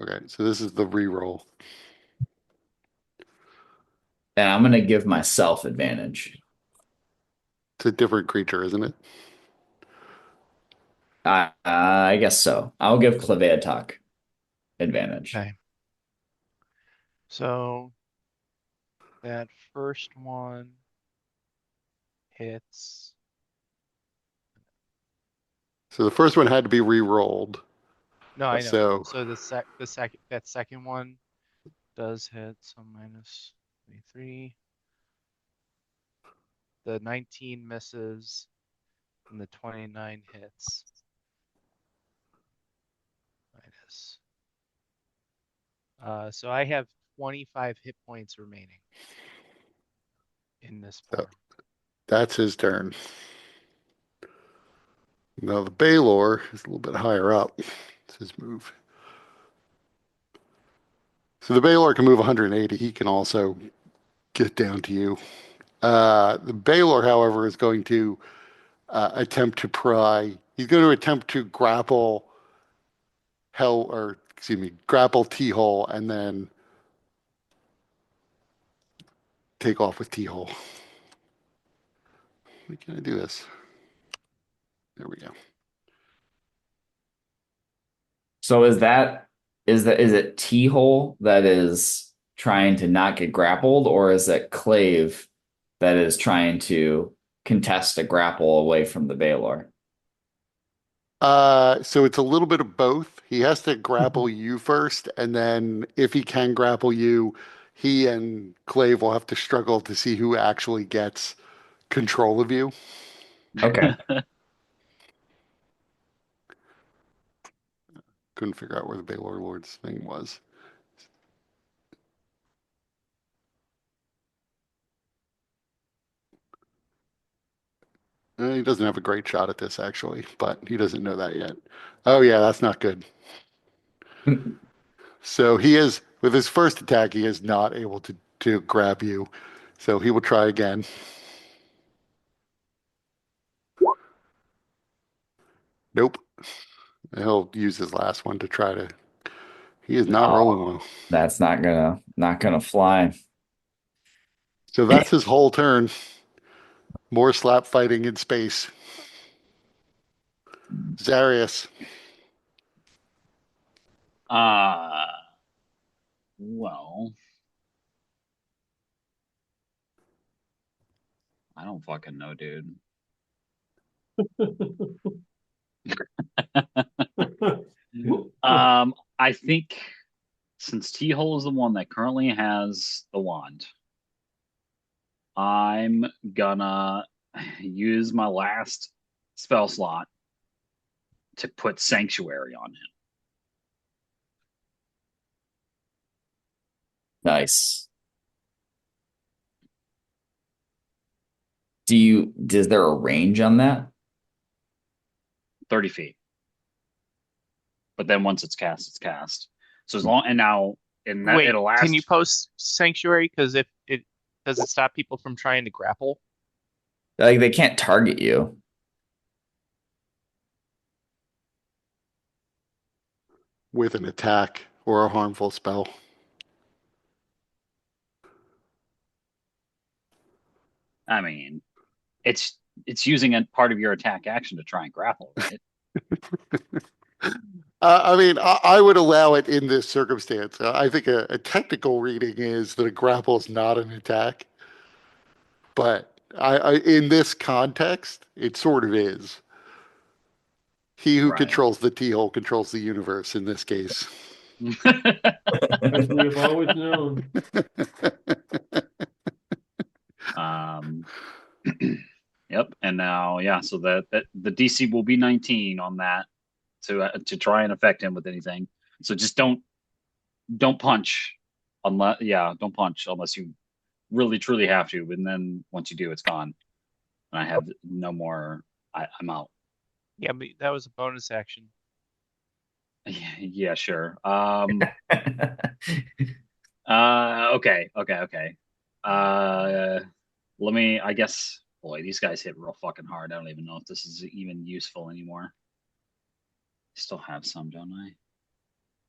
Okay, so this is the reroll. And I'm going to give myself advantage. It's a different creature, isn't it? I guess so. I'll give Kleveatok advantage. Okay. So that first one hits. So the first one had to be re-rolled. No, I know. So So that second one does hit, so minus 23. The 19 misses and the 29 hits. Minus. So I have 25 hit points remaining in this so form. that's his turn. Now the Baylor is a little bit higher up. It's his move. So the Baylor can move 180. He can also get down to you. The Baylor, however, is going to attempt to pry. He's going to attempt to grapple T-hole and then take off with T-hole. Can I do this? There we go. So is it T hole that is trying to not get grappled, or is it Clave that is trying to contest a grapple away from the Baylor? So it's a little bit of both. He has to grapple you first, and then if he can grapple you, he and Clave will have to struggle to see who actually gets control of you. Okay. Couldn't figure out where the Baylor Lord's thing was. He doesn't have a great shot at this, actually, but he doesn't know that yet. Oh, yeah, that's not good. So he is, with his first attack, he is not able to grab you. So he will try again. Nope. He'll use his last one to try to He is not rolling well. That's not gonna fly. So that's his whole turn. More slap fighting in space. Zarius. Uh, well, I don't fucking know, dude. I think since T-Hole is the one that currently has the wand, I'm gonna use my last spell slot to put Sanctuary on him. Nice. Is there a range on that? 30 feet. But then once it's cast, it's cast. So as long and now and that Wait, it'll last. can you post sanctuary? Because if it does it stop people from trying to grapple? Like they can't target you. With an attack or a harmful spell. I mean, it's using a part of your attack action to try and grapple, right? I mean, I would allow it in this circumstance. I think a technical reading is that a grapple is not an attack, but in this context, it sort of is. He who Right. controls the T-hole controls the universe in this case. As we have always known. Yep. And now, yeah, so that the DC will be 19 on that to try and affect him with anything. So just don't punch don't punch unless you really truly have to. And then once you do, it's gone. And I have no more. I'm out. Yeah, but that was a bonus action. Yeah, sure. Okay. Let me. I guess. Boy, these guys hit real fucking hard. I don't even know if this is even useful anymore. Still have some, don't I? I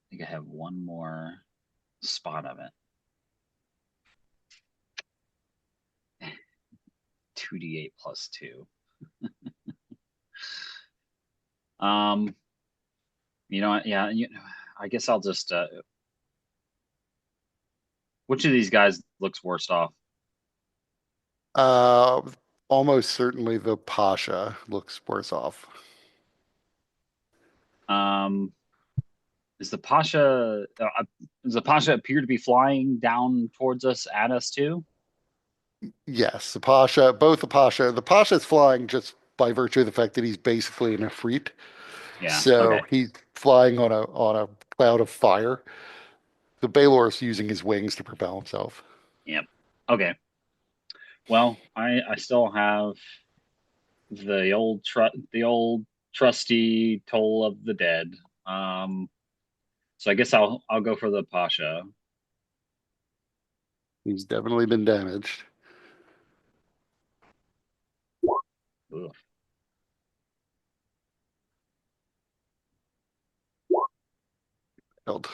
think I have one more spot of it. 2d8 plus 2. You know what? Yeah, I guess I'll just. Which of these guys looks worst off? Uh, Almost certainly the Pasha looks worse off. Is the Pasha appear to be flying down towards us at us too? Yes, the Pasha, both the Pasha. The Pasha is flying just by virtue of the fact that he's basically an Efreet. Yeah. So Okay. he's flying on a cloud of fire. The Baylor is using his wings to propel himself. Yep. Okay. Well, I still have the old trusty Toll of the Dead. So I guess I'll go for the Pasha. He's definitely been damaged. Ugh. Killed.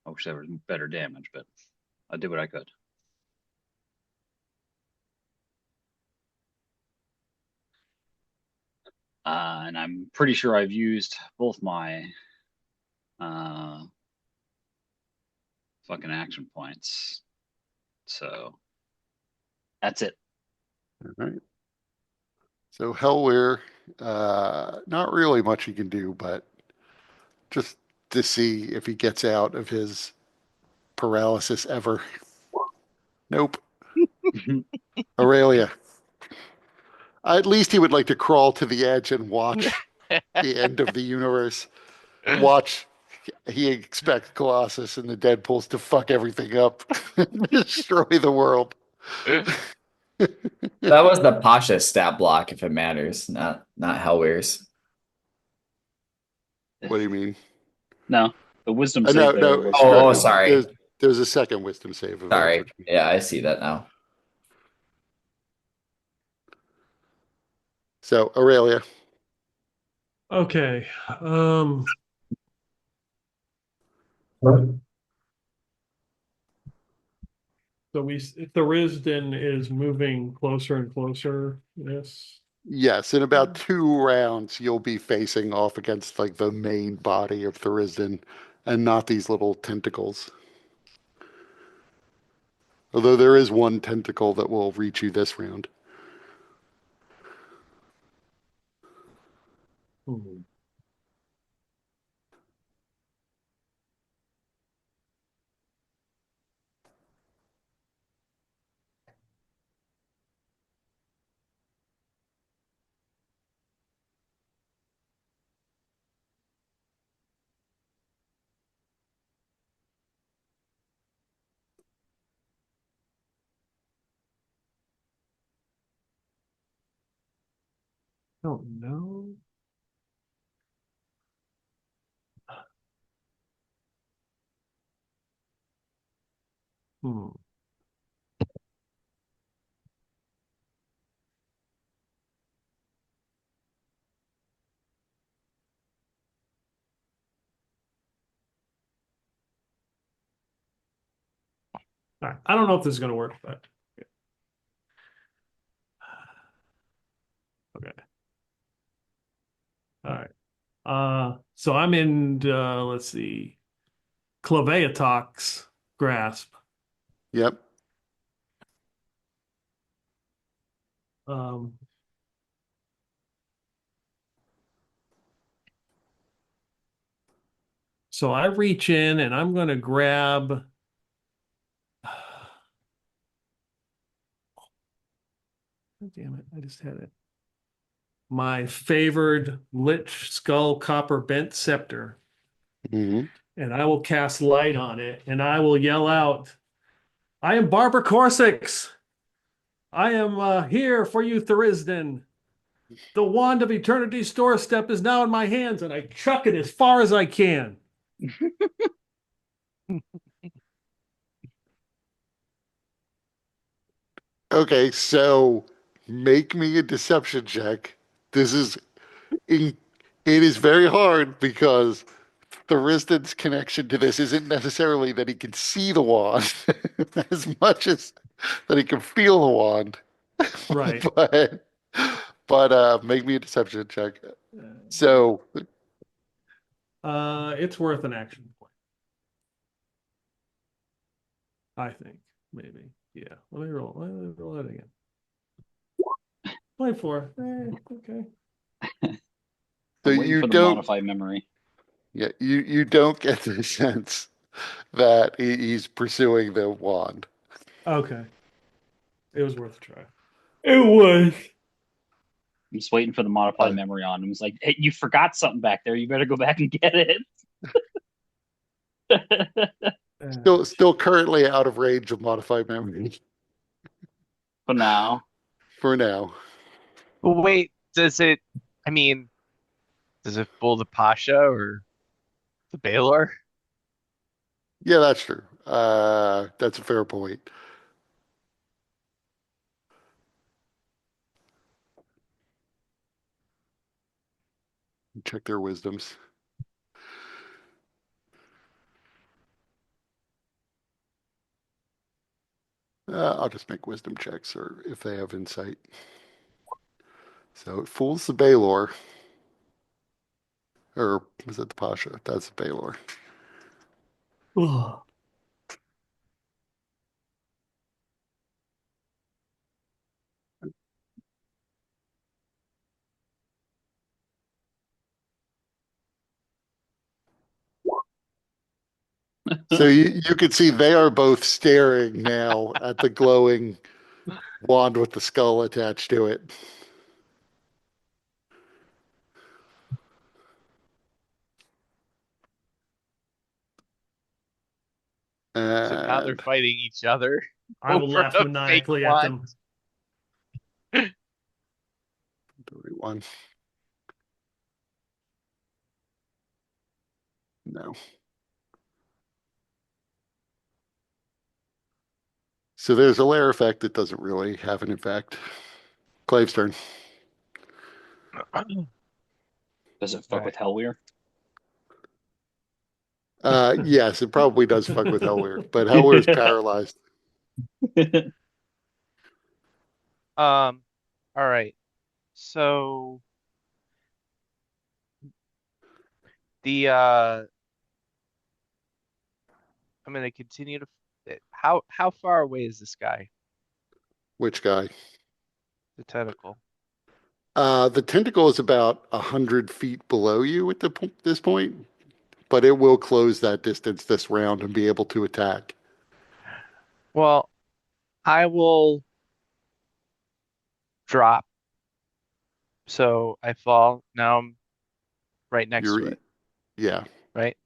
I wish there was better damage, but I did what I could. And I'm pretty sure I've used both my fucking action points. So that's it. All right. So Hellweir, not really much he can do, but just to see if he gets out of his paralysis ever. Nope. Aurelia. At least he would like to crawl to the edge and watch the end of the universe. Watch. He expects Colossus and the Deadpools to fuck everything up, destroy the world. That was the Pasha stat block, if it matters, not Hellweir's. What do you mean? No, the wisdom No, save there no. was Oh, no, sorry. There's a second wisdom save. If that's Sorry. what you mean. Yeah, I see that now. So Aurelia. Okay. So Tharizdun is moving closer and closer. Yes. Yes, in about 2 rounds, you'll be facing off against like the main body of Tharizdun and not these little tentacles. Although there is one tentacle that will reach you this round. Hmm. Don't know. Hmm. All right. I don't know if this is going to work, but okay. All right. So I'm in, let's see, Claveatox grasp. Yep. Um, so I reach in and I'm going to grab. Oh, damn it. I just had it. My favored Lich Skull Copper Bent Scepter. Hmm. And I will cast light on it and I will yell out, I am Barbara Corsix. I am here for you, Tharizdun. The wand of eternity's doorstep is now in my hands, and I chuck it as far as I can. Okay, so make me a deception check. This is in, it is very hard because Tharizdun's connection to this isn't necessarily that he can see the wand as much as that he can feel the wand. Right. But make me a deception check. So It's worth an action point, I think. Maybe. Yeah. Let me roll. Let me roll that again. 24. Okay. so I'm waiting you for the don't modify memory. yeah, you don't get the sense that he's pursuing the wand. Okay. It was worth a try. It was. I'm just waiting for the modify Uh, memory on him. It's like, hey, you forgot something back there. You better go back and get it. still currently out of range of modified memory For now. for now. But wait, does it, I mean, does it fool the Pasha or the Baylor? Yeah, that's true. That's a fair point. Check their wisdoms. I'll just make wisdom checks or if they have insight. So it fools the Baylor. Or was it the Pasha? That's the Baylor. Ugh. So you can see they are both staring now at the glowing wand with the skull attached to it. So now they're And fighting each other I will over laugh a fake maniacally at wand. them. 31. No. So there's a layer effect that doesn't really have an effect. Clave's turn. Does it fuck with Hellweir? Yes, it probably does fuck with Hellweir, but Hellweir is paralyzed. All right. So the I'm gonna continue to how far away is this guy? Which guy? The tentacle. The tentacle is about 100 feet below you at this point, but it will close that distance this round and be able to attack. Well, I will drop. So I fall. Now I'm right next to You're, it, yeah, right?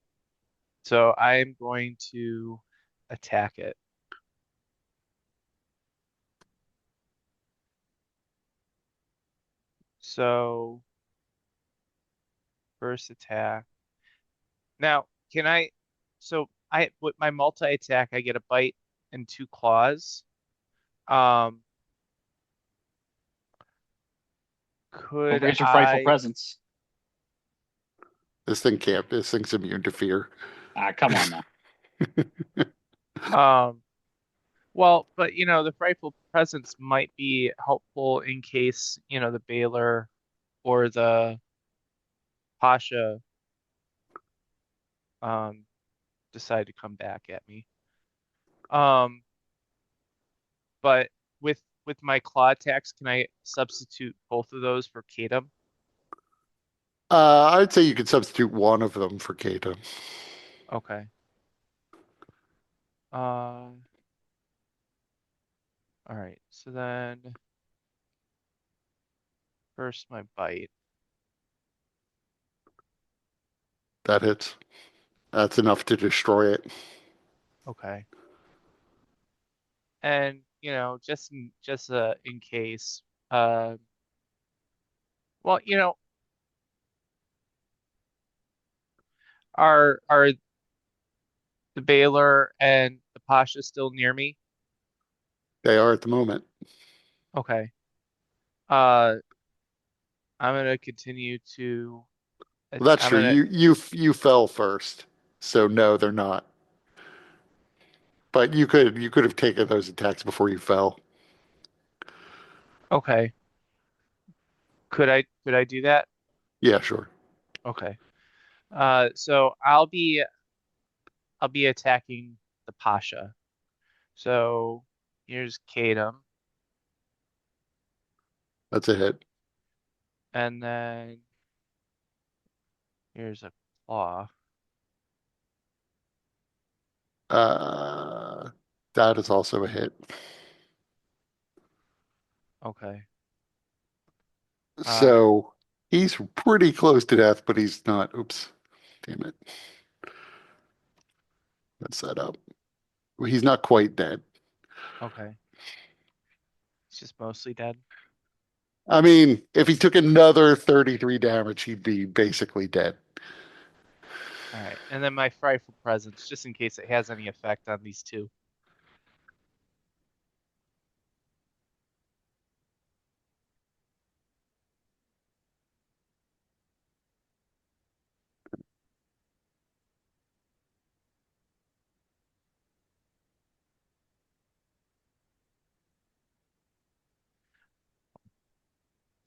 So I'm going to attack it. So first attack. Now, can I, so I, with my multi-attack, I get a bite and 2 claws. Um, Don't could forget your frightful I, presence. this thing can't. This thing's immune to fear. Come on now. um, well, but the frightful presence might be helpful in case, the Baylor or the Pasha, um, decide to come back at me. Um, but with my claw attacks, can I substitute both of those for Kadam? I'd say you could substitute one of them for Kata. Okay. Um, all right. So then first my bite. That hits. That's enough to destroy it. Okay. And just in case, uh, well, are the Baylor and the Pasha still near me? They are at the moment. Okay. Uh, I'm gonna continue to. Well, that's I'm true. gonna. You fell first, so no, they're not. But you could have taken those attacks before you fell. Okay. Could I do that? Yeah, sure. Okay. So I'll be attacking the Pasha. So here's Kadam, That's a hit. and then here's a claw. Uh, that is also a hit. Okay. Uh, So he's pretty close to death, but he's not. Oops, damn it. That's that up. Well, he's not quite dead. okay. It's just mostly dead. I mean, if he took another 33 damage, he'd be basically dead. All right. And then my frightful presence, just in case it has any effect on these two.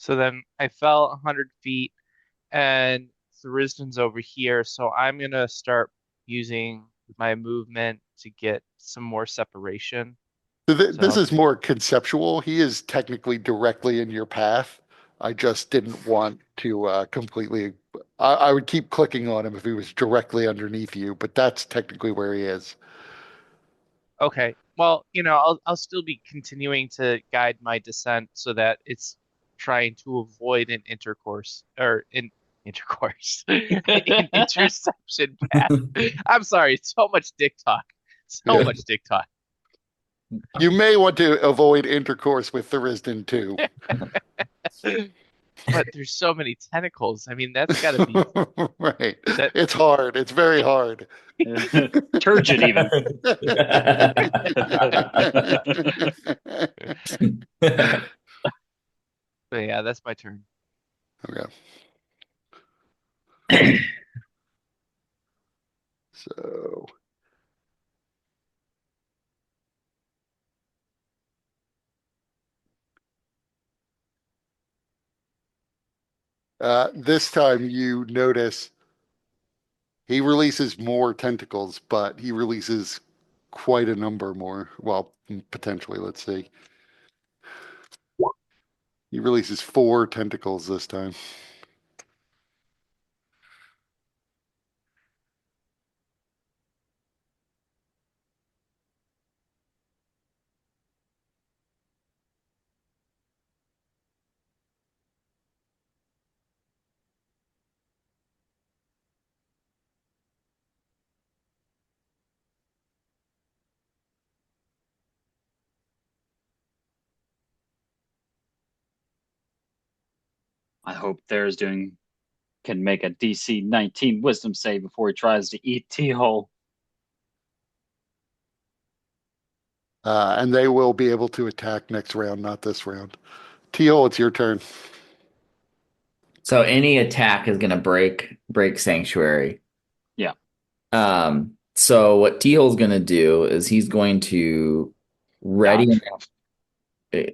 So then I fell 100 feet, and Tharizdun's over here. So I'm gonna start using my movement to get some more separation. So So this is more conceptual. He is technically directly in your path. I just didn't want to completely. I would keep clicking on him if he was directly underneath you, but that's technically where he is. okay. Well, I'll still be continuing to guide my descent so that it's trying to avoid an intercourse or in intercourse, an interception path. I'm sorry, so much dick talk. So Yeah. much dick talk. You may want to avoid intercourse with Tharizdun too. But there's so many tentacles. I mean, that's got to be Right. that. It's hard. It's very hard. Turgid even. But yeah, that's my turn. Okay. So this time you notice he releases more tentacles, but he releases quite a number more. Well, potentially, let's see. He releases 4 tentacles this time. I hope Tharizdun can make a DC 19 Wisdom save before he tries to eat T-Hole. And they will be able to attack next round, not this round. Teal, it's your turn. So any attack is gonna break Sanctuary. Yeah. So what Teal's gonna do is he's going to ready Dodge.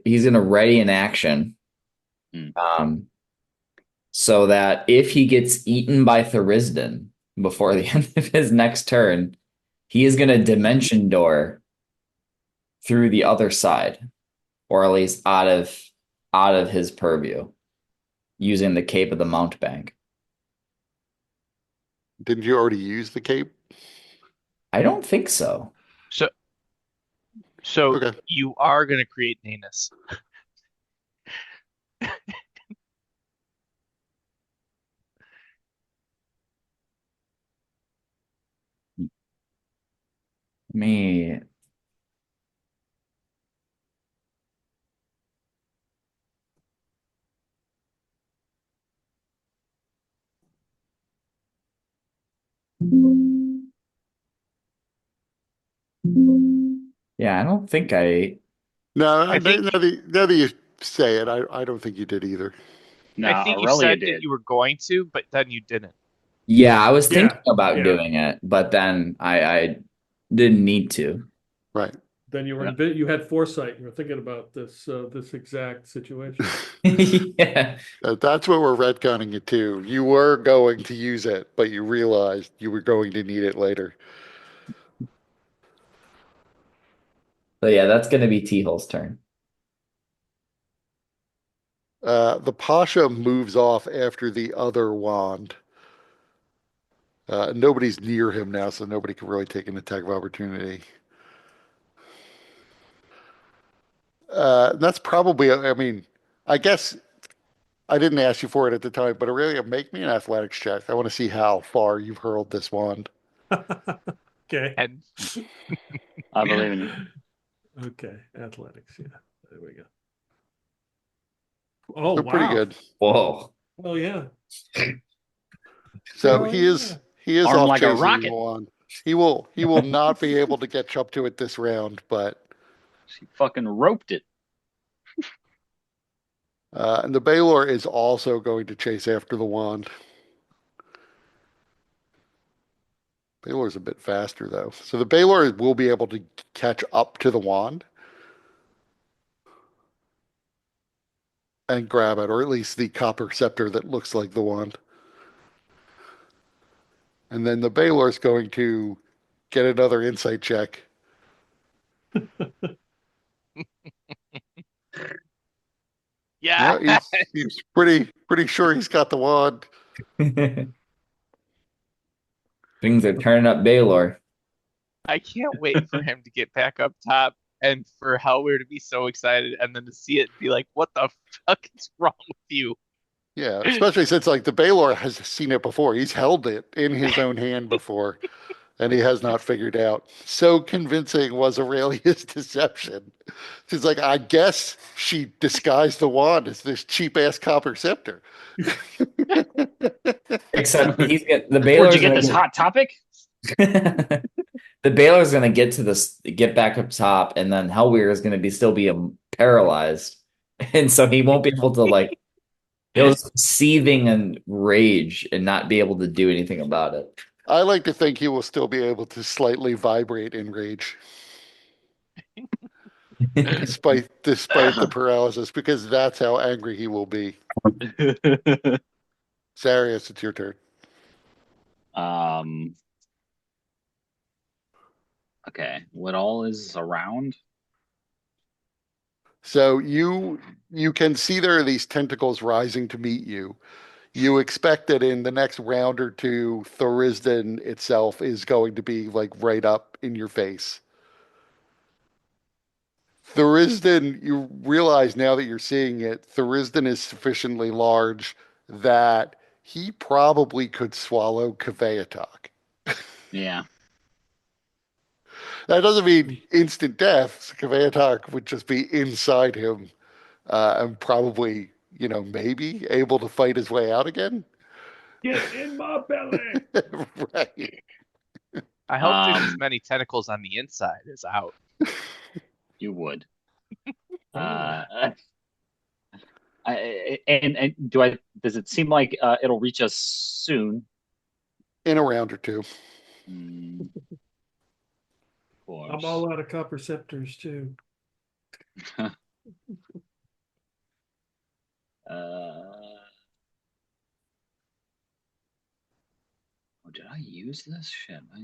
he's gonna ready an action. So that if he gets eaten by Tharizdun before the end of his next turn, he is gonna dimension door through the other side, or at least out of his purview, using the Cape of the Mountebank. Didn't you already use the cape? I don't think so. So Okay. you are going to create Nanus. Me. Yeah, I don't think I. No, I think now that you say it, I don't think you did either. No, I think you Aurelia said that did. you were going to, but then you didn't. Yeah, I was Yeah, thinking about yeah. doing it, but then I didn't need to. Right. Then you were Yeah. you had foresight. You were thinking about this exact situation. Yeah. That's what we're retconning it to. You were going to use it, but you realized you were going to need it later. So yeah, that's gonna be T-Hole's turn. The Pasha moves off after the other wand. Nobody's near him now, so nobody can really take an attack of opportunity. That's probably, I mean, I guess I didn't ask you for it at the time, but Aurelia, make me an athletics check. I want to see how far you've hurled this wand. Okay. And I believe in you. Okay. Athletics. Yeah. There we go. Oh, So pretty wow. good. Whoa. Oh, yeah. So Oh, yeah. he is Armed off like a chasing rocket. the wand. He will not be able to catch up to it this round, but She fucking roped it. and the Baylor is also going to chase after the wand. Baylor's a bit faster though. So the Baylor will be able to catch up to the wand and grab it, or at least the copper scepter that looks like the wand. And then the Baylor is going to get another insight check. yeah, Yeah, he's pretty sure he's got the wand. Things are turning up Baylor. I can't wait for him to get back up top and for Hellweir to be so excited and then to see it and be like, what the fuck is wrong with you? Yeah, especially since like the Baylor has seen it before. He's held it in his own hand before, and he has not figured out. So convincing was Aurelia's deception. She's like, I guess she disguised the wand as this cheap ass copper scepter. Except he's get the Where'd Baylor's you get gonna this hot topic? the Baylor's gonna get back up top, and then Hellweir is gonna be still be paralyzed, and so he won't be able to like He'll just seething in rage and not be able to do anything about it. I like to think he will still be able to slightly vibrate in rage, despite the paralysis, because that's how angry he will be. Sarius, it's your turn. Um. Okay. What all is around? So you can see there are these tentacles rising to meet you. You expect that in the next round or two, Tharizdun itself is going to be like right up in your face. Tharizdun, you realize now that you're seeing it, Tharizdun is sufficiently large that he probably could swallow Kveatok. Yeah. That doesn't mean instant death. Kveatok would just be inside him and probably, maybe able to fight his way out again. Get in my belly. Right. I hope there's as Um. many tentacles on the inside as out. You would. Oh. And does it seem like it'll reach us soon? In a round or two. Of I'm course. all out of copper scepters too. Did I use this? Shit, I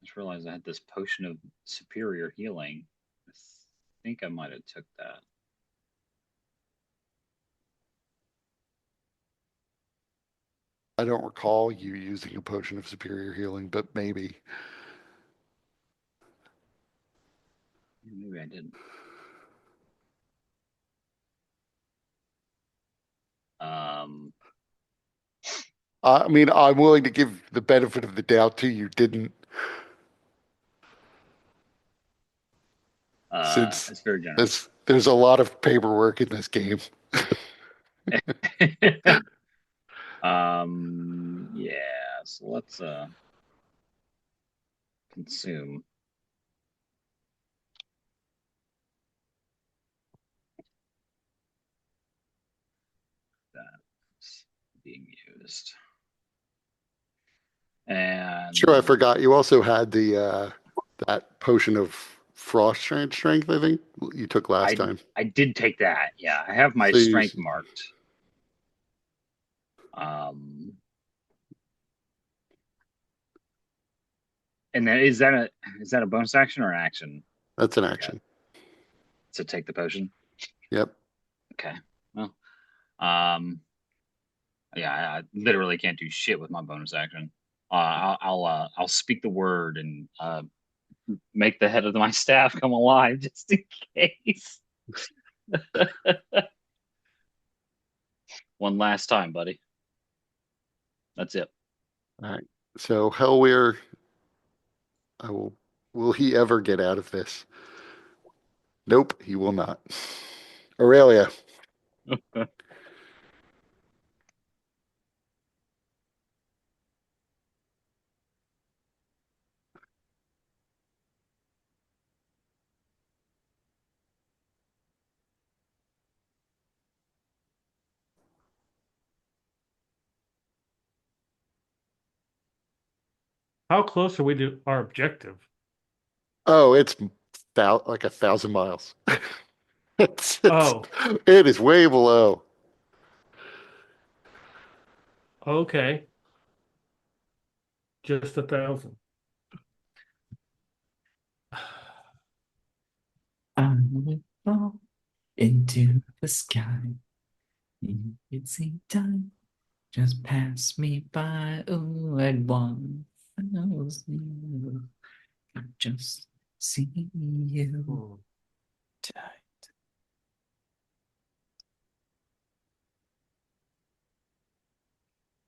just realized I had this potion of superior healing. I think I might have took that. I don't recall you using a potion of superior healing, but maybe. Maybe I didn't. Um, I mean, I'm willing to give the benefit of the doubt to you didn't, since it's very generous. there's a lot of paperwork in this game. Yeah, so let's consume. That's being used. And Sure, I forgot. You also had the that potion of frost strength, I think you took last time. I did take that. Yeah, I have my So you, strength marked. Um, and then is that a bonus action or an action? that's an Okay. action. To take the potion. Yep. Okay. Well, yeah, I literally can't do shit with my bonus action. I'll speak the word and make the head of my staff come alive just in case. One last time, buddy. That's it. All right. So Hellweir, will he ever get out of this? Nope, he will not. Aurelia. How close are we to our objective? Oh, it's like 1,000 miles. It's Oh, it is way below. okay. Just 1,000. I will fall into the sky. It's a time. Just pass me by. Oh, at 1,000. I just see you Hmm. tonight.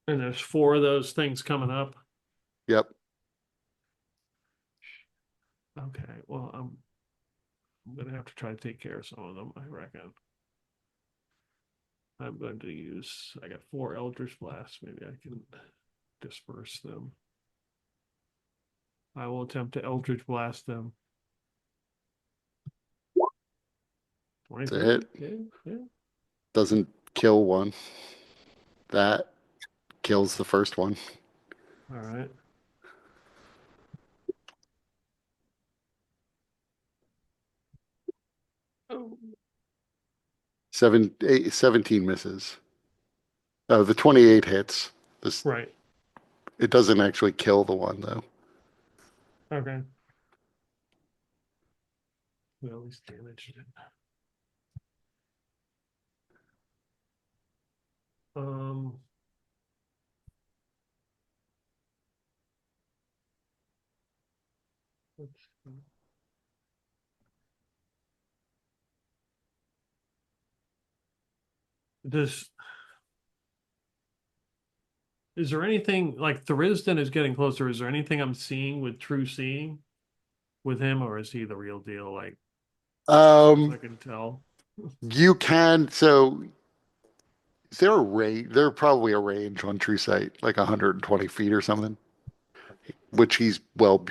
And there's 4 of those things coming up. Yep. Okay, well, I'm gonna have to try to take care of some of them, I reckon. I'm going to use, I got 4 Eldritch Blasts. Maybe I can disperse them. I will attempt to Eldritch Blast them. That's 23. it. Yeah, yeah. Doesn't kill one. That kills the first one. All right. Oh, 17 misses. The 28 hits. This right. It doesn't actually kill the one though. Okay. Well, at least damaged it. Um. Let's see. Does Is there anything like Tharizdun is getting closer? Is there anything I'm seeing with true seeing with him, or is he the real deal? Like, I Um, can tell. you can. So, is there a range? There's probably a range on True Sight, like 120 feet or something, which he's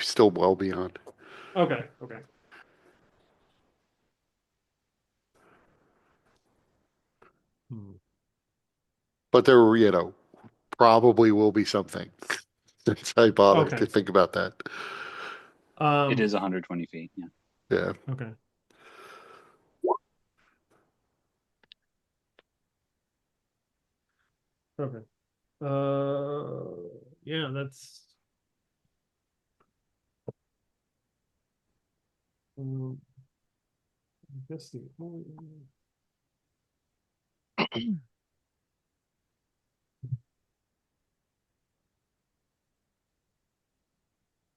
still well beyond. Okay, okay. Hmm. But there, probably will be something since I bothered to Okay. think about that. It Um, is 120 feet. Yeah. Yeah. okay. Okay. Yeah, that's um, I guess the only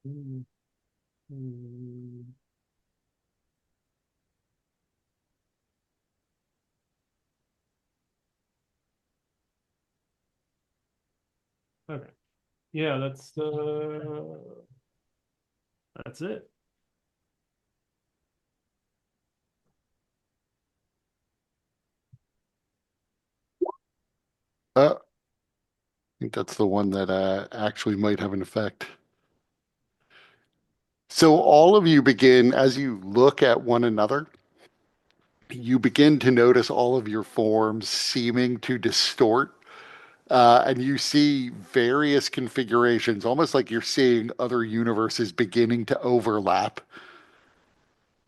mm, mm, okay. Yeah, that's it. I think that's the one that actually might have an effect. So all of you begin, as you look at one another, you begin to notice all of your forms seeming to distort. And you see various configurations, almost like you're seeing other universes beginning to overlap.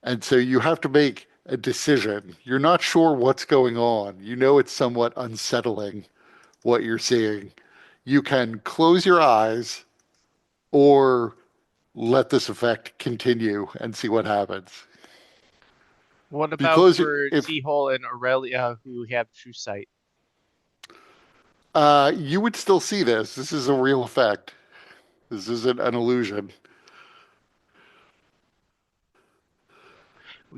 And so you have to make a decision. You're not sure what's going on. You know it's somewhat unsettling what you're seeing. You can close your eyes or let this effect continue and see what happens. What If you about close your, for if T-Hole and Aurelia who have true sight? you would still see this. This is a real effect. This isn't an illusion.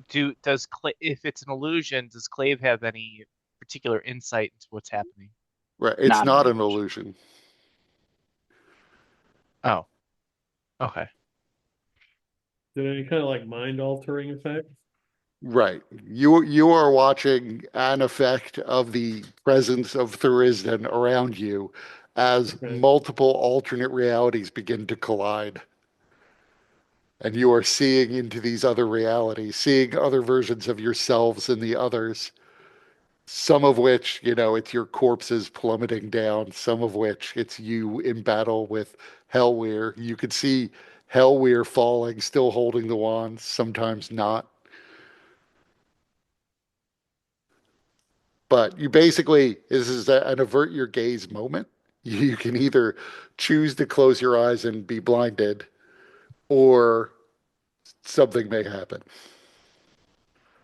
If it's an illusion, does Clave have any particular insight into what's happening? Right. It's Not an not an illusion. illusion. Oh, okay. Did any kind of like mind altering effect? Right. You are watching an effect of the presence of Tharizdun around you as Okay. multiple alternate realities begin to collide. And you are seeing into these other realities, seeing other versions of yourselves in the others, some of which, it's your corpses plummeting down, some of which it's you in battle with Hellweir. You could see Hellweir falling, still holding the wand, sometimes not. But you basically, this is an avert your gaze moment. You can either choose to close your eyes and be blinded, or something may happen,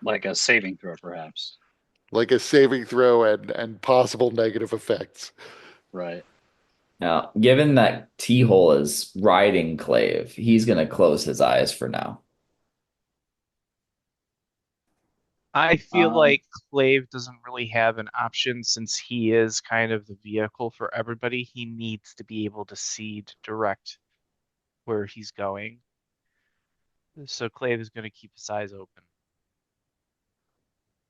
Like a saving throw, perhaps. like a saving throw and possible negative effects. Right. Now, given that T-Hole is riding Clave, he's gonna close his eyes for now. I feel Um, like Clave doesn't really have an option since he is kind of the vehicle for everybody. He needs to be able to see to direct where he's going. So Clave is going to keep his eyes open.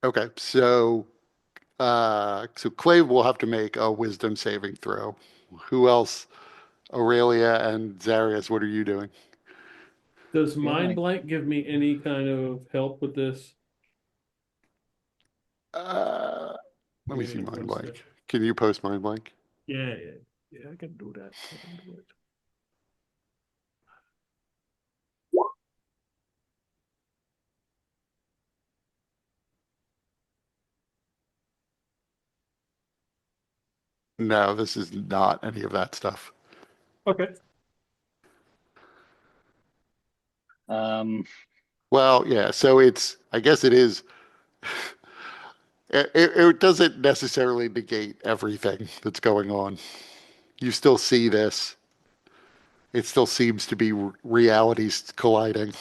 Okay, so Clave will have to make a wisdom saving throw. Who else? Aurelia and Zarius, what are you doing? Does Feeling mind like blank give me any kind of help with this? Uh, let me Wait a see minute, mind one sec. blank. Can you post mind blank? Yeah, yeah, yeah. I can do that. I can do it. No, this is not any of that stuff. Okay. Um, Well, yeah, so I guess it is, it doesn't necessarily negate everything that's going on. You still see this. It still seems to be realities colliding.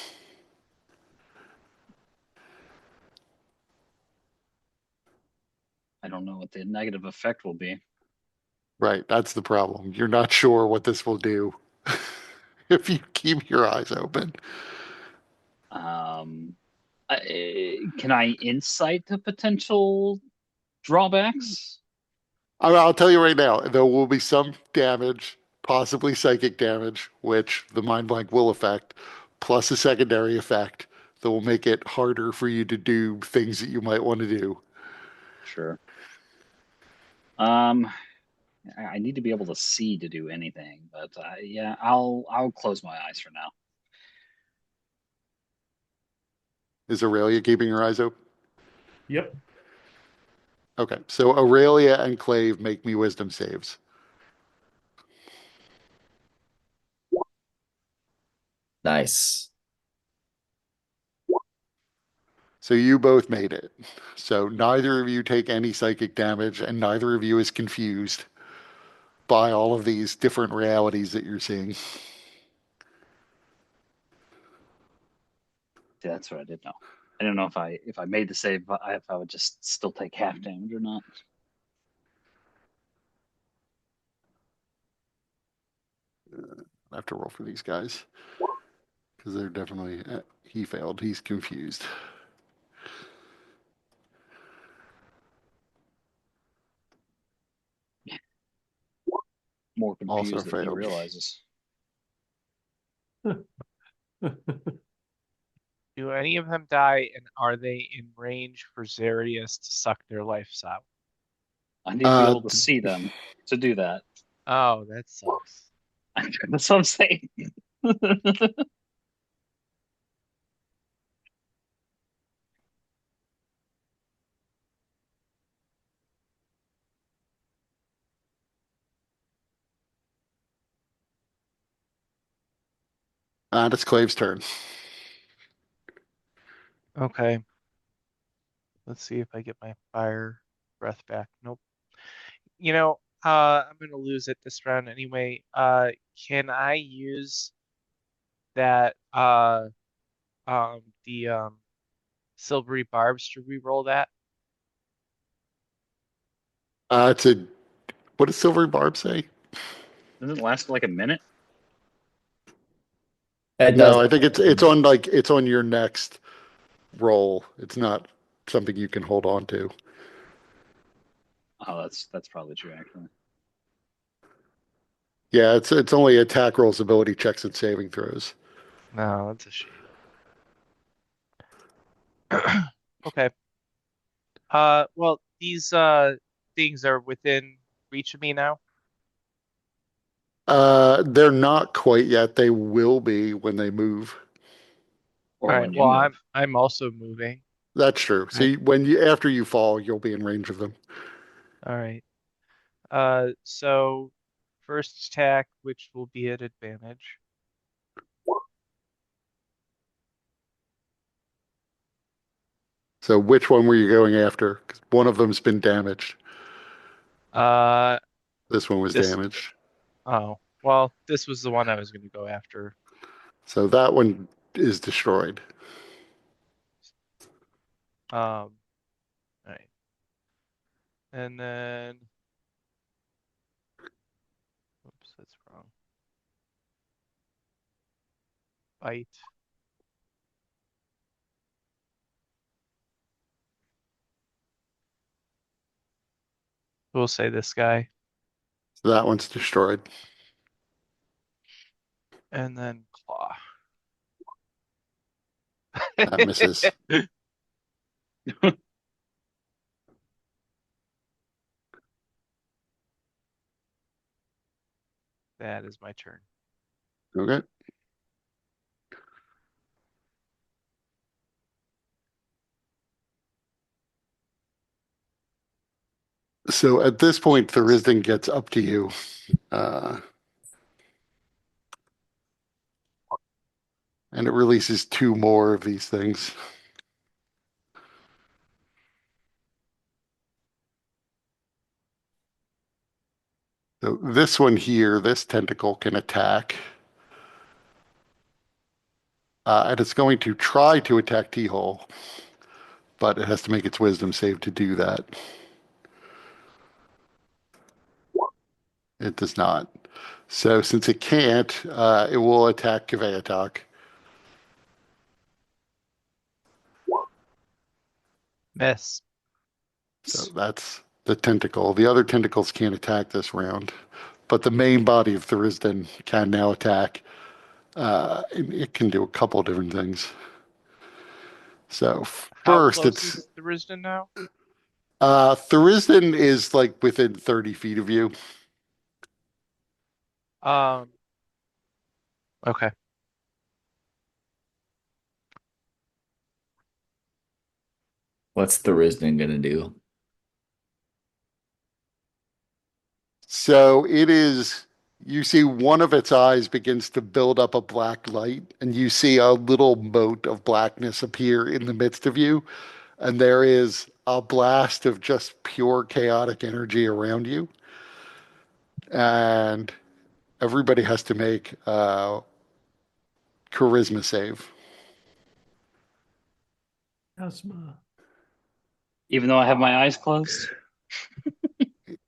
I don't know what the negative effect will be. Right, that's the problem. You're not sure what this will do if you keep your eyes open. Um, can I insight the potential drawbacks? I'll tell you right now, there will be some damage, possibly psychic damage, which the mind blank will affect, plus a secondary effect that will make it harder for you to do things that you might want to do. Sure. Um, I need to be able to see to do anything, but yeah, I'll close my eyes for now. Is Aurelia keeping her eyes open? Yep. Okay, so Aurelia and Clave make me wisdom saves. Nice. So you both made it. So neither of you take any psychic damage, and neither of you is confused by all of these different realities that you're seeing. See, that's what I didn't know. I don't know if I made the save, if I would just still take half damage or not. I have to roll for these guys because they're definitely, he failed. He's confused. More Also confused than he failed. realizes. Do any of them die, and are they in range for Zarius to suck their lives out? I need to be Uh, able to see them to do that. Oh, that sucks. That's what I'm saying. it's Clave's turn. Okay. Let's see if I get my fire breath back. Nope. I'm gonna lose it this round anyway. Can I use that the silvery barbs to re-roll that? It's a, what does Silvery Barb say? Doesn't it last for like a minute? It No, does. I think it's on like it's on your next roll. It's not something you can hold on to. Oh, that's probably true actually. Yeah, it's only attack rolls, ability checks, and saving throws. No, that's a shame. Okay. Well, these things are within reach of me now. They're not quite yet. They will be when they move. Or All when right. you Well, move. I'm also moving. That's true. So Right. when you after you fall, you'll be in range of them. All right. So first attack, which will be at advantage. So which one were you going after? 'Cause one of them's been damaged. Uh, This one was this. damaged. Oh, well, this was the one I was going to go after. So that one is destroyed. All right. And then, oops, that's wrong. Bite. We'll say this guy, So that one's destroyed. and then claw. That misses. That is my turn. Okay. So at this point, Tharizdun gets up to you. And it releases 2 more of these things. So this one here, this tentacle can attack. And it's going to try to attack T-Hole, but it has to make its wisdom save to do that. It does not. So since it can't, it will attack Kveatok. Miss. So that's the tentacle. The other tentacles can't attack this round, but the main body of Tharizdun can now attack. It can do a couple of different things. So How first, close it's is Tharizdun now? Tharizdun is like within 30 feet of you. Okay. What's Tharizdun gonna do? So it is, you see one of its eyes begins to build up a black light, and you see a little mote of blackness appear in the midst of you. And there is a blast of just pure chaotic energy around you. And everybody has to make a charisma save. Asthma. Even though I have my eyes closed.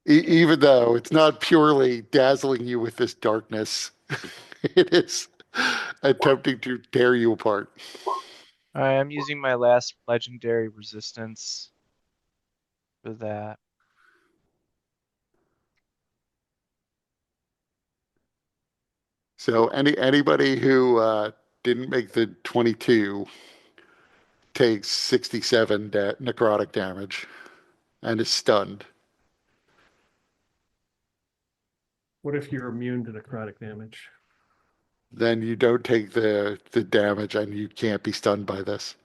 Even though it's not purely dazzling you with this darkness, it is attempting to tear you apart. I am using my last legendary resistance for that. So anybody who didn't make the 22 takes 67 necrotic damage and is stunned. What if you're immune to necrotic damage? Then you don't take the damage and you can't be stunned by this.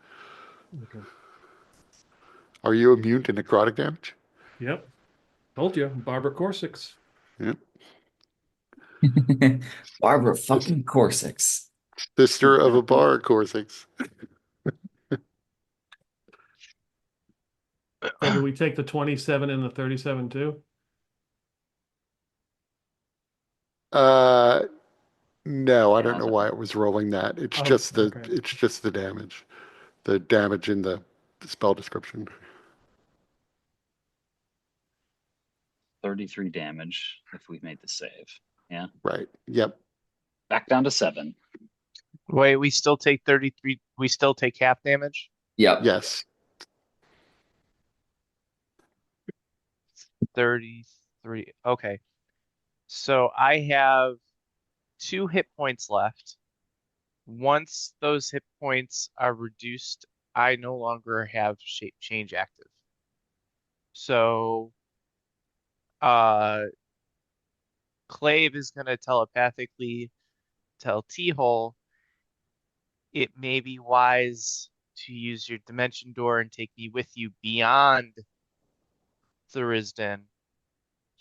Okay. Are you immune to necrotic damage? Yep. Told you, Barbara Corsics. Yep. Barbara fucking Corsix. Sister of a bar, Corsix. So do we take the 27 and the 37 too? Uh, no, I Yeah, don't know why it was rolling that. It's Oh, just the okay. it's just the damage in the spell description. 33 damage if we've made the save. Yeah. Right. Yep. Back down to 7. Wait, we still take 33. We still take half damage? Yep. Yes. 33. Okay. So I have 2 hit points left. Once those hit points are reduced, I no longer have shape change active. So, Clave is going to telepathically tell T-Hole it may be wise to use your dimension door and take me with you beyond Tharizdun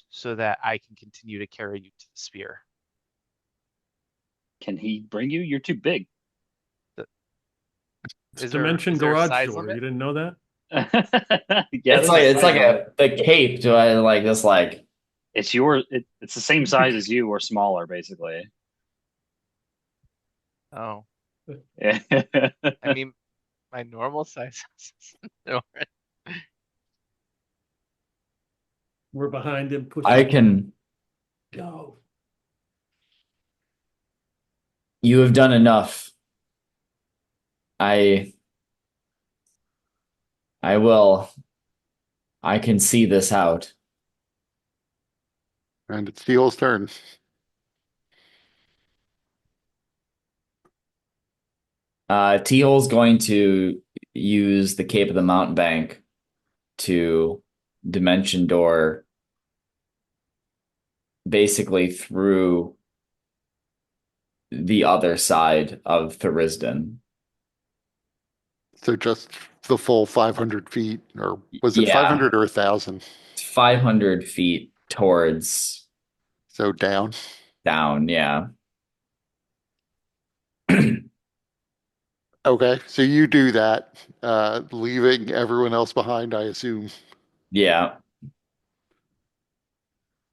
so that I can continue to carry you to the spear. Can he bring you? You're too big. It's Is Dimension there a Garage size Door. limit? You didn't know that? Yeah, It's there's like size limit. the cape. Do I like this like It's it's the same size as you or smaller, basically. Oh, Yeah. I mean, my normal size is We're behind him pushing. I can Go. you have done enough. I will. I can see this out. And it's Steel's turn. Teal's going to use the Cape of the Mountebank to dimension door basically through the other side of Tharizdun. So just the full 500 feet, or was it Yeah, 500 or 1,000? 500 feet towards So down. down. Yeah. Okay, so you do that, leaving everyone else behind, I assume. Yeah.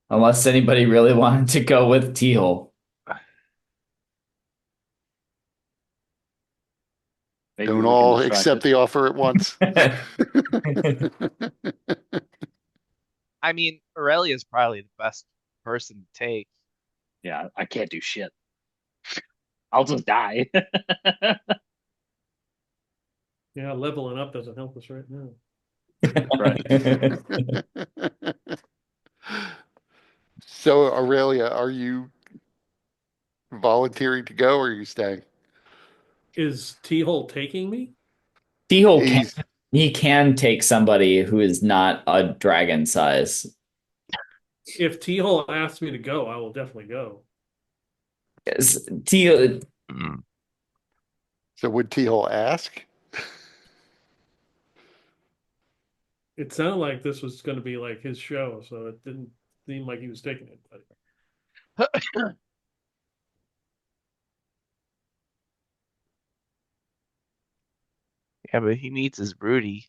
Unless anybody really wanted to go with Teal. Maybe Don't we can all distract accept it. the offer at once. I mean, Aurelia's probably the best person to take. Yeah, I can't do shit. I'll just die. Yeah, leveling up doesn't help us right now. Right. So, Aurelia, are you volunteering to go or are you staying? Is T-Hole taking me? Teal can He's he can take somebody who is not a dragon size. If T-Hole asks me to go, I will definitely go. Teal so would T-Hole ask? It sounded like this was going to be like his show, so it didn't seem like he was taking it. But Yeah, but he needs his Rudy,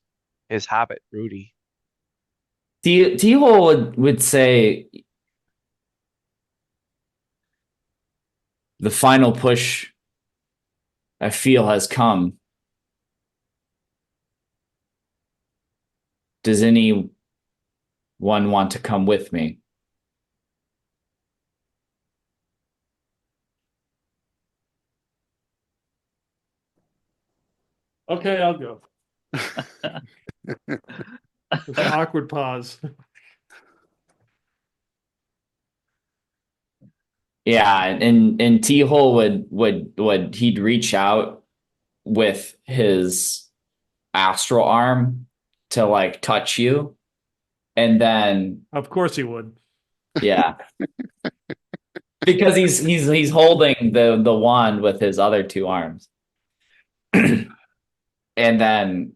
his Hobbit Rudy. Teal would say the final push I feel has come. Does anyone want to come with me? okay, I'll go. There's an awkward pause. Yeah, and T Hole would he'd reach out with his astral arm to like touch you, and then Of course he would. yeah, because he's holding the wand with his other two arms, and then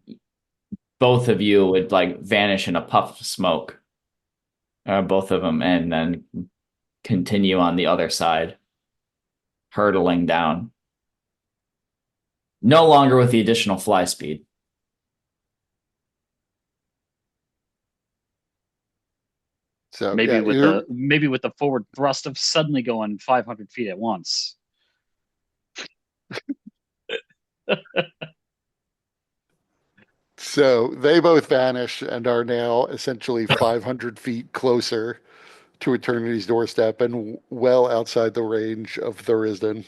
both of you would like vanish in a puff of smoke, both of them, and then continue on the other side, hurtling down. No longer with the additional fly speed. So maybe yeah, with the forward thrust of suddenly going 500 feet at once. so they both vanish and are now essentially 500 feet closer to Eternity's doorstep and well outside the range of Tharizdun.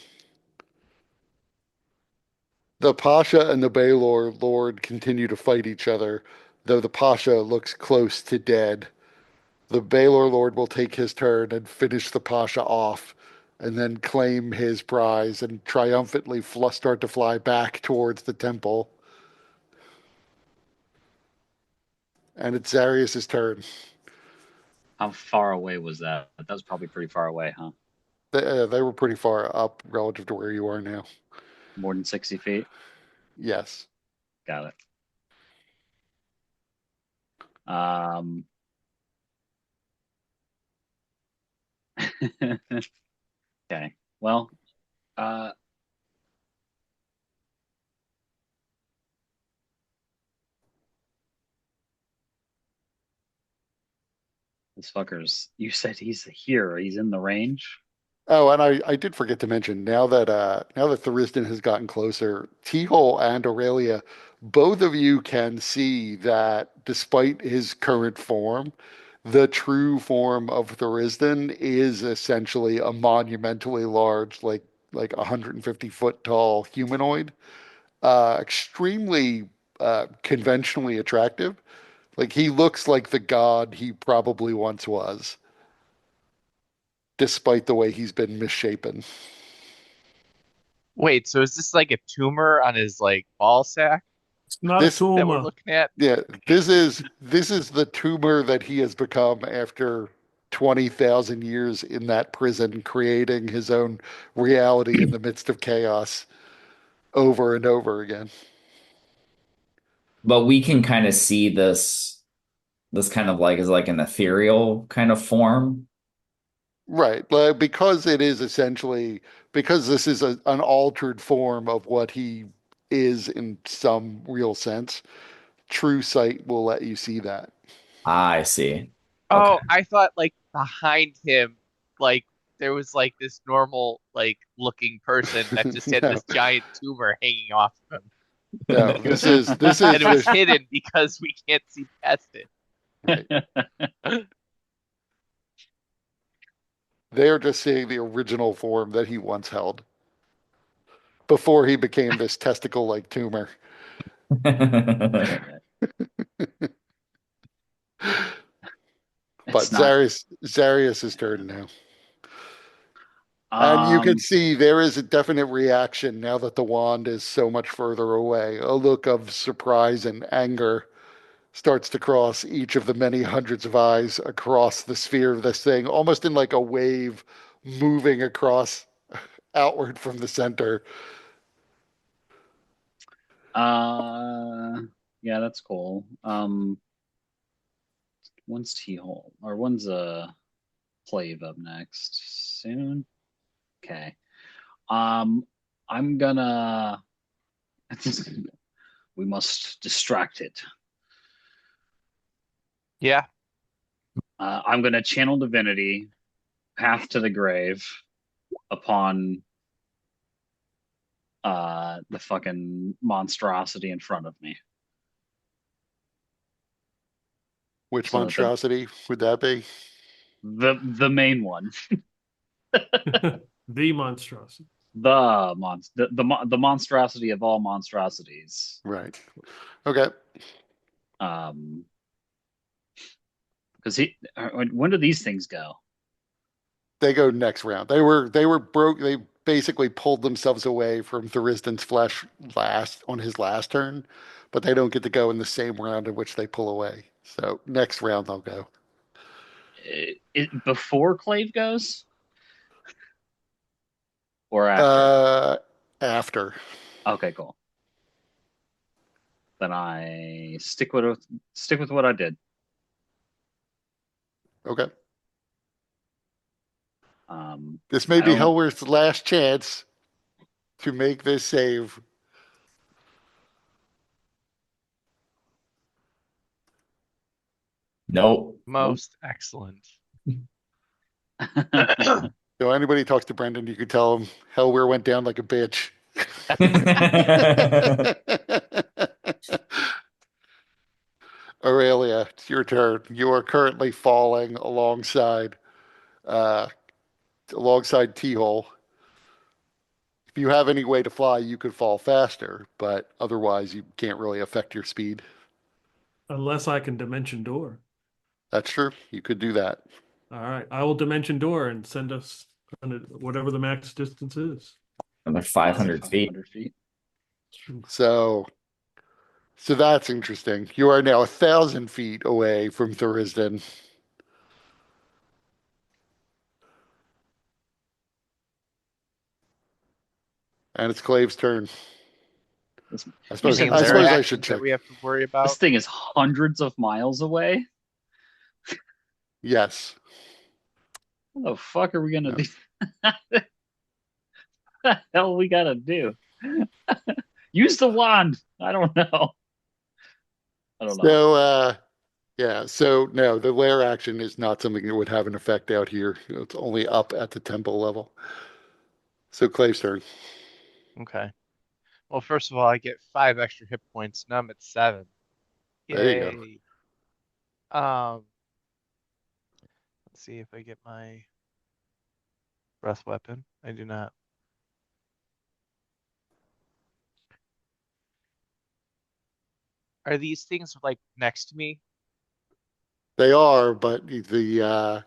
The Pasha and the Baelor Lord continue to fight each other, though the Pasha looks close to dead. The Baelor Lord will take his turn and finish the Pasha off, and then claim his prize and triumphantly start to fly back towards the temple. And it's Zarius' turn. How far away was that? That was probably pretty far away, huh? They were pretty far up relative to where you are now. More than 60 feet. Yes. Got it. Okay. Well, uh, this fucker's. You said he's here. He's in the range. Oh, and I did forget to mention now that Tharizdun has gotten closer, T-Hole and Aurelia, both of you can see that despite his current form, the true form of Tharizdun is essentially a monumentally large, like 150-foot tall humanoid, extremely conventionally attractive. Like he looks like the god he probably once was, despite the way he's been misshapen. Wait, so is this like a tumor on his like ball sack It's not a This that we're Tuma. looking at? Yeah, this is the tumor that he has become after 20,000 years in that prison, creating his own reality in the midst of chaos over and over again. But we can kind of see this kind of like is like an ethereal kind of form. Right. Like, because it is essentially, because this is an altered form of what he is in some real sense, true sight will let you see that. I see. Okay. Oh, I thought like behind him, like there was like this normal like looking person that just had No, this giant tumor hanging off of him. no, this And is it was this, hidden because we can't see past it. right. They're just seeing the original form that he once held before he became this testicle-like tumor. But It's not. Zarius' turn now. And you can Um, see there is a definite reaction now that the wand is so much further away. A look of surprise and anger starts to cross each of the many hundreds of eyes across the sphere of this thing, almost in like a wave moving across outward from the center. uh, yeah, that's cool. When's T-Hole or when's Clave up next? Soon? Okay. Um, I'm gonna. We must distract it. Yeah. I'm gonna channel divinity, path to the grave, upon the fucking monstrosity in front of me. Which So that monstrosity would that be? the main one, The monstrosity. the monstrosity of all monstrosities. Right. Okay. Um, because when do these things go? They go next round. They were broke. They basically pulled themselves away from Tharizdun's flesh last on his last turn, but they don't get to go in the same round in which they pull away. So next round they'll go. Before Clave goes or after? Uh, After. Okay, cool. Then I stick with what I did. Okay. This may I be don't. Hellworth's last chance to make this save. Nope. Most excellent. So anybody talks to Brendan, you could tell him Hellweir went down like a bitch. Aurelia, it's your turn. You are currently falling uh, alongside T-hole. If you have any way to fly, you could fall faster, but otherwise you can't really affect your speed. Unless I can dimension door. That's true. You could do that. All right. I will dimension door and send us whatever the max distance is. Another 500 feet. 500 feet. So, so that's interesting. You are now 1,000 feet away from Tharizdun. And it's Clave's turn. This, I you suppose said Any I this lair suppose thing, I should actions that check. we have to worry this about? thing is hundreds of miles away. Yes. What the fuck are we gonna No. do? What the hell we gotta do? Use the wand. I don't know. I don't know. So, yeah. So no, the lair action is not something that would have an effect out here. It's only up at the temple level. So Clave's turn. Okay. Well, first of all, I get 5 extra hit points. Now I'm at 7. There you go. Yay. Um, let's see if I get my breath weapon. I do not. Are these things like next to me? They are, but Tharizdun's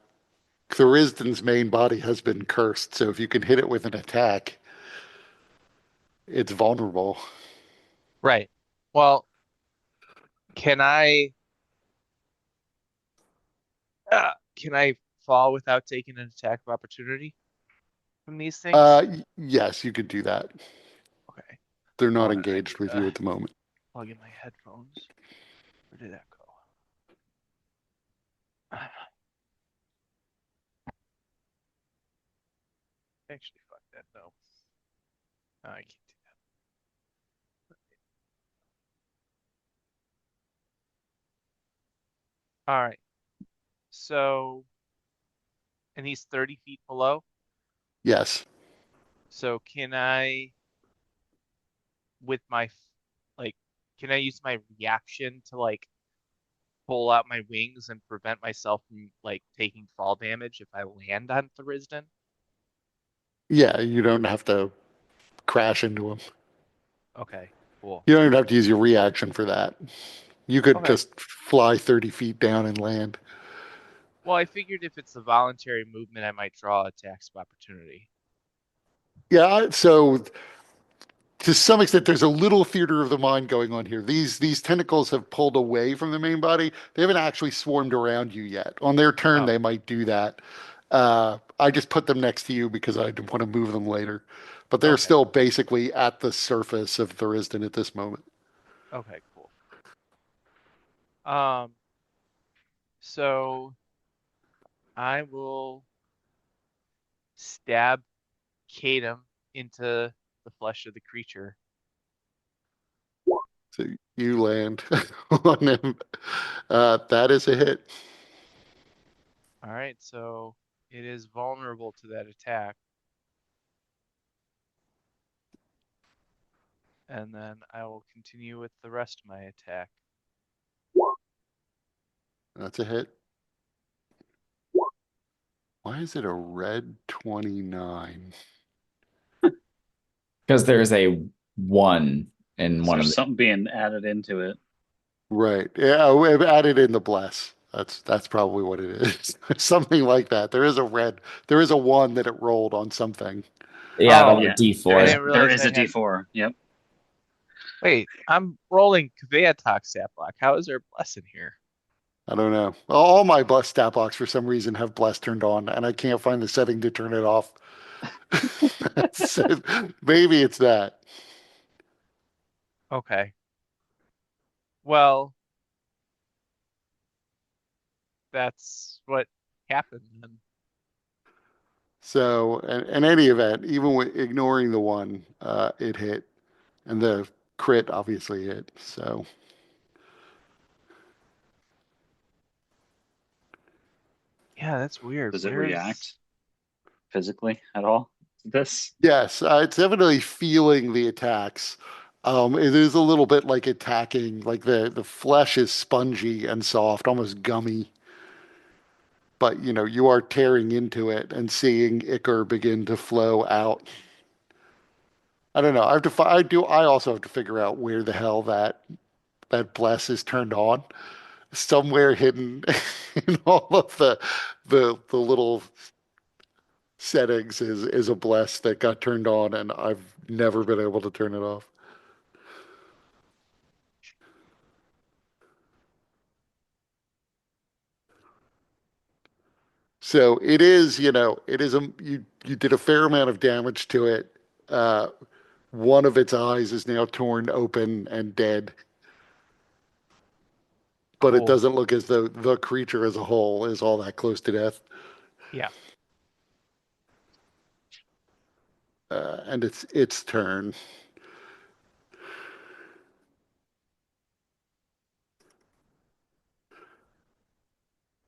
main body has been cursed. So if you can hit it with an attack, it's vulnerable. Right. Well, can I can I fall without taking an attack of opportunity from these things? Yes, you could do that. Okay. They're not Oh, and I engaged need with you to at the moment. plug in my headphones. Where did that go? Actually, fuck that. No, no, I can't do that. All right. So, and he's 30 feet below. Yes. So can I, with my, like, can I use my reaction to like pull out my wings and prevent myself from like taking fall damage if I land on Tharizdun? Yeah, you don't have to crash into them. Okay, cool. You don't even have to use your reaction for that. You could Okay. just fly 30 feet down and land. Well, I figured if it's a voluntary movement, I might draw attacks of opportunity. Yeah, so to some extent, there's a little theater of the mind going on here. These tentacles have pulled away from the main body. They haven't actually swarmed around you yet. On their turn, Oh, they might do that. I just put them next to you because I want to move them later. But they're okay. still basically at the surface of Thuriston at this moment. Okay, cool. Um, so I will stab Kadam into the flesh of the creature. So you land on him. That is a hit. All right, so it is vulnerable to that attack. And then I will continue with the rest of my attack. That's a hit. Why is it a red 29? Because there's a 1 in So one of there's the. something being added into it. Right. Yeah, we've added in the bless. That's probably what it is. Something like that. There is a red. There is a one that it rolled on something. Yeah, Oh, on the Yeah, I D4. didn't there realize is I a had. D4. Yep. Wait, I'm rolling Kveatok stat block. How is there bless in here? I don't know. All my bless stat blocks for some reason have bless turned on, and I can't find the setting to turn it off. So maybe it's that. Okay. Well, that's what happened then. So in any event, even with ignoring the one, it hit, and the crit obviously hit. So Yeah, that's weird. Does it Where's react physically at all to this? yes, it's definitely feeling the attacks. It is a little bit like attacking, like the flesh is spongy and soft, almost gummy. But you are tearing into it and seeing ichor begin to flow out. I don't know. I have to. I do. I also have to figure out where the hell that bless is turned on. Somewhere hidden in all of the little settings is a bless that got turned on, and I've never been able to turn it off. So it is, it is you did a fair amount of damage to it. Uh, one of its eyes is now torn open and dead, but it cool? doesn't look as though the creature as a whole is all that close to death. Yeah. And it's its turn.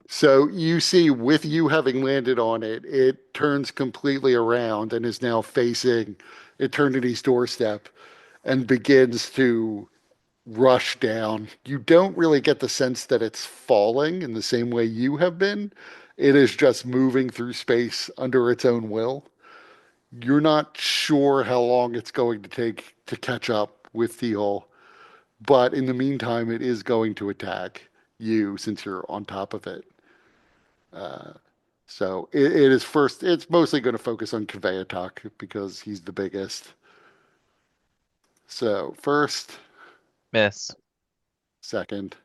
So you see, with you having landed on it, it turns completely around and is now facing Eternity's doorstep and begins to rush down. You don't really get the sense that it's falling in the same way you have been. It is just moving through space under its own will. You're not sure how long it's going to take to catch up with Theol, but in the meantime, it is going to attack you since you're on top of it. So it is first, it's mostly going to focus on Kveatok because he's the biggest. So first, Miss. second,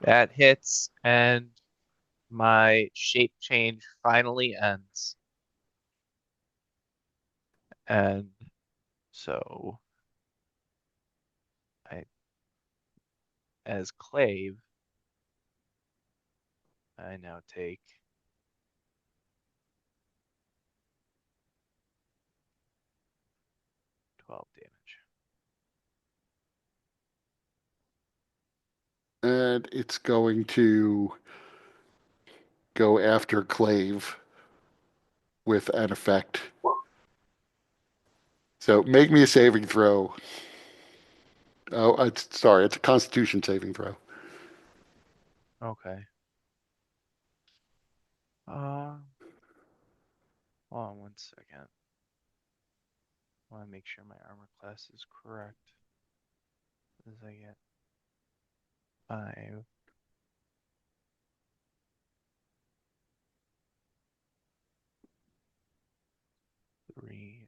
That hits, and my shape change finally ends. And so I, as Clave, I now take 12 damage. And it's going to go after Clave with an effect. So make me a saving throw. Oh, sorry, it's a Constitution saving throw. Okay. Uh, Hold on 1 second. I want to make sure my armor class is correct. As I get 5. Threes.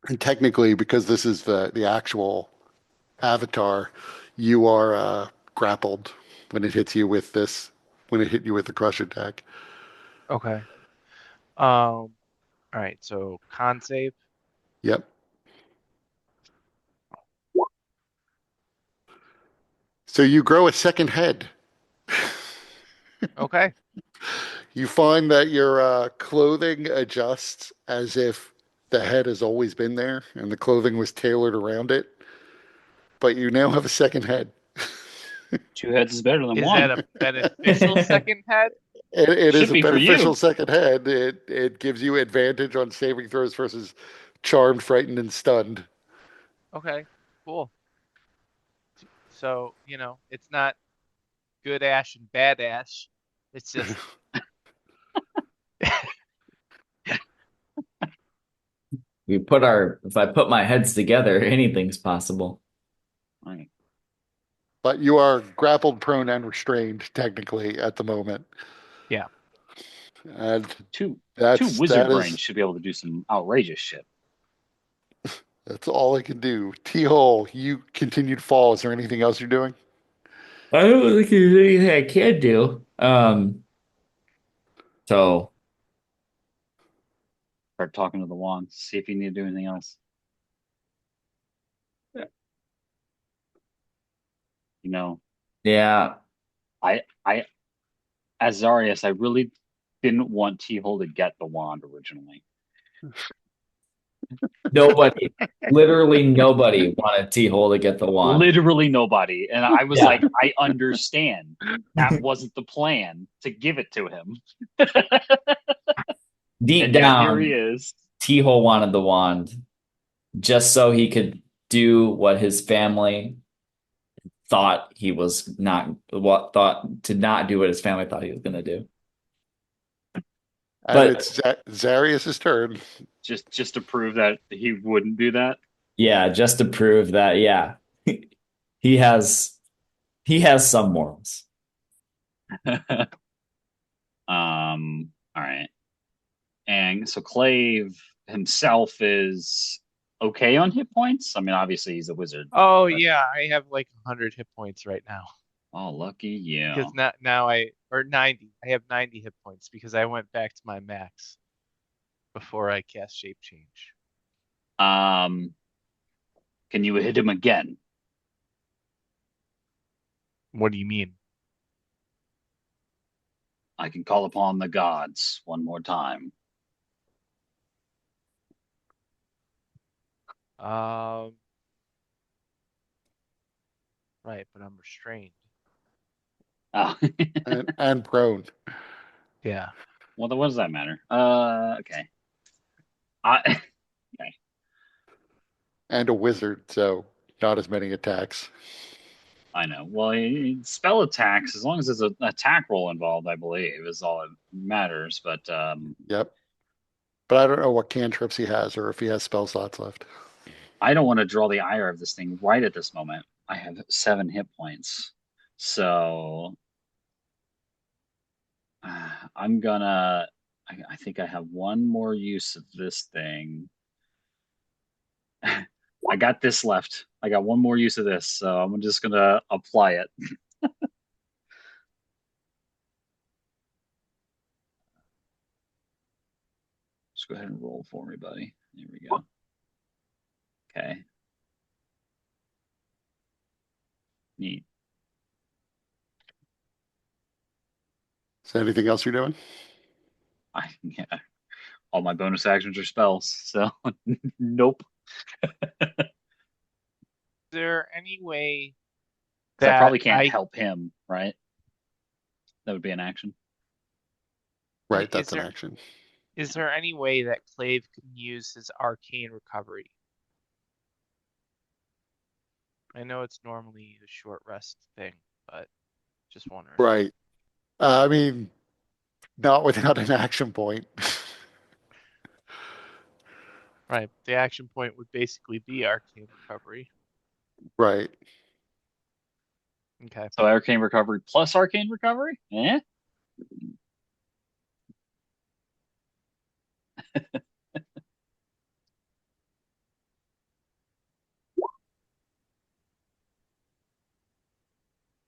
And technically, because this is the actual avatar, you are grappled when it hits you with this, when it hit you with the crush attack. Okay. All right, so con save. Yep. So you grow a second head. Okay. You find that your clothing adjusts as if the head has always been there and the clothing was tailored around it, but you now have a second head. Two heads is better than Is that one. a beneficial second head? It is Should a be for beneficial you. second head. It gives you advantage on saving throws versus charmed, frightened, and stunned. Okay, cool. So, it's not good Ash and bad Ash. It's just If I put my heads together, anything's possible. Right. But you are grappled, prone, and restrained technically at the moment, yeah. and Two wizard that brains is should be able to do some outrageous shit. that's all I can do. T hole, you continue to fall. Is there anything else you're doing? I don't think there's anything I can do. So Start talking to the wand. See if you need to do anything else. You know, yeah, I as Zarius, I really didn't want T-Hole to get the wand originally. nobody, literally nobody wanted T-Hole to get the wand. Literally nobody. And I was Yeah. like, I understand. That wasn't the plan to give it to him. Deep And yet here he down, is. T-Hole wanted the wand just so he could do what his family thought he was not what thought to not do what his family thought he was going to do. And But it's Zarius's turn. Just to prove that he wouldn't do that. yeah, just to prove that yeah, he has he has some morals. All right. And so Clave himself is okay on hit points. I mean, obviously he's a wizard. Oh But, yeah, I have like 100 hit points right now oh, lucky you. because now I or 90. I have 90 hit points because I went back to my max before I cast shape change. Um, can you hit him again? What do you mean? I can call upon the gods one more time. Um, right, but I'm restrained. Oh, And prone. Yeah. well, then what does that matter? Okay. I okay. And a wizard, so not as many attacks. I know. Well, spell attacks, as long as there's an attack roll involved, I believe, is all that matters. But Yep. But I don't know what cantrips he has or if he has spell slots left. I don't want to draw the ire of this thing right at this moment. I have 7 hit points. So I'm gonna. I think I have one more use of this thing. I got this left. I got one more use of this, so I'm just gonna apply it. go ahead and roll for me, buddy. There we go. Okay. Neat. Is there anything else you're doing? Yeah. All my bonus actions are spells, so nope. Is there any way 'Cause I that probably can't I help him, right? That would be an action. Right, is that's an there action. is there any way that Clave can use his arcane recovery? I know it's normally a short rest thing, but just wondering. Right. I mean, not without an action point. Right. The action point would basically be arcane recovery. Right. Okay. So arcane recovery plus arcane recovery? Eh?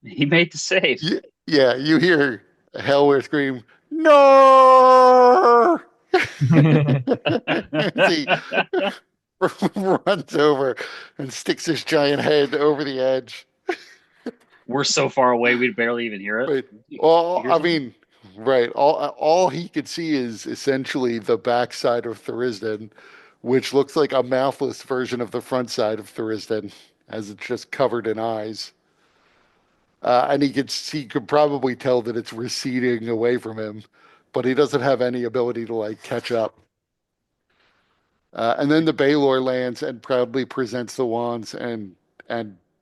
He made the save. Yeah, you hear Hellware scream, "No!" As he runs over and sticks his giant head over the edge. We're so far away we'd barely even hear it. Right. You Well, hear I something? mean, right. All he could see is essentially the backside of Tharizdun, which looks like a mouthless version of the front side of Tharizdun, as it's just covered in eyes. And he could probably tell that it's receding away from him, but he doesn't have any ability to like catch up. And then the Baylor lands and proudly presents the wands, and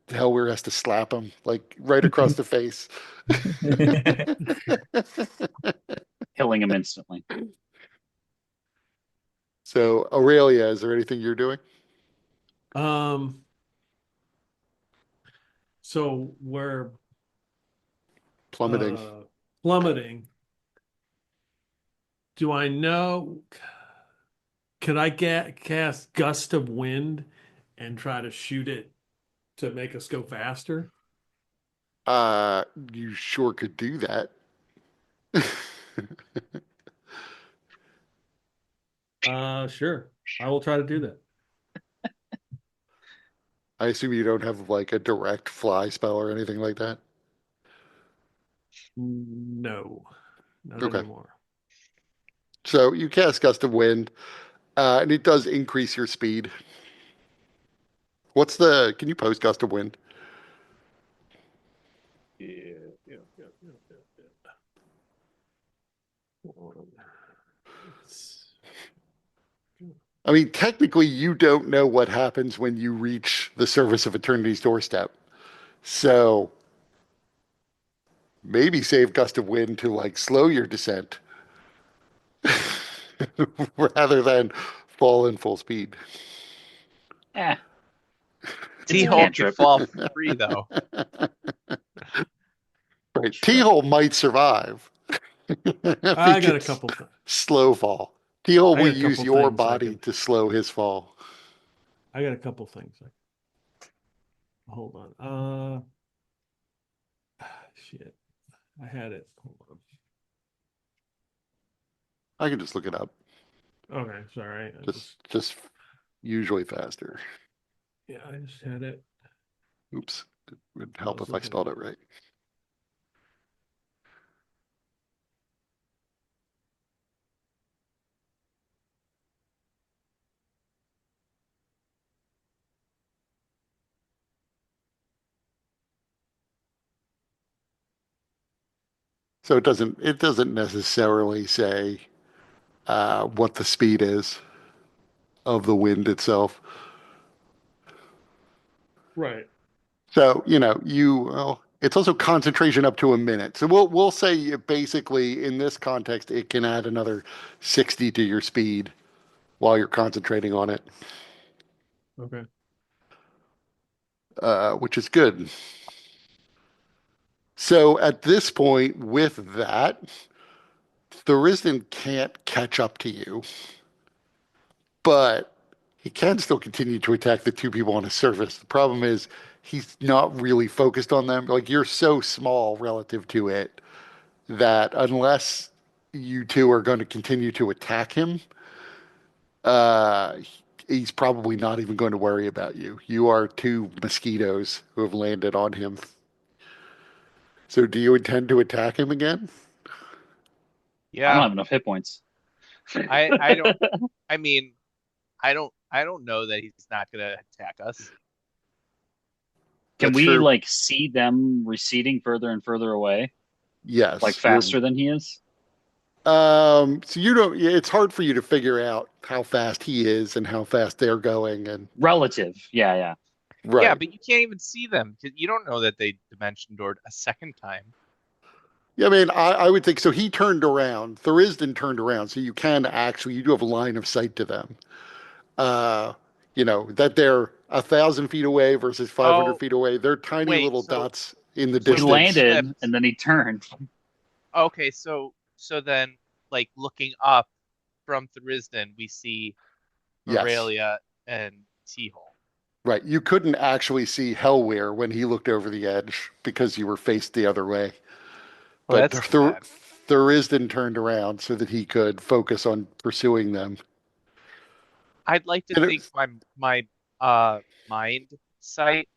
Hellweir has to slap him like right across the face. Killing him instantly. So Aurelia, is there anything you're doing? Um, so we're Plummeting. plummeting. Do I know? Could I cast gust of wind and try to shoot it to make us go faster? You sure could do that. Sure. I will try to do that. I assume you don't have like a direct fly spell or anything like that. No, not Okay. anymore. So you cast Gust of Wind, and it does increase your speed. Can you post Gust of Wind? Yeah, yeah, yeah, yeah, yeah, yeah. Hold on. It's- I mean, technically, you don't know what happens when you reach the Service of Eternity's doorstep. So maybe save Gust of Wind to like slow your descent rather than fall in full speed. Eh. It's a T-hole could cantrip. fall free though. Right. Sure. T-hole might survive. If he I got a gets couple things. slow fall. T-hole I will got a use couple your things I body can. to slow his fall. I got a couple things. Hold on. Shit. I had it. Hold I can just look it up. on. Okay, sorry. Just usually faster. Yeah, I just had it. Oops. It would I help was if I looking spelled at it right. So it doesn't necessarily say what the speed is of the wind itself. Right. So, well, it's also concentration up to a minute. So we'll say basically in this context, it can add another 60 to your speed while you're concentrating on it, Okay. which is good. So at this point, with that, Thuristan can't catch up to you, but he can still continue to attack the two people on his surface. The problem is he's not really focused on them. Like you're so small relative to it that unless you two are going to continue to attack him, Uh, he's probably not even going to worry about you. You are two mosquitoes who have landed on him. So do you intend to attack him again? I don't Yeah, have enough hit points. I don't. I mean, I don't know that he's not gonna attack us. Can That's we true. like see them receding further and further away, like Yes, you're. faster than he is? So you don't. Yeah, it's hard for you to figure out how fast he is and how fast they're going, and Relative. Yeah, yeah. Yeah, right. but you can't even see them 'cause you don't know that they dimension doored a second time. Yeah, I mean, I would think so. He turned around. Tharizdun turned around, so you can actually you do have a line of sight to them. Uh, that they're 1,000 feet away versus 500 Oh, feet away. They're tiny wait, little so dots in the so He they distance. landed flipped. and then he turned. Okay, so then like looking up from Tharizdun, we see Yes, Aurelia and T-Hole. right. You couldn't actually see Hellweir when he looked over the edge because you were faced the other way. Well, But that's too bad. Thuriston turned around so that he could focus on pursuing them. I'd like to And think it, my mind sight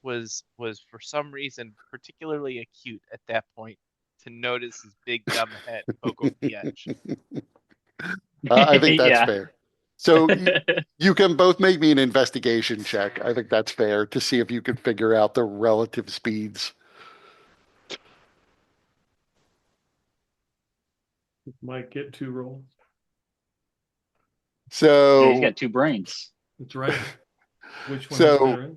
was for some reason particularly acute at that point to notice his big dumb head poke over the edge. I think that's Yeah. fair. So you can both make me an investigation check. I think that's fair to see if you can figure out the relative speeds. Might get two rolls. Yeah, he's So, got two brains. That's right. Which one is so better?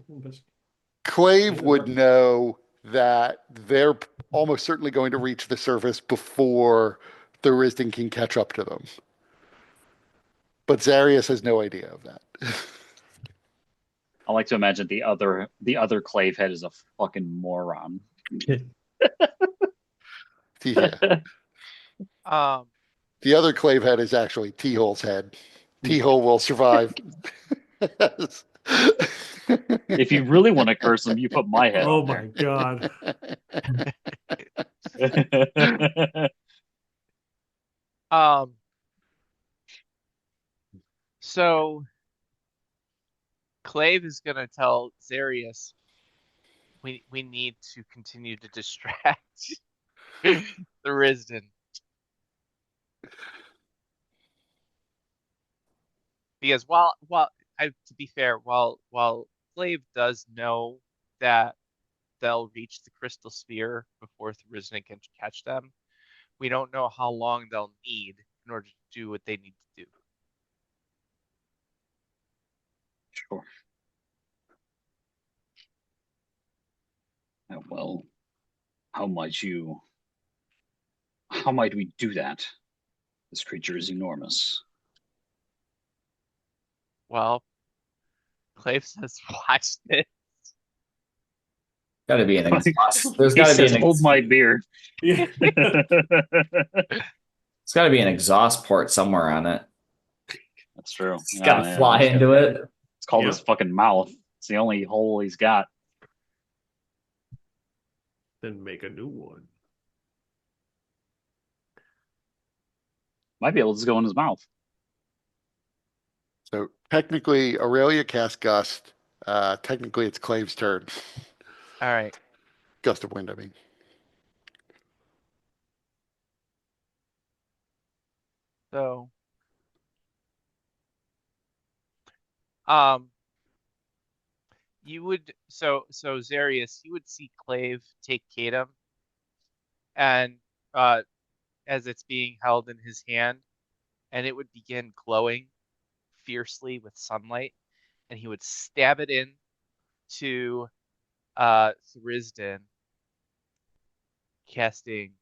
Clave would know that they're almost certainly going to reach the surface before the Risden can catch up to them. But Zarius has no idea of that. I like to imagine the other clave head is a fucking moron. Yeah. Um, The other clave head is actually T-Hole's head. T-Hole will survive. If you really want to curse him, you put my head Oh on my there. God. um, so Clave is gonna tell Zarius we need to continue to distract the Risden. Because while to be fair, while Clave does know that they'll reach the crystal sphere before Tharizdun can catch them, we don't know how long they'll need in order to do what they need to do. Sure. Well, how might you? How might we do that? This creature is enormous. Well, Clave says, watch this. Got to be an exhaust. There's He got to be says, an "Hold my beer." Yeah. it's got to be an exhaust port somewhere on it. That's true. It's got Oh, to yeah, fly into it. it's called Yep. his fucking mouth. It's the only hole he's got. Then make a new one. Might be able to just go in his mouth. So technically, Aurelia cast Gust. Technically, it's Clave's turn. All right. Gust of Wind, I mean. So, um, you would so Zarius, you would see Clave take Kadam, and as it's being held in his hand, and it would begin glowing fiercely with sunlight, and he would stab it in to Tharizdun, casting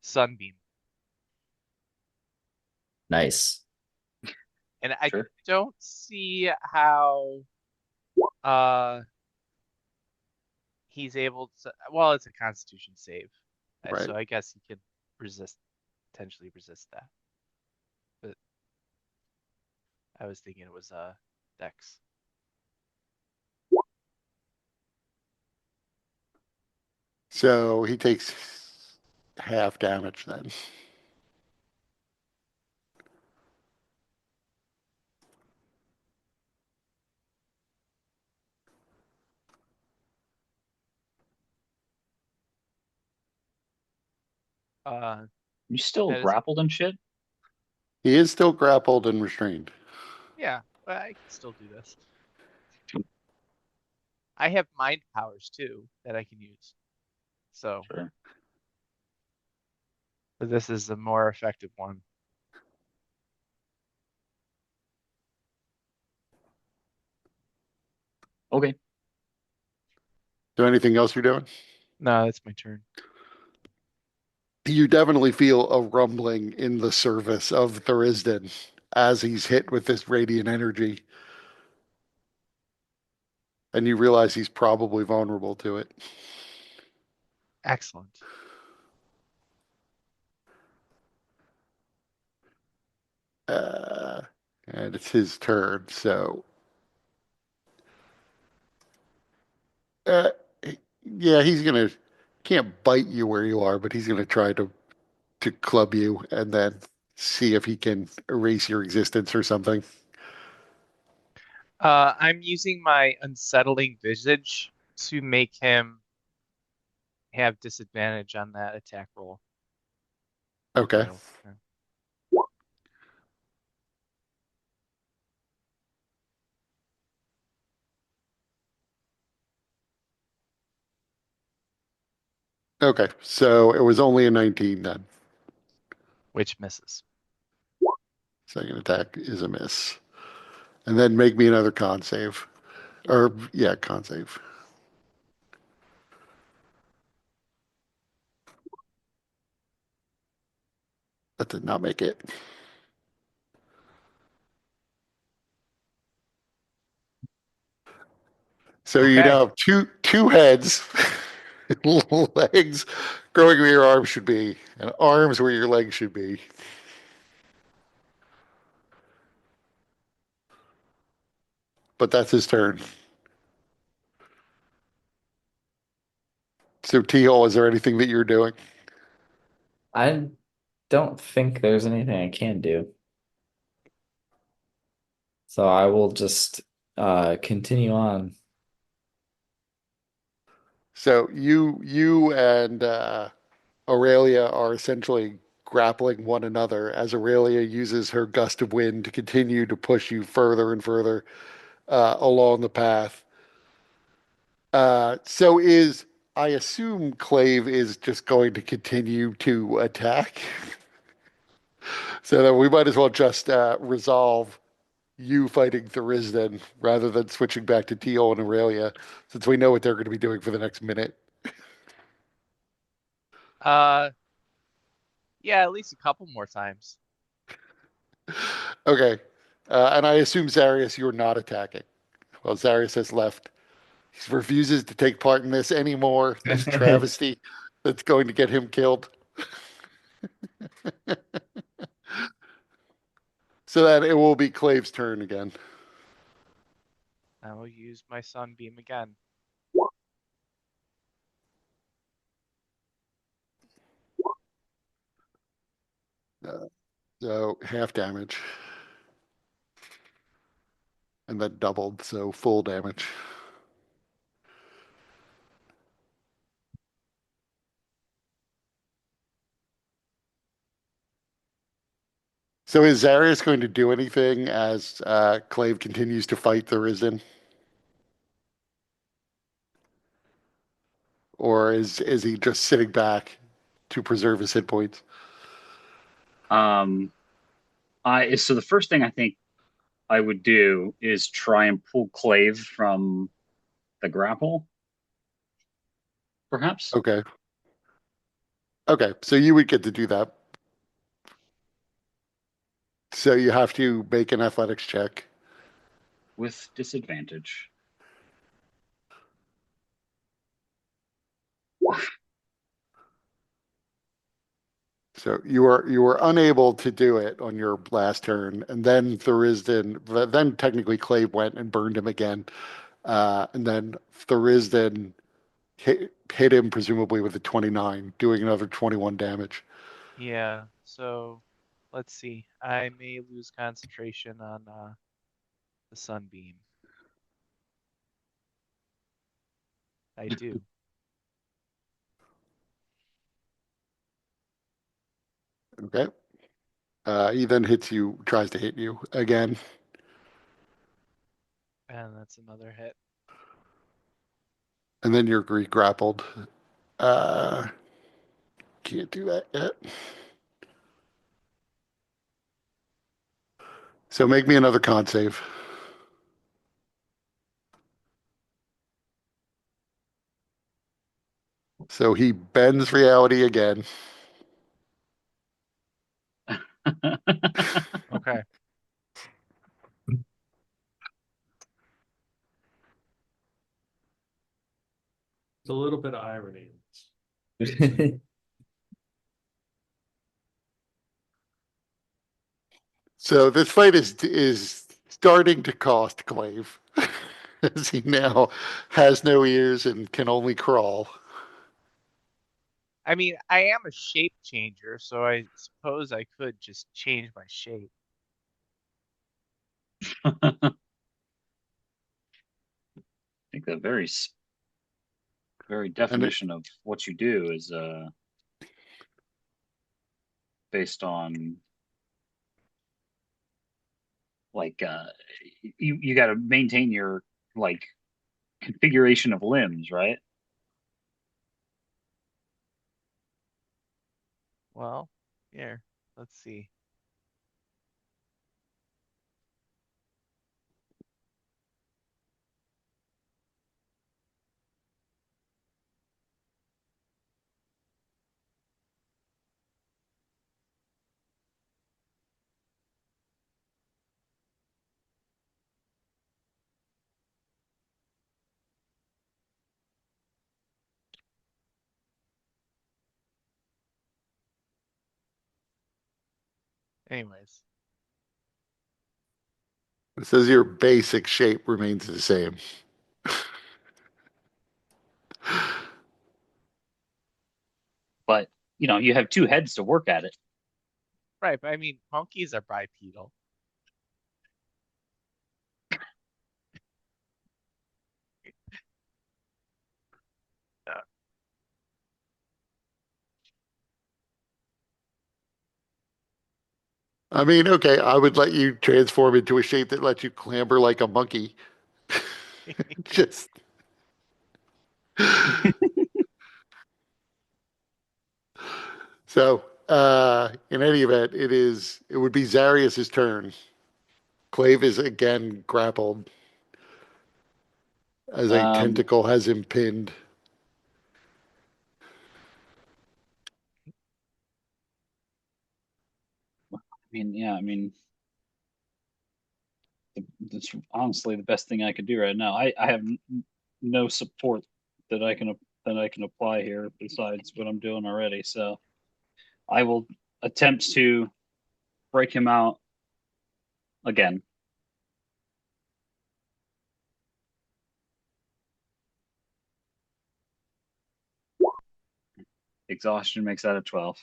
Sunbeam. Nice. And I Sure. don't see how uh he's able to, well, it's a constitution save. Right. So I guess he could potentially resist that. But I was thinking it was Dex. So he takes half damage then. Uh, You still that is, grappled and shit? He is still grappled and restrained. yeah, but I can still do this. I have mind powers too that I can use. So, Sure. but this is the more effective one. Okay. So anything else you're doing? No, that's my turn. You definitely feel a rumbling in the service of Tharizdun as he's hit with this radiant energy, and you realize he's probably vulnerable to it. Excellent. Uh, and it's his turn, so uh, yeah, he's gonna can't bite you where you are, but he's gonna try to club you and then see if he can erase your existence or something. I'm using my unsettling visage to make him have disadvantage on that attack roll. Okay. So, Okay. So it was only a 19 then. which misses. Second attack is a miss. And then make me another con save. Or yeah, con save. That did not make it. So you Okay. now have two heads, legs growing where your arms should be, and arms where your legs should be. But that's his turn. So Teal, is there anything that you're doing? I don't think there's anything I can do. So I will just continue on. So you and Aurelia are essentially grappling one another as Aurelia uses her gust of wind to continue to push you further and further along the path. So is I assume Clave is just going to continue to attack. So then we might as well just resolve you fighting Tharizdun rather than switching back to Teal and Aurelia, since we know what they're going to be doing for the next minute. Uh, yeah, at least a couple more times. Okay. And I assume, Zarius, you're not attacking. Well, Zarius has left. He refuses to take part in this anymore. This travesty that's going to get him killed. So that it will be Clave's turn again. I will use my sunbeam again. Uh, so half damage. And then doubled, so full damage. So is Zarius going to do anything as Clave continues to fight the Risen? Or is he just sitting back to preserve his hit points? So the first thing I think I would do is try and pull Clave from the grapple, perhaps Okay. Okay, so you would get to do that. So you have to make an athletics check. with disadvantage. So you were unable to do it on your last turn, and then then technically Clave went and burned him again, and then Tharizdun hit him presumably with a 29, doing another 21 damage. Yeah, so let's see. I may lose concentration on the sunbeam. I do. Okay. He then tries to hit you again. And that's another hit. And then you're grappled. Uh, can't do that yet. So make me another con save. So he bends reality again. Okay. There's a little bit of irony in this. So this fight is starting to cost Clave, as he now has no ears and can only crawl. I mean, I am a shape changer, so I suppose I could just change my shape. I think the very And it, definition of what you do is based on like you got to maintain your like configuration of limbs, right? Well, here, let's see. Anyways, it says your basic shape remains the same. But you have two heads to work at it. right, but I mean, monkeys are bipedal. Uh, I mean, okay, I would let you transform into a shape that lets you clamber like a monkey. Just so, in any event, it would be Zarius's turn. Clave is again grappled as a Um, tentacle has him pinned. yeah, I mean, that's honestly the best thing I could do right now. I have no support that I can apply here besides what I'm doing already. So I will attempt to break him out again. Exhaustion makes that a 12.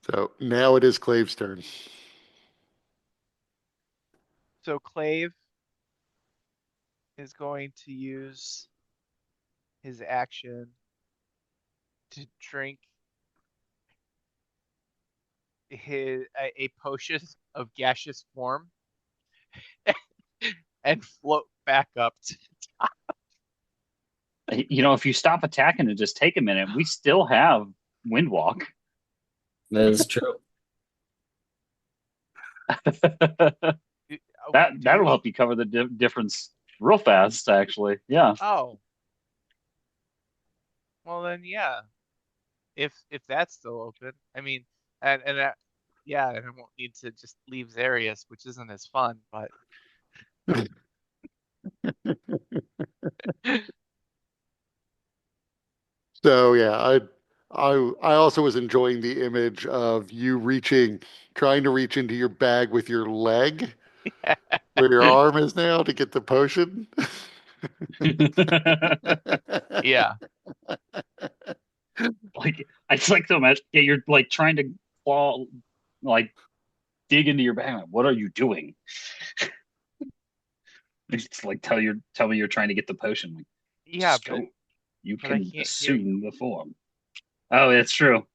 So now it is Clave's turn. So Clave is going to use his action to drink a potion of gaseous form and float back up to If you stop attacking and just take a minute, we still have Windwalk. That is true. Do That'll we? help you cover the difference real fast, actually. Yeah. Oh, well then, yeah. If that's still open, I mean, and yeah, and I won't need to just leave Zarius, which isn't as fun, but So yeah, I also was enjoying the image of you trying to reach into your bag with your leg, where your arm is now to get the potion. yeah, Like I just like to imagine, yeah, you're like trying to claw, like dig into your bag. Like, what are you doing? It's like tell me you're trying to get the potion. Like, yeah, just go. You but I can can't hear you. assume the form. Oh, that's true.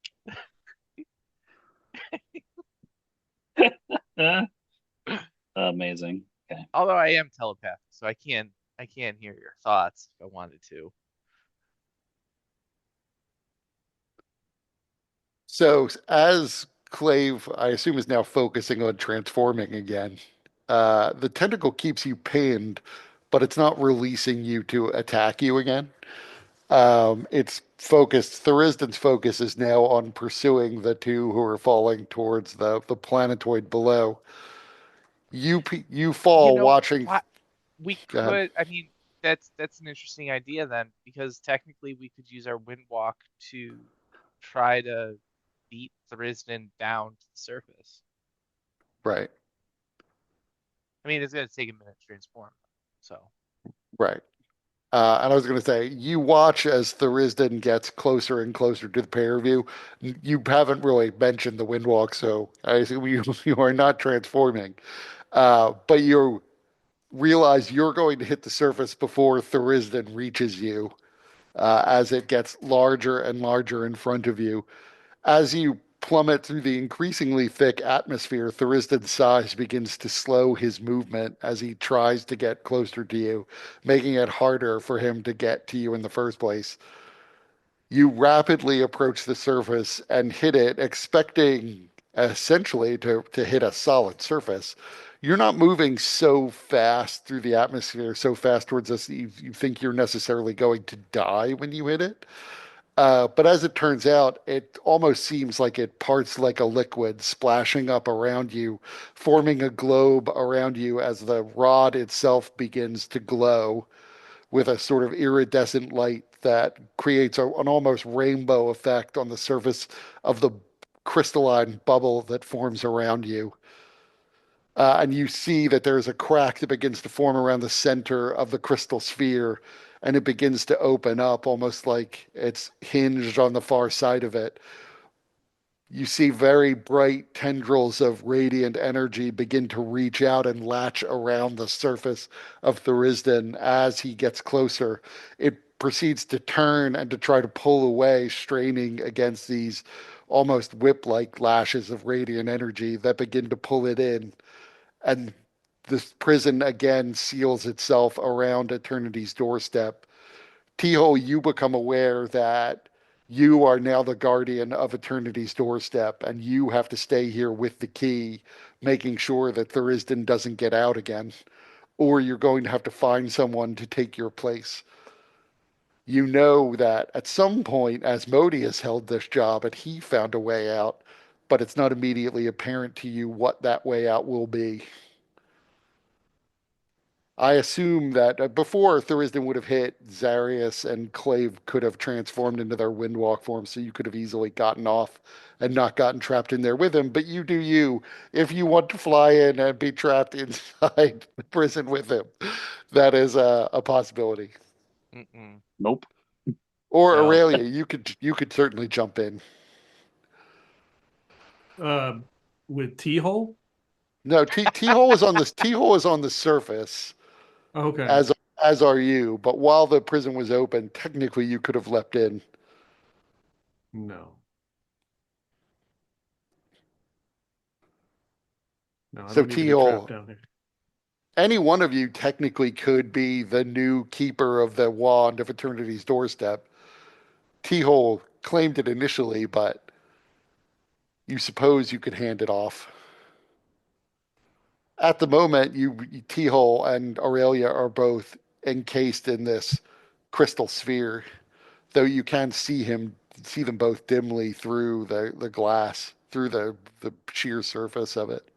Amazing. Okay. Although I am telepathic, so I can hear your thoughts if I wanted to. So as Clave, I assume, is now focusing on transforming again, the tentacle keeps you pinned, but it's not releasing you to attack you again. It's focused. Tharizdun's focus is now on pursuing the two who are falling towards the planetoid below. You You fall know watching. what? We Go ahead. could, I mean, that's an interesting idea then, because technically we could use our wind walk to try to beat Tharizdun down to the surface. Right, I mean, it's gonna take a minute to transform, so. right. And I was going to say, you watch as Tharizdun gets closer and closer to the pair of you. You haven't really mentioned the windwalk, so I assume you are not transforming. But you realize you're going to hit the surface before Tharizdun reaches you, as it gets larger and larger in front of you. As you plummet through the increasingly thick atmosphere, Tharizdun's size begins to slow his movement as he tries to get closer to you, making it harder for him to get to you in the first place. You rapidly approach the surface and hit it, expecting essentially to hit a solid surface. You're not moving so fast through the atmosphere, so fast towards us, that you think you're necessarily going to die when you hit it. But as it turns out, it almost seems like it parts like a liquid, splashing up around you, forming a globe around you as the rod itself begins to glow with a sort of iridescent light that creates an almost rainbow effect on the surface of the crystalline bubble that forms around you. And you see that there's a crack that begins to form around the center of the crystal sphere, and it begins to open up almost like it's hinged on the far side of it. You see very bright tendrils of radiant energy begin to reach out and latch around the surface of Tharizdun as he gets closer. It proceeds to turn and to try to pull away, straining against these almost whip-like lashes of radiant energy that begin to pull it in. And this prison again seals itself around eternity's doorstep. T-Hole, you become aware that you are now the guardian of eternity's doorstep, and you have to stay here with the key, making sure that Tharizdun doesn't get out again, or you're going to have to find someone to take your place. You know that at some point, Asmodeus held this job and he found a way out, but it's not immediately apparent to you what that way out will be. I assume that before Tharizdun would have hit, Zarius and Clave could have transformed into their windwalk form, so you could have easily gotten off and not gotten trapped in there with him. But you do you. If you want to fly in and be trapped inside the prison with him, that is a possibility. Mm-mm. Nope. Or No. Aurelia, you could certainly jump in. Uh, with T-hole? No, T-hole is on this. T-hole is on the surface, Okay. as as are you. But while the prison was open, technically you could have leapt in. No. No, I So don't need to be trapped T-hole, down here. any one of you technically could be the new keeper of the wand of eternity's doorstep. T-hole claimed it initially, but you suppose you could hand it off. At the moment, T-hole and Aurelia are both encased in this crystal sphere, though you can see them both dimly through the glass, through the sheer surface of it.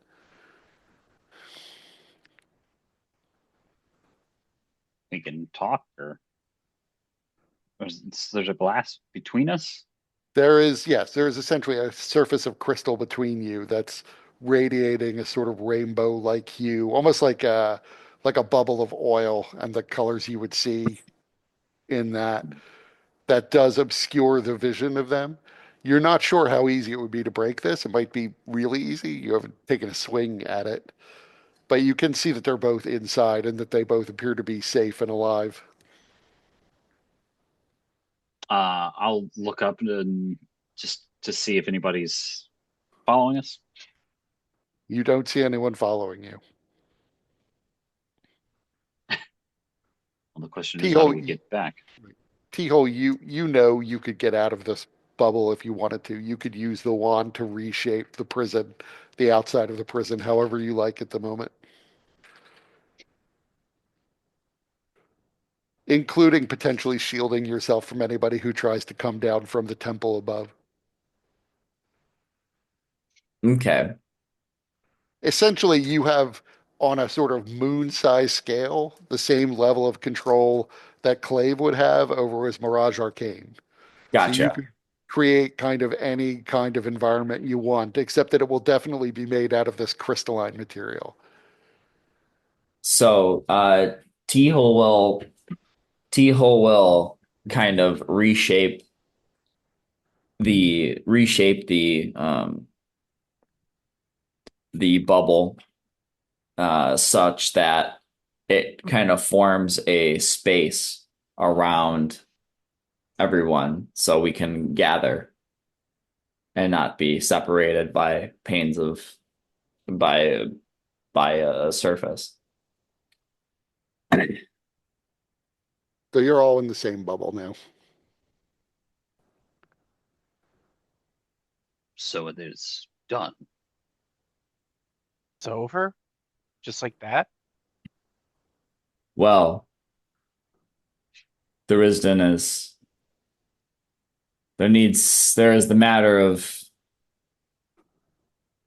We can talk, or there's a glass between us. Yes, there is essentially a surface of crystal between you that's radiating a sort of rainbow-like hue, almost like a bubble of oil, and the colors you would see in that does obscure the vision of them. You're not sure how easy it would be to break this. It might be really easy. You haven't taken a swing at it, but you can see that they're both inside and that they both appear to be safe and alive. I'll look up and just to see if anybody's following us. You don't see anyone following you. Well, the question is, how do T-hole, we get back? T-hole, you know you could get out of this bubble if you wanted to. You could use the wand to reshape the prison, the outside of the prison, however you like at the moment. Including potentially shielding yourself from anybody who tries to come down from the temple above. Okay. Essentially, you have on a sort of moon-sized scale the same level of control that Clave would have over his Mirage Arcane. So you Gotcha. could create kind of any kind of environment you want, except that it will definitely be made out of this crystalline material. So T-hole will T-hole will kind of reshape the bubble such that it kind of forms a space around everyone so we can gather and not be separated by panes of by by a surface. So you're all in the same bubble now. So it is done. It's over? Just like that? Well, Tharizdun is there is the matter of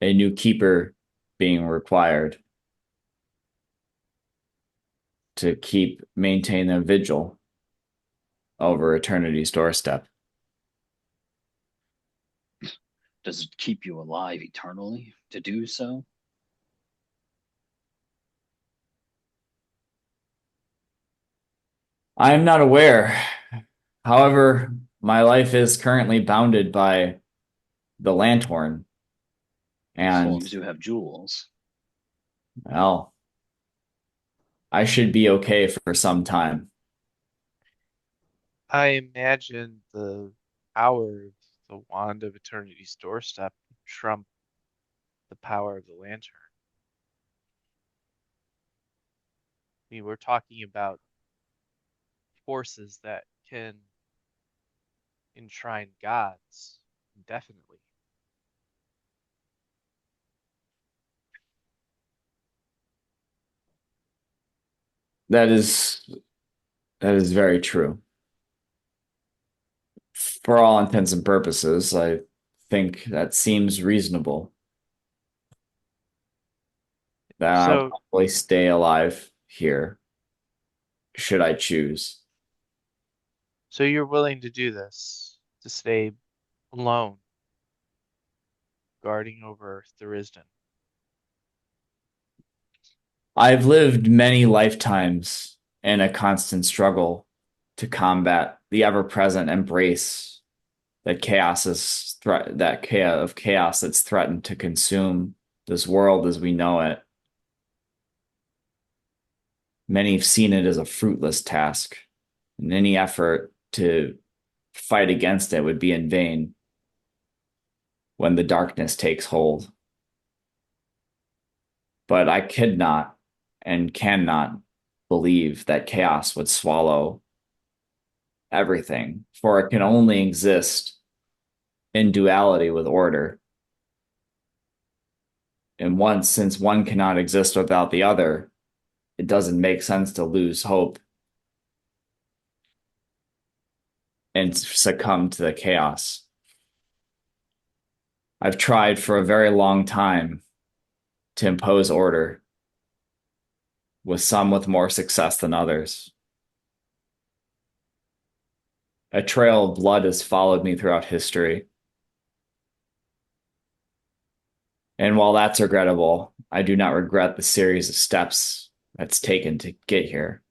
a new keeper being required to maintain a vigil over eternity's doorstep. Does it keep you alive eternally to do so? I am not aware. However, my life is currently bounded by the lanthorn. As long And, as you have jewels. well, I should be okay for some time. I imagine the power of the Wand of Eternity's doorstep would trump the power of the lantern. I mean, we're talking about forces that can enshrine gods indefinitely. That is very true. For all intents and purposes, I think that seems reasonable. That I'll So, probably stay alive here, should I choose. so you're willing to do this, to stay alone, guarding over Tharizdun. I've lived many lifetimes in a constant struggle to combat the ever-present embrace that chaos that's threatened to consume this world as we know it. Many have seen it as a fruitless task, and any effort to fight against it would be in vain when the darkness takes hold. But I could not and cannot believe that chaos would swallow everything, for it can only exist in duality with order. And since one cannot exist without the other, it doesn't make sense to lose hope and succumb to the chaos. I've tried for a very long time to impose order, with some with more success than others. A trail of blood has followed me throughout history. And while that's regrettable, I do not regret the series of steps that's taken to get here.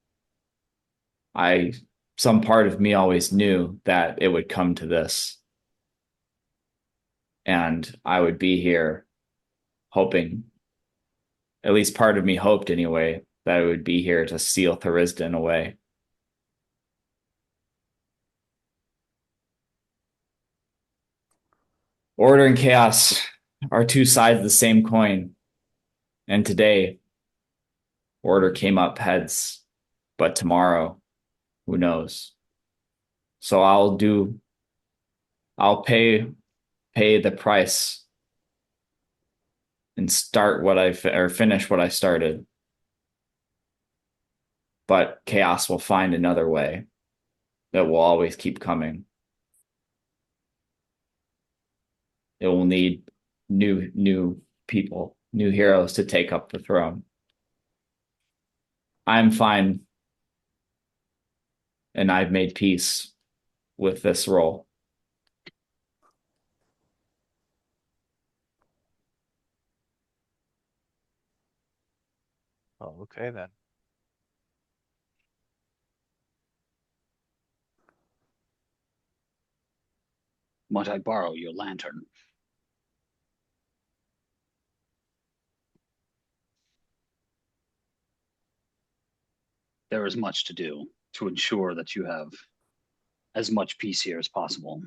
Some part of me always knew that it would come to this. And I would be here hoping, at least part of me hoped anyway, that it would be here to seal Tharizdun away. Order and chaos are two sides of the same coin. And today, order came up heads, but tomorrow, who knows? So I'll pay the price and start what or finish what I started. But chaos will find another way that will always keep coming. It will need new people, new heroes to take up the throne. I'm fine, and I've made peace with this role. Oh, okay then. Might I borrow your lantern? There is much to do to ensure that you have as much peace here as possible.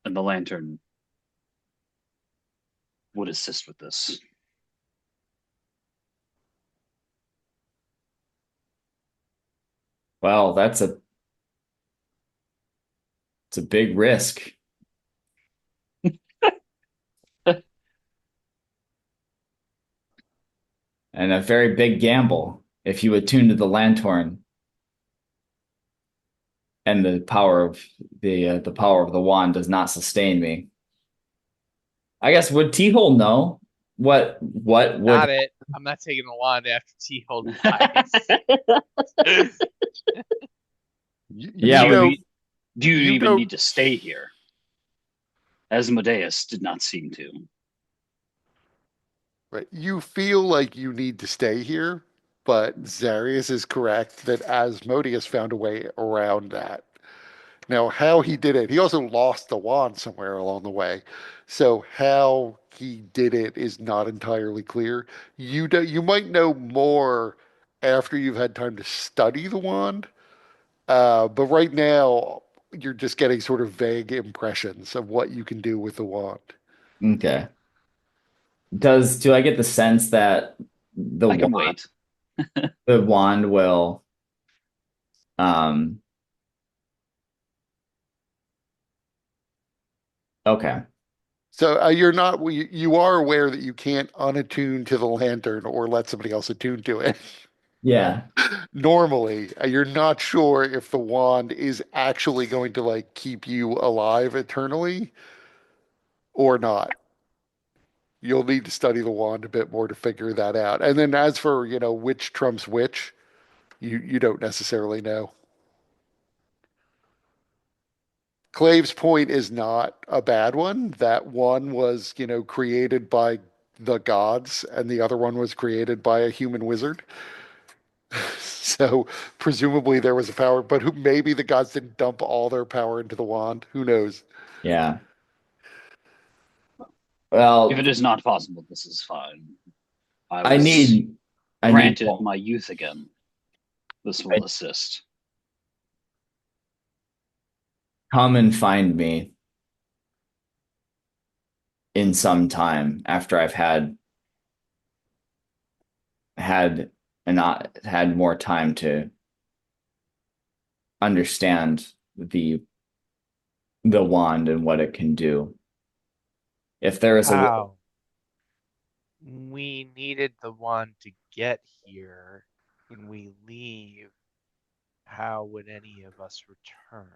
And the lantern would assist with this. Well, it's a big risk and a very big gamble if you attune to the lantern and the power of the wand does not sustain me. I guess would T-Hole know what would Not it. I'm not taking the wand after T-Hole dies. Yeah, You know, Do you you even know, need to stay here? Asmodeus did not seem to. right? You feel like you need to stay here, but Zarius is correct that Asmodeus found a way around that. Now, how he did it, he also lost the wand somewhere along the way. So how he did it is not entirely clear. You might know more after you've had time to study the wand. But right now, you're just getting sort of vague impressions of what you can do with the wand. okay. Do I get the sense that I can wait. the wand will um okay. So you're not you are aware that you can't unattune to the lantern or let somebody else attune to it. Yeah. Normally, you're not sure if the wand is actually going to like keep you alive eternally or not. You'll need to study the wand a bit more to figure that out. And then as for, which trumps which, you don't necessarily know. Clave's point is not a bad one. That one was, created by the gods, and the other one was created by a human wizard. So presumably there was a power, but maybe the gods didn't dump all their power into the wand. Who knows? Yeah. If Well, it is not possible, this is fine. I I was need I need granted my youth again. This will assist. come and find me in some time after I've had not had more time to understand the wand and what it can do. If there is a way, Wow. We needed the wand to get here. When we leave, how would any of us return?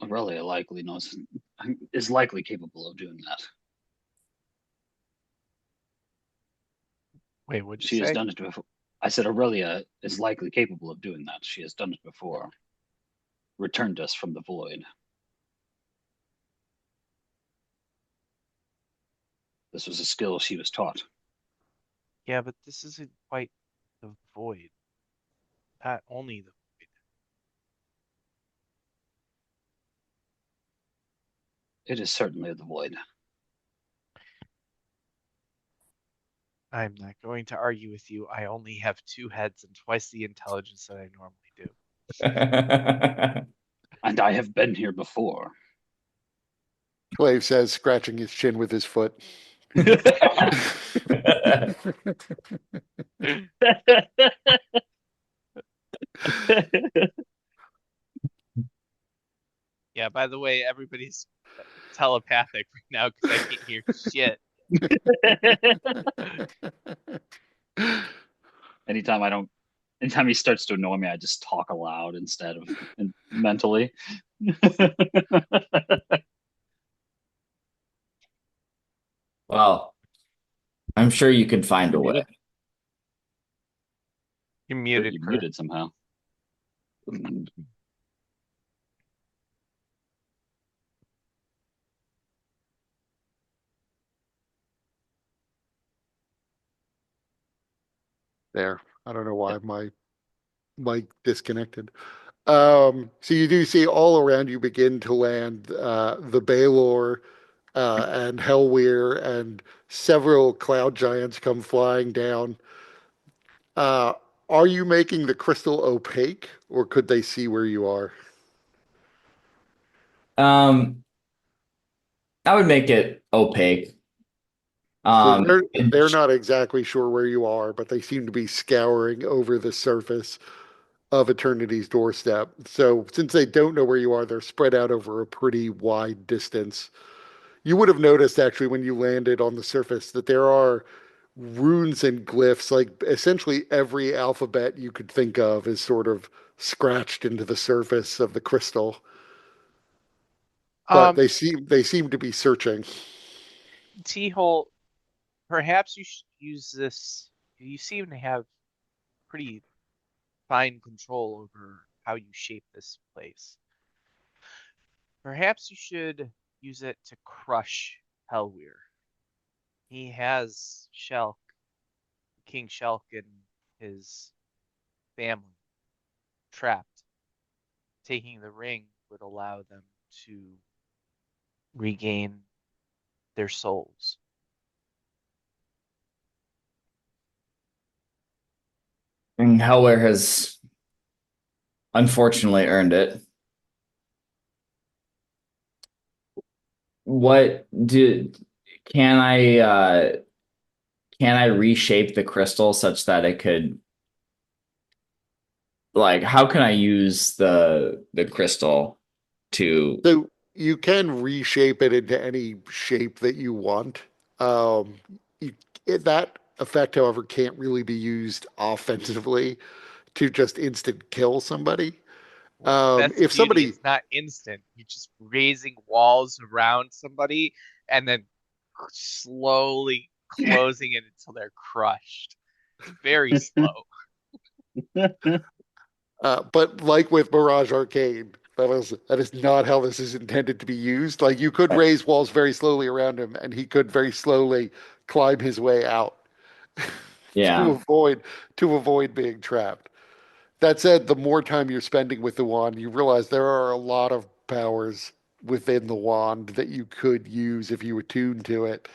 Aurelia is likely capable of doing that. Wait, what'd you She has say? done it before. I said Aurelia is likely capable of doing that. She has done it before. Returned us from the void. This was a skill she was taught. Yeah, but this isn't quite the void. Not only the void. It is certainly the void. I'm not going to argue with you. I only have two heads and twice the intelligence that I normally do. And I have been here before. Clave says, scratching his chin with his foot. Yeah, by the way, everybody's telepathic right now because I can't hear shit. Anytime he starts to annoy me, I just talk aloud instead of mentally. Well, I'm sure you could find a way. Muted? You're muted, You Kurt. muted somehow. There. I don't know why my mic disconnected. So you do see all around you begin to land the Baelor and Hellweir, and several cloud giants come flying down. Uh, are you making the crystal opaque, or could they see where you are? Um, I would make it opaque. So Um, they're not exactly sure where you are, but they seem to be scouring over the surface of Eternity's doorstep. So since they don't know where you are, they're spread out over a pretty wide distance. You would have noticed actually when you landed on the surface that there are runes and glyphs, like essentially every alphabet you could think of is sort of scratched into the surface of the crystal. But Um, they seem to be searching. T-hole, perhaps you should use this. You seem to have pretty fine control over how you shape this place. Perhaps you should use it to crush Hellweir. He has Shelk, King Shelk, and his family trapped. Taking the ring would allow them to regain their souls. and Hellware has unfortunately earned it. What do can I reshape the crystal such that it could, like, how can I use the crystal to So you can reshape it into any shape that you want. Um, you, that effect, however, can't really be used offensively to just instant kill somebody. Well, that's the If beauty. somebody, It's not instant. You're just raising walls around somebody and then slowly closing it until they're crushed. It's very slow. but like with Mirage Arcade, that is not how this is intended to be used. Like you could raise walls very slowly around him, and he could very slowly climb his way out to yeah. avoid being trapped. That said, the more time you're spending with the wand, you realize there are a lot of powers within the wand that you could use if you attuned to it.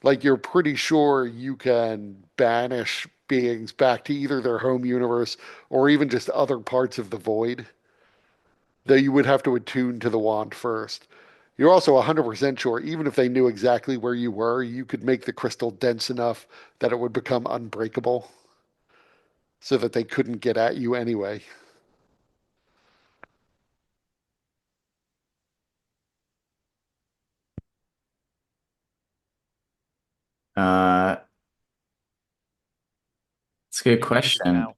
Like you're pretty sure you can banish beings back to either their home universe or even just other parts of the void, though you would have to attune to the wand first. You're also 100% sure, even if they knew exactly where you were, you could make the crystal dense enough that it would become unbreakable so that they couldn't get at you anyway. Uh, it's a good You're muted question. now.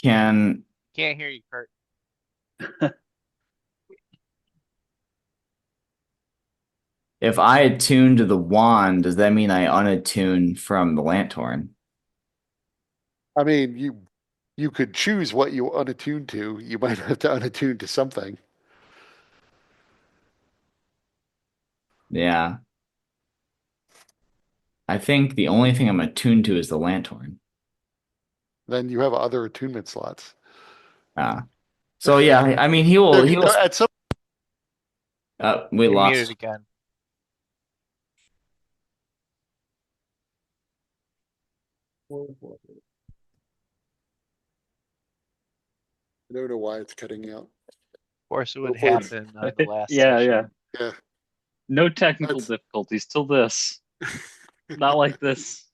Can Can't hear you, Kurt. If I attune to the wand, does that mean I unattune from the lanthorn? I mean, you could choose what you unattune to. You might have to unattune to something. Yeah. I think the only thing I'm attuned to is the lanthorn. Then you have other attunement slots. Uh, so yeah, I mean he will At some we You're muted lost. again. I don't know why it's cutting out. Of course, it would Hopefully it's- happen on the last Yeah, session. yeah. Yeah. No technical That's- difficulties till this. Not like this.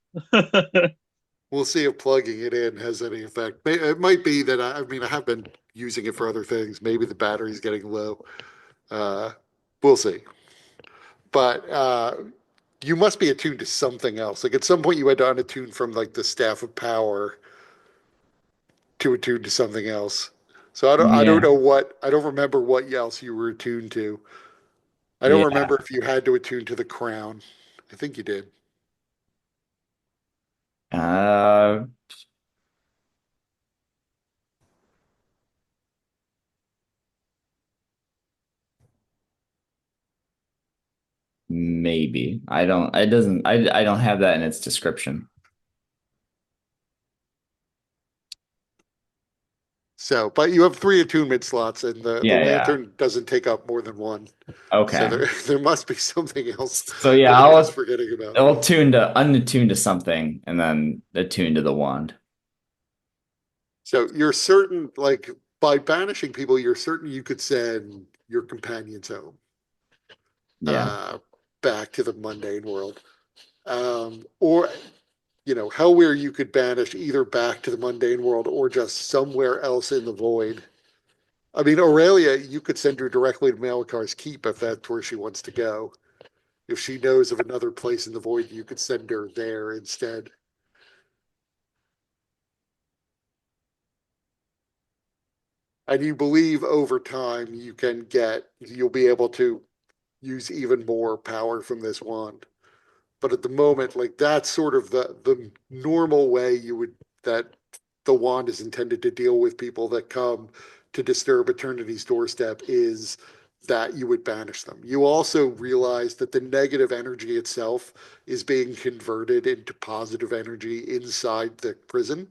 We'll see if plugging it in has any effect. It might be that I mean, I have been using it for other things. Maybe the battery's getting low. We'll see. But you must be attuned to something else. Like at some point, you had to unattune from like the Staff of Power to attune to something else. So I don't Yeah. know what I don't remember what else you were attuned to. I don't Yeah. remember if you had to attune to the crown. I think you did. Uh, maybe. I don't. It doesn't. I don't have that in its description. So, but you have 3 attunement slots, and the Yeah. Yeah. lantern doesn't take up more than one. So Okay. there must be something else So yeah, that I was forgetting about. I'll unattune to something and then attune to the wand. So you're certain, like by banishing people, you're certain you could send your companions home, Yeah. back to the mundane world, or where you could banish either back to the mundane world or just somewhere else in the void. I mean, Aurelia, you could send her directly to Malakar's Keep if that's where she wants to go. If she knows of another place in the void, you could send her there instead. And you believe over time you'll be able to use even more power from this wand. But at the moment, like that's sort of the normal way that the wand is intended to deal with people that come to disturb Eternity's doorstep is that you would banish them. You also realize that the negative energy itself is being converted into positive energy inside the prison.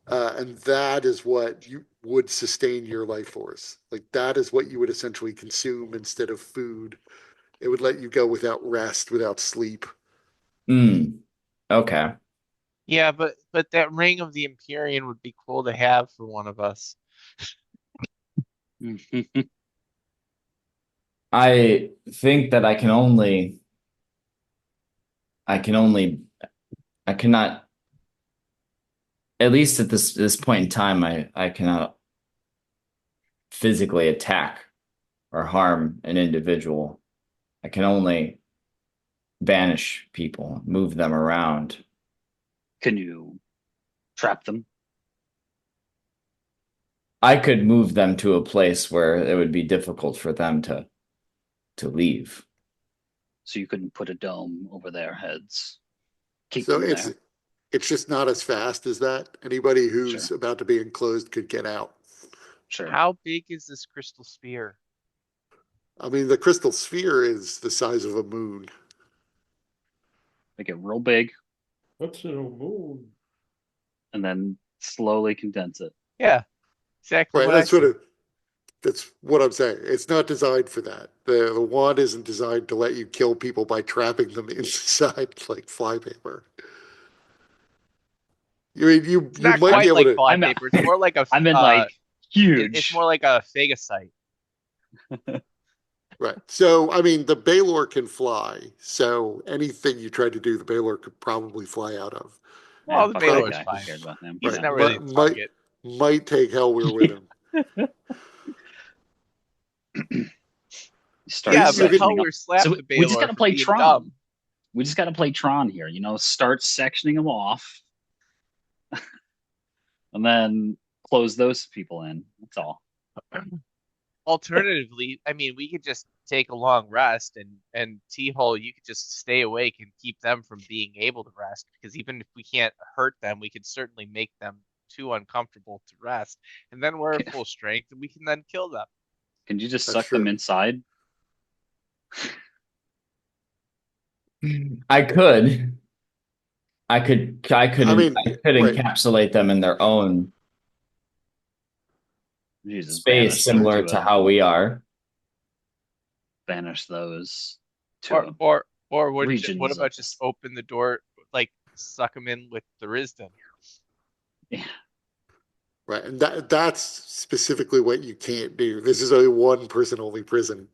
And that is what you would sustain your life force. Like that is what you would essentially consume instead of food. It would let you go without rest, without sleep. Okay. Yeah, but that ring of the Empyrean would be cool to have for one of us. I think that I cannot, at least at this point in time, I cannot physically attack or harm an individual. I can only banish people, move them around. Can you trap them? I could move them to a place where it would be difficult for them to leave. So you couldn't put a dome over their heads. Keep So them it's there. it's just not as fast as that. Anybody who's Sure. about to be enclosed could get out. Sure. How big is this crystal sphere? I mean, the crystal sphere is the size of a moon. Make it real big What's in a moon? and then slowly condense it. Yeah, exactly Right, what I said. that's what I'm saying. It's not designed for that. The wand isn't designed to let you kill people by trapping them inside like flypaper. You mean It's you not might be quite able like to I meant, flypaper. It's more like a I meant like it's huge. more like a phagocyte. right. So I mean the Baylor can fly. So anything you try to do, the Baylor could probably fly out of. Well, the Fuck that Baylor's guy. Who fine. cares about him? He's Right. Yeah. not really a target. Might take Hellweir with him. Start Yeah, You but could- sectioning Hellweir slapped So the we just Baylor gotta for play being Tron. dumb. We just gotta play Tron here, start sectioning them off and then close those people in. That's all. Alternatively, I mean, we could just take a long rest and T-Hole, you could just stay awake and keep them from being able to rest because even if we can't hurt them, we could certainly make them too uncomfortable to rest. And then we're at full strength and we can then kill them. Can you just That's suck them true. inside? I could. I could I mean, right. encapsulate them in their own Jesus, space, similar to how we are. banish those to Or what regions about of just open the door, like suck them in with Tharizdun? yeah. Right, and that's specifically what you can't do. This is a one person only prison.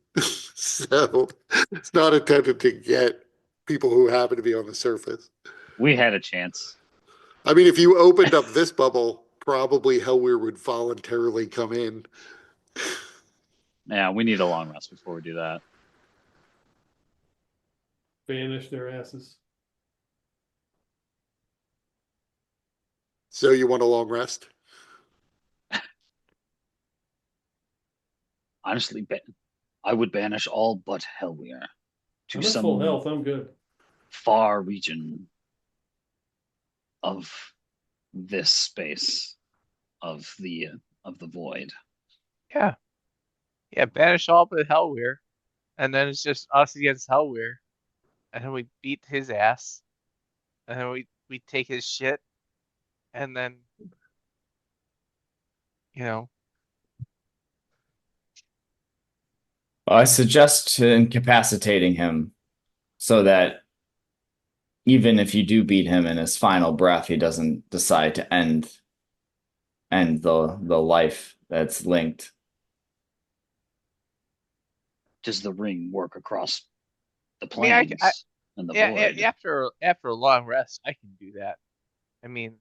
So it's not intended to get people who happen to be on the surface. We had a chance. I mean, if you opened up this bubble, probably Hellweir would voluntarily come in. Yeah, we need a long rest before we do that. Banish their asses. So you want a long rest? Honestly, I would banish all but Hellweir to I'm at some full health. I'm good. far region of this space of the void. Yeah. Yeah, banish all but Hellweir. And then it's just us against Hellweir. And then we beat his ass. And then we take his shit. And then, you know, I suggest incapacitating him so that even if you do beat him in his final breath, he doesn't decide to end the life that's linked. Does the ring work across the I mean, I, planes and the yeah, void? after a long rest, I can do that. I mean,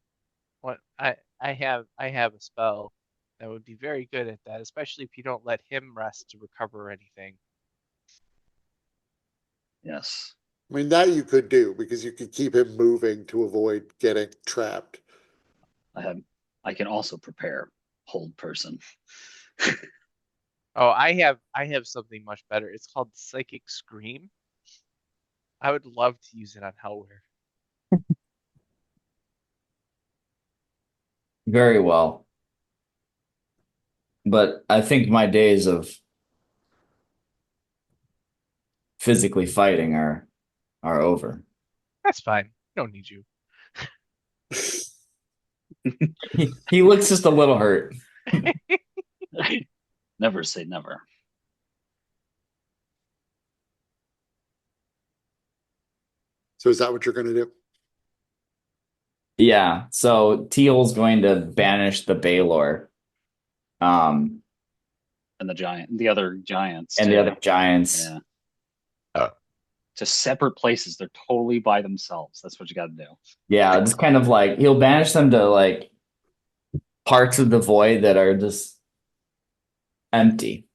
what I have a spell that would be very good at that, especially if you don't let him rest to recover anything. Yes. I mean, that you could do because you could keep him moving to avoid getting trapped. I can also prepare hold person. Oh, I have something much better. It's called Psychic Scream. I would love to use it on Hellweir. Very well. But I think my days of physically fighting are over. That's fine. Don't need you. He looks just a little hurt. Never say never. So is that what you're going to do? Yeah, so Teal's going to banish the Baylor. And And the other giants. the too. other giants. Yeah. To separate places. They're totally by themselves. That's what you got to do. Yeah, just kind of like he'll banish them to like parts of the void that are just empty.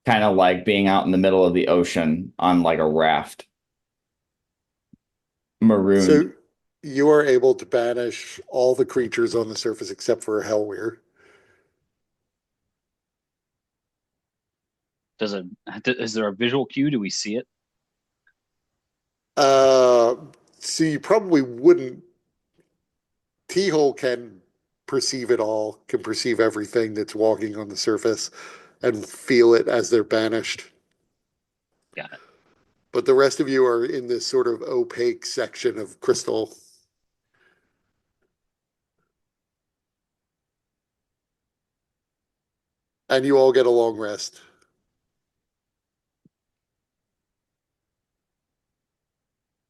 Kind of like being out in the middle of the ocean on like a raft. Marooned. So you are able to banish all the creatures on the surface except for Hellweir. Is there a visual cue? Do we see it? So you probably wouldn't. T-hole can perceive it all, can perceive everything that's walking on the surface and feel it as they're banished. Got it. But the rest of you are in this sort of opaque section of crystal. And you all get a long rest.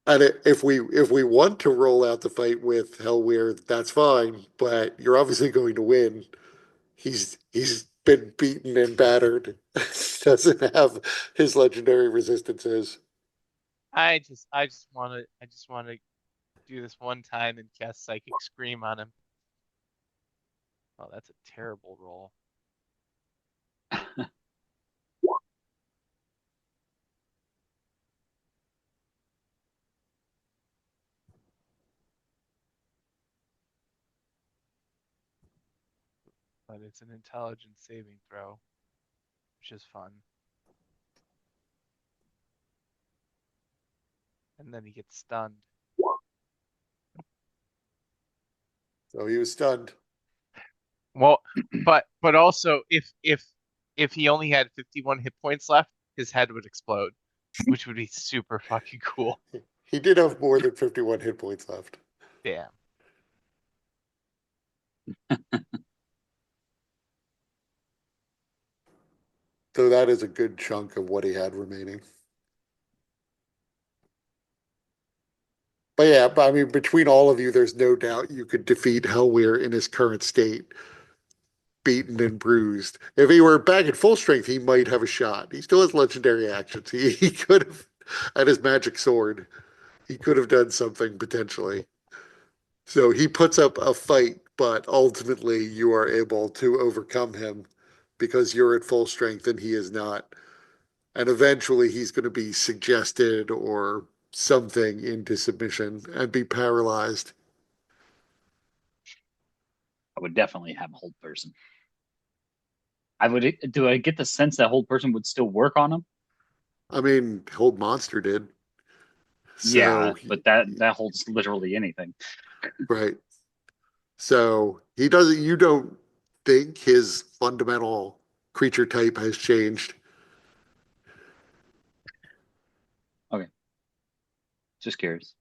And if we want to roll out the fight with Hellweir, that's fine. But you're obviously going to win. He's been beaten and battered. Doesn't have his legendary resistances. I just want to do this one time and cast Psychic Scream on him. Oh, that's a terrible roll. But it's an intelligence saving throw, which is fun. And then he gets stunned. So he was stunned. Well, but also if he only had 51 hit points left, his head would explode, which would be super fucking cool. He did have more than 51 hit points left. Damn. So that is a good chunk of what he had remaining. But yeah, I mean, between all of you, there's no doubt you could defeat Hellweir in his current state. beaten and bruised. If he were back at full strength, he might have a shot. He still has legendary actions. He could have, at his magic sword, he could have done something potentially. So he puts up a fight, but ultimately you are able to overcome him because you're at full strength and he is not. And eventually he's going to be suggested or something into submission and be paralyzed. I would definitely have hold person. Do I get the sense that hold person would still work on him? I mean, Hold Monster did. Yeah, So, but that holds literally anything. right. So he doesn't, you don't think his fundamental creature type has changed. Okay. Just curious.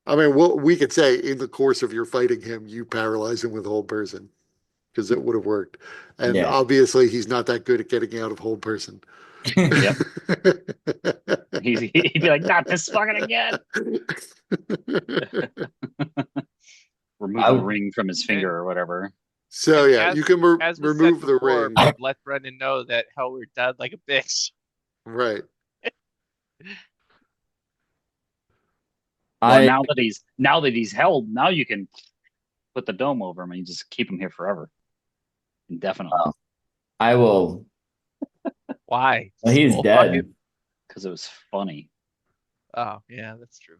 I mean, we could say in the course of your fighting him, you paralyze him with Hold Person because it would have worked. And Yeah. obviously, he's not that good at getting out of Hold Person. Yep. He'd be like, not this fucking again. Remove the I, ring from his finger or whatever. So And yeah, you can as was said remove the before, ring, let Brendan know that hell we're dead like a bitch. right? Well, I, now that he's held, now you can put the dome over him and you just keep him here forever, indefinitely, I will. Why? Well, he's Well, dead. because it was funny. Oh, yeah, that's true.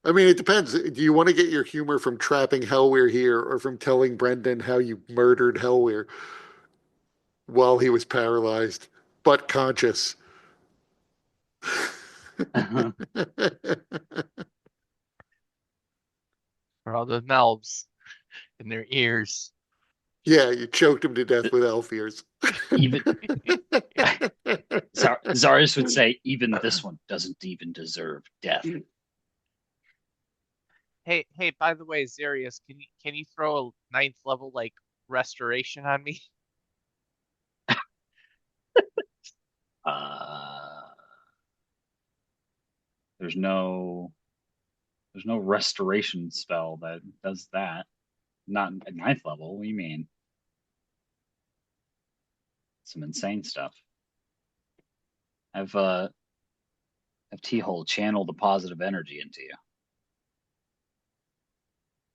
I mean, it depends. Do you want to get your humor from trapping Hellweir here, or from telling Brendan how you murdered Hellweir while he was paralyzed but conscious? For all the melbs in their ears. Yeah, you choked him to death with elf ears. Even Zarius would say, even this one doesn't even deserve death. Hey, by the way, Zarius, can you throw a ninth level like restoration on me? Uh, there's no restoration spell that does that. Not at ninth level. What do you mean? Some insane stuff. Have T-Hole channel the positive energy into you.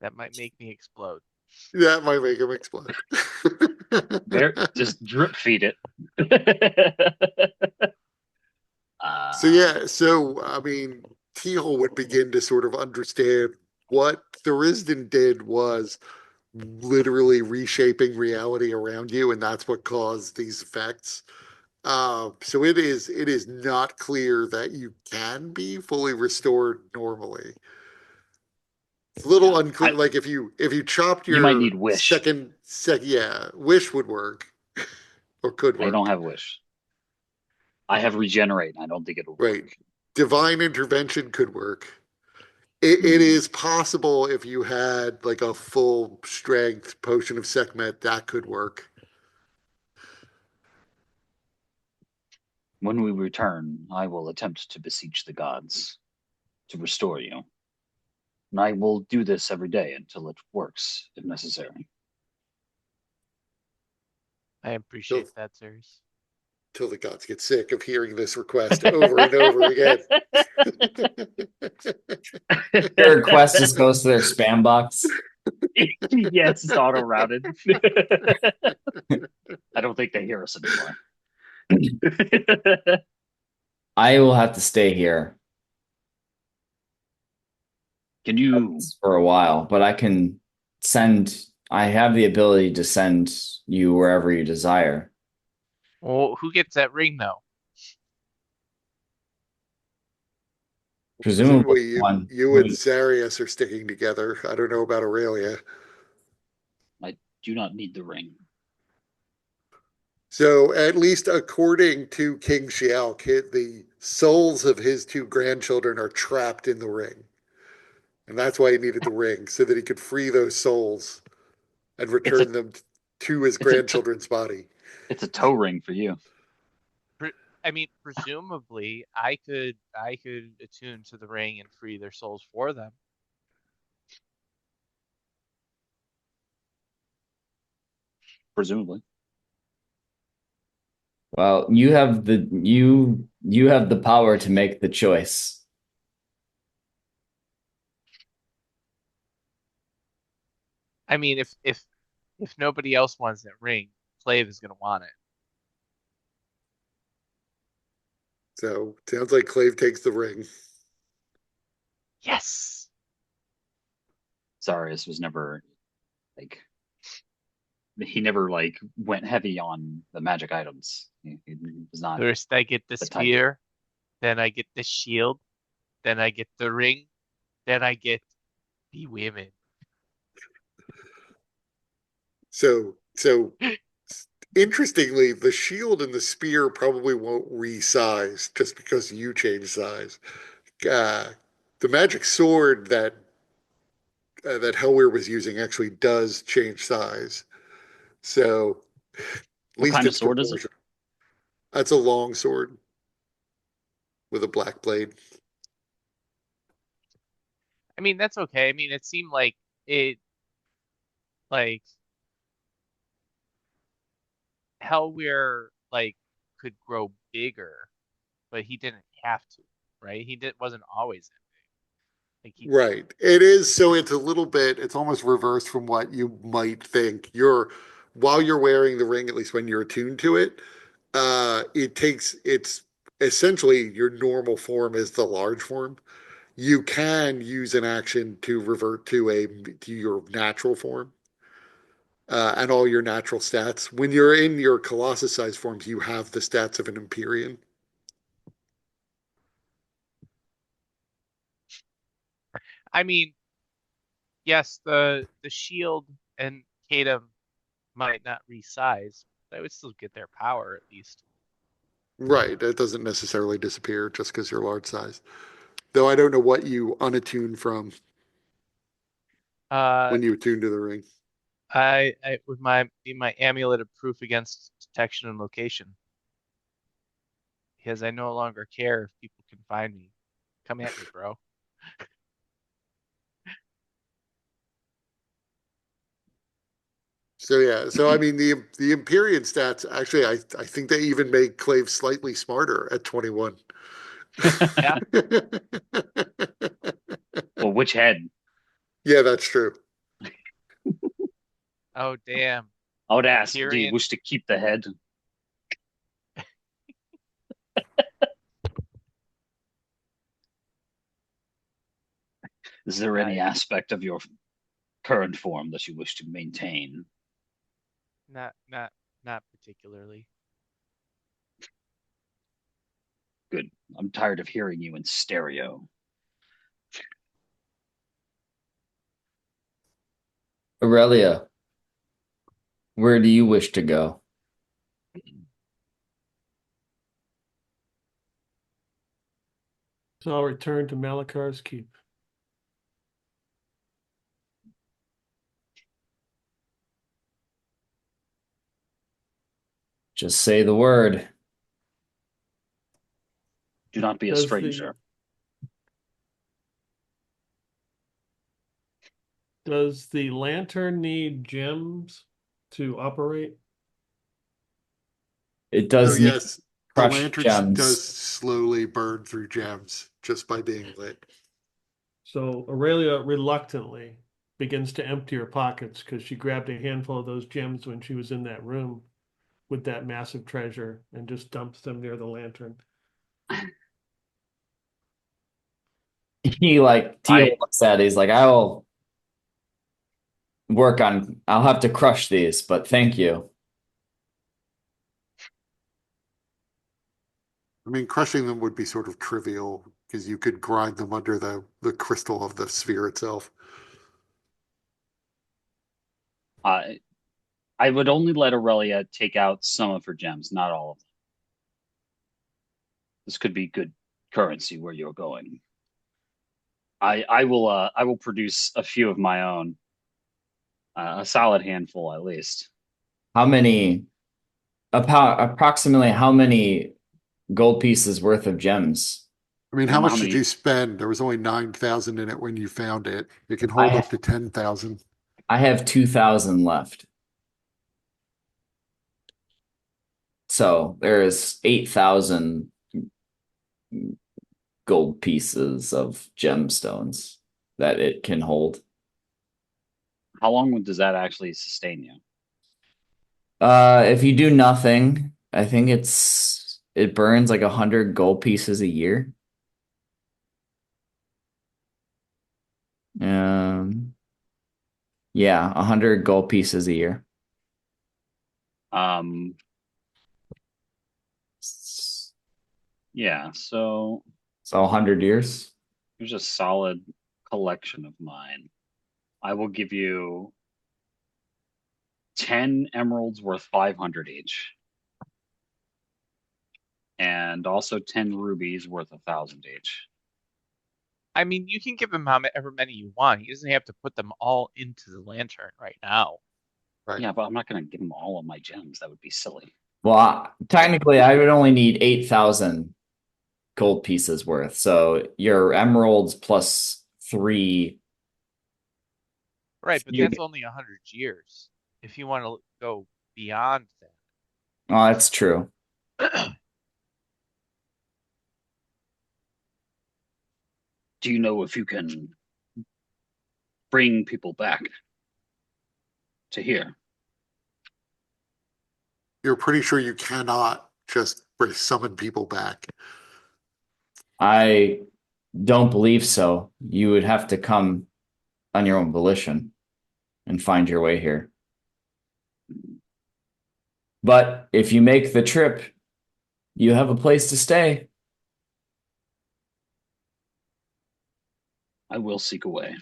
That might make me explode. That might make him explode. There, just drip feed it. So yeah, so I mean, Teal would begin to sort of understand what Tharizdun did was literally reshaping reality around you, and that's what caused these effects. So it is not clear that you can be fully restored normally. It's a little Yeah. unclear. Like if you chopped You might your need wish. second, yeah, wish would work or could I don't work. have wish. I have regenerate. I don't think it'll Right. work. Divine intervention could work. It is possible if you had like a full strength potion of Sekhmet, that could work. When we return, I will attempt to beseech the gods to restore you. And I will do this every day until it works, if necessary. I Till, appreciate that, Zarius. till the gods get sick of hearing this request over and over again. Your request just goes to their spam box. Yes, it's auto routed. I don't think they hear us anymore. I will have to stay here Can you? for a while, but I can send. I have the ability to send you wherever you desire. Well, who gets that ring though? Presumably, Presumably one. you and Zarius are sticking together. I don't know about Aurelia. I do not need the ring. So at least according to King Shialk, the souls of his two grandchildren are trapped in the ring. And that's why he needed the ring, so that he could free those souls and It's a return them to his it's a grandchildren's body. it's a toe ring for you. I mean, presumably, I could attune to the ring and free their souls for them. presumably. Well, you have the power to make the choice. I mean, if nobody else wants that ring, Clave is gonna want it. So sounds like Clave takes the ring. Yes. Zarius was never like he never like went heavy on the magic items. He was not First I get the the type. spear, then I get the shield, then I get the ring, then I get the women. So interestingly, the shield and the spear probably won't resize just because you change size. Uh, the magic sword that Hellweir was using actually does change size. So at What least kind of it's sword is it? proportional. That's a long sword with a black blade. I mean, that's okay. I mean, it seemed like it, like Hellweir, like could grow bigger, but he didn't have to, right? He wasn't always that big. Like he, Right. It is. So it's a little bit, it's almost reversed from what you might think. While you're wearing the ring, at least when you're attuned to it, it's essentially your normal form is the large form. You can use an action to revert to your natural form, and all your natural stats. When you're in your Colossus size forms, you have the stats of an Empyrean. I mean, yes, the shield and Tatum might not resize, but I would still get their power at least. Right. That doesn't necessarily disappear just because you're large size. Though I don't know what you unattune from Uh, when you attune to the ring. I with my amulet of proof against detection and location, because I no longer care if people can find me. Come at me, bro. So yeah, so I mean the Empyrean stats actually I think they even make Clave slightly smarter at 21. Yeah. Well, which head? Yeah, that's true. Oh, damn. I would ask, do you Empyrean. wish to keep the head? Is there any I aspect of your current form that you wish to maintain? not particularly. Good. I'm tired of hearing you in stereo. Aurelia, where do you wish to go? So I'll return to Malakar's Keep. Just say the word. Do not be a Does the stranger. does the lantern need gems to operate? It So does need yes, the crushed lantern does gems. slowly burn through gems just by being lit. So Aurelia reluctantly begins to empty her pockets because she grabbed a handful of those gems when she was in that room with that massive treasure and just dumps them near the lantern. He like Teal I looks at it, he's like, I'll have to crush these, but thank you. I mean, crushing them would be sort of trivial because you could grind them under the crystal of the sphere itself. I I would only let Aurelia take out some of her gems, not all of them. This could be good currency where you're going. I will produce a few of my own, a solid handful at least. How many approximately how many gold pieces worth of gems? I mean, I don't how know how much did many. you spend? There was only 9,000 in it when you found it. It can hold I up to 10,000. I have 2,000 left. So there is 8,000 gold pieces of gemstones that it can hold. How long does that actually sustain you? If you do nothing, I think it burns like 100 gold pieces a year. Um, yeah, 100 gold pieces a year. Um, So yeah, so 100 years. here's a solid collection of mine. I will give you 10 emeralds worth 500 each, and also 10 rubies worth 1,000 each. I mean, you can give him however many you want. He doesn't have to put them all into the lantern right now. Right. Yeah, but I'm not going to give him all of my gems. That would be silly. Well, technically, I would only need 8,000 gold pieces worth. So your emeralds plus three. Right, but You, that's only 100 years. If you want to go beyond oh, that's true. that. Do you know if you can bring people back to here? You're pretty sure you cannot just summon people back. I don't believe so. You would have to come on your own volition and find your way here. But if you make the trip, you have a place to stay. I will seek a way.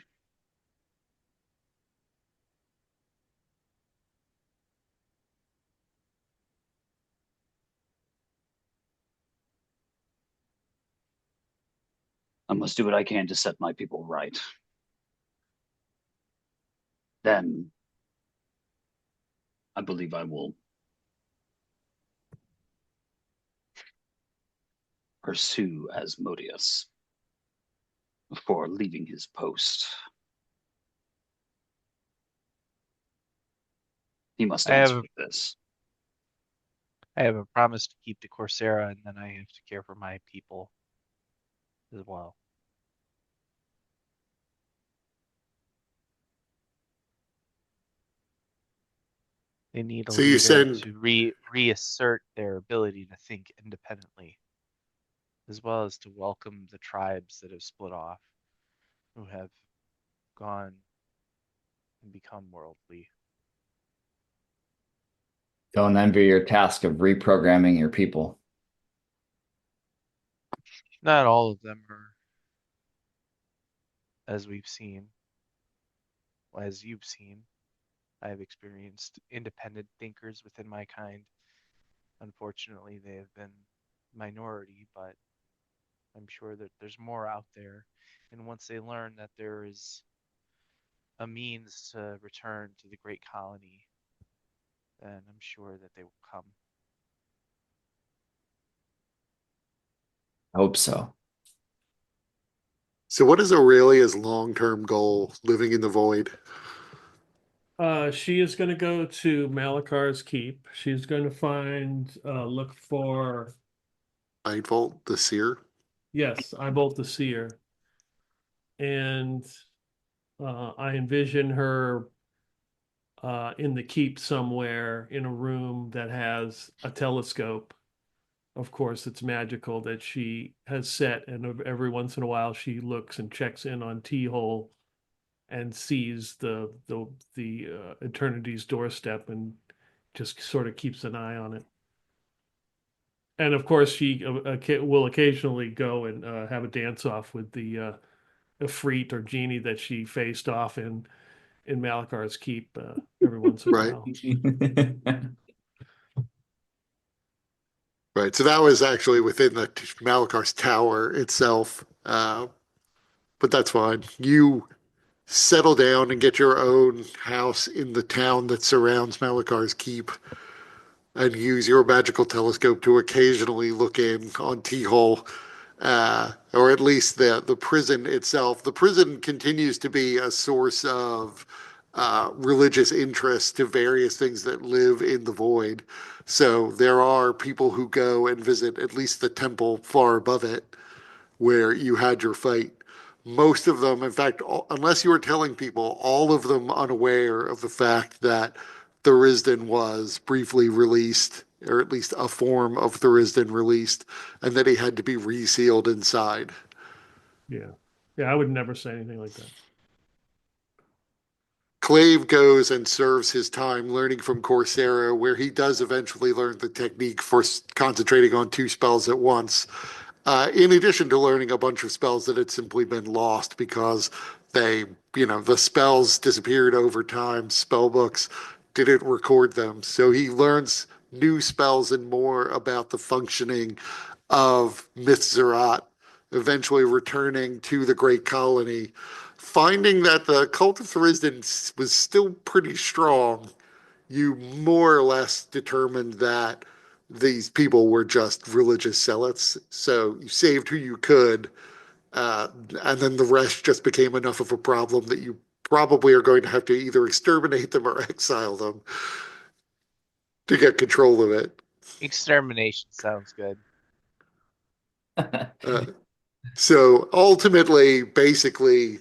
I must do what I can to set my people right. Then I believe I will pursue Asmodeus before leaving his post. He must I have answer a, to this. I have a promise to keep the Coursera, and then I have to care for my people as well. They need a So you leader send to reassert their ability to think independently, as well as to welcome the tribes that have split off, who have gone and become worldly. Don't envy your task of reprogramming your people. Not all of them are, as we've seen, as you've seen. I have experienced independent thinkers within my kind. Unfortunately, they have been minority, but I'm sure that there's more out there. And once they learn that there is a means to return to the great colony, then I'm sure that they will come. I hope so. So what is Aurelia's long-term goal living in the void? She is going to go to Malakar's Keep. She's going to look for, Nightvolt, the seer? yes, Eyebolt the Seer. And I envision her in the keep somewhere in a room that has a telescope. Of course, it's magical that she has set, and every once in a while she looks and checks in on T-hole and sees the eternity's doorstep and just sort of keeps an eye on it. And of course, she will occasionally go and have a dance off with the Ifrit or genie that she faced off in Malakar's Keep every once in a Right. while. Right. So that was actually within the Malakar's tower itself. But that's fine. You settle down and get your own house in the town that surrounds Malakar's keep and use your magical telescope to occasionally look in on T-hole, or at least the prison itself. The prison continues to be a source of religious interests to various things that live in the void. So there are people who go and visit at least the temple far above it where you had your fight. Most of them, in fact, unless you were telling people, all of them unaware of the fact that Tharizdun was briefly released, or at least a form of Tharizdun released, and that he had to be resealed inside. Yeah. Yeah, I would never say anything like that. Clave goes and serves his time learning from Coursera, where he does eventually learn the technique for concentrating on two spells at once. In addition to learning a bunch of spells that had simply been lost because the spells disappeared over time, spell books didn't record them. So he learns new spells and more about the functioning of Mithzerat, eventually returning to the Great Colony, finding that the cult of Tharizdun was still pretty strong. You more or less determined that these people were just religious zealots. So you saved who you could, uh, and then the rest just became enough of a problem that you probably are going to have to either exterminate them or exile them to get control of it. Extermination sounds good. Uh, so ultimately, basically,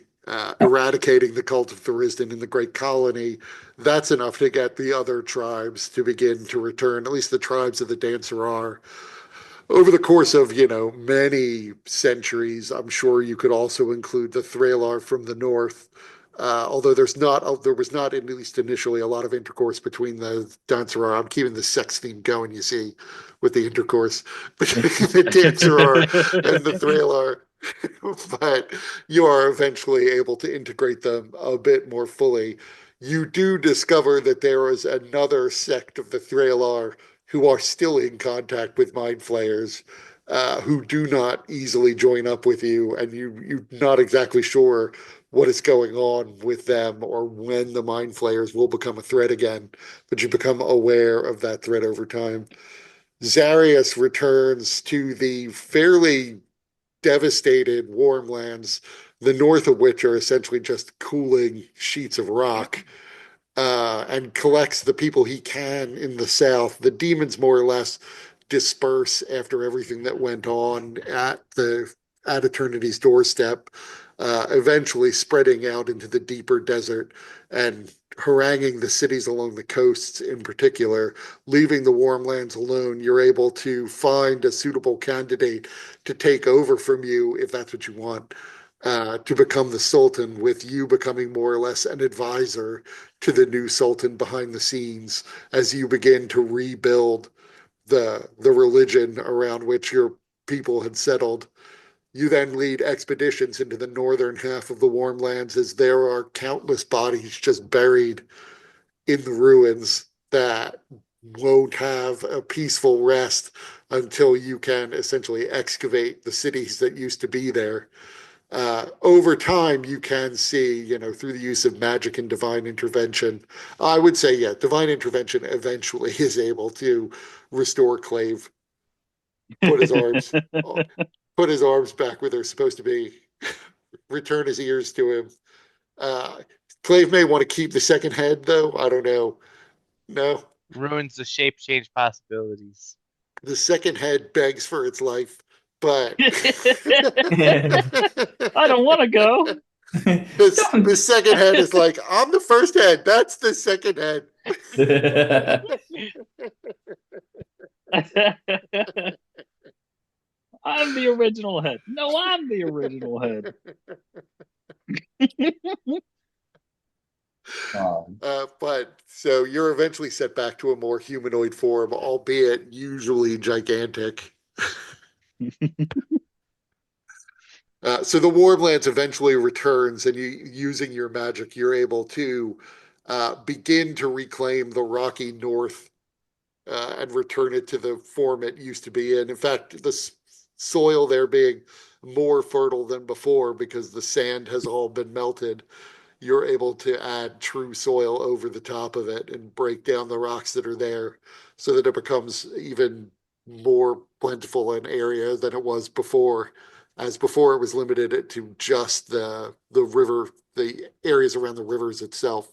eradicating the cult of Tharizdun in the Great Colony, that's enough to get the other tribes to begin to return, at least the tribes of the Dancer are. Over the course of, many centuries, I'm sure you could also include the Thralar from the north. Although there was not, at least initially, a lot of intercourse between the Dancer. I'm keeping the sex theme going, you see, with the intercourse between the Dancer and the Thralar. But you are eventually able to integrate them a bit more fully. You do discover that there is another sect of the Thralar who are still in contact with mind flayers, who do not easily join up with you, and you're not exactly sure what is going on with them or when the mind flayers will become a threat again, but you become aware of that threat over time. Zarius returns to the fairly devastated warm lands, the north of which are essentially just cooling sheets of rock, and collects the people he can in the south. The demons more or less disperse after everything that went on at Eternity's doorstep, eventually spreading out into the deeper desert and haranguing the cities along the coasts in particular, leaving the warm lands alone. You're able to find a suitable candidate to take over from you if that's what you want. To become the Sultan, with you becoming more or less an advisor to the new Sultan behind the scenes as you begin to rebuild the religion around which your people had settled. You then lead expeditions into the northern half of the warm lands as there are countless bodies just buried in the ruins that won't have a peaceful rest until you can essentially excavate the cities that used to be there. Over time, you can see, through the use of magic and divine intervention, I would say, yeah, divine intervention eventually is able to restore Clave, put his arms, put his arms back where they're supposed to be, return his ears to him. Uh, Clave may want to keep the second head, though. I don't know. No, Ruins the shape change possibilities. the second head begs for its life, but I don't want to go. the second head is like, I'm the first head. That's the second head. I'm the original head. No, I'm the original head. But so you're eventually set back to a more humanoid form, albeit usually gigantic. So the Warblands eventually returns, and using your magic, you're able to begin to reclaim the rocky north, and return it to the form it used to be in. In fact, the soil there being more fertile than before because the sand has all been melted, you're able to add true soil over the top of it and break down the rocks that are there so that it becomes even more plentiful an area than it was before. As before, it was limited to just the river, the areas around the rivers itself.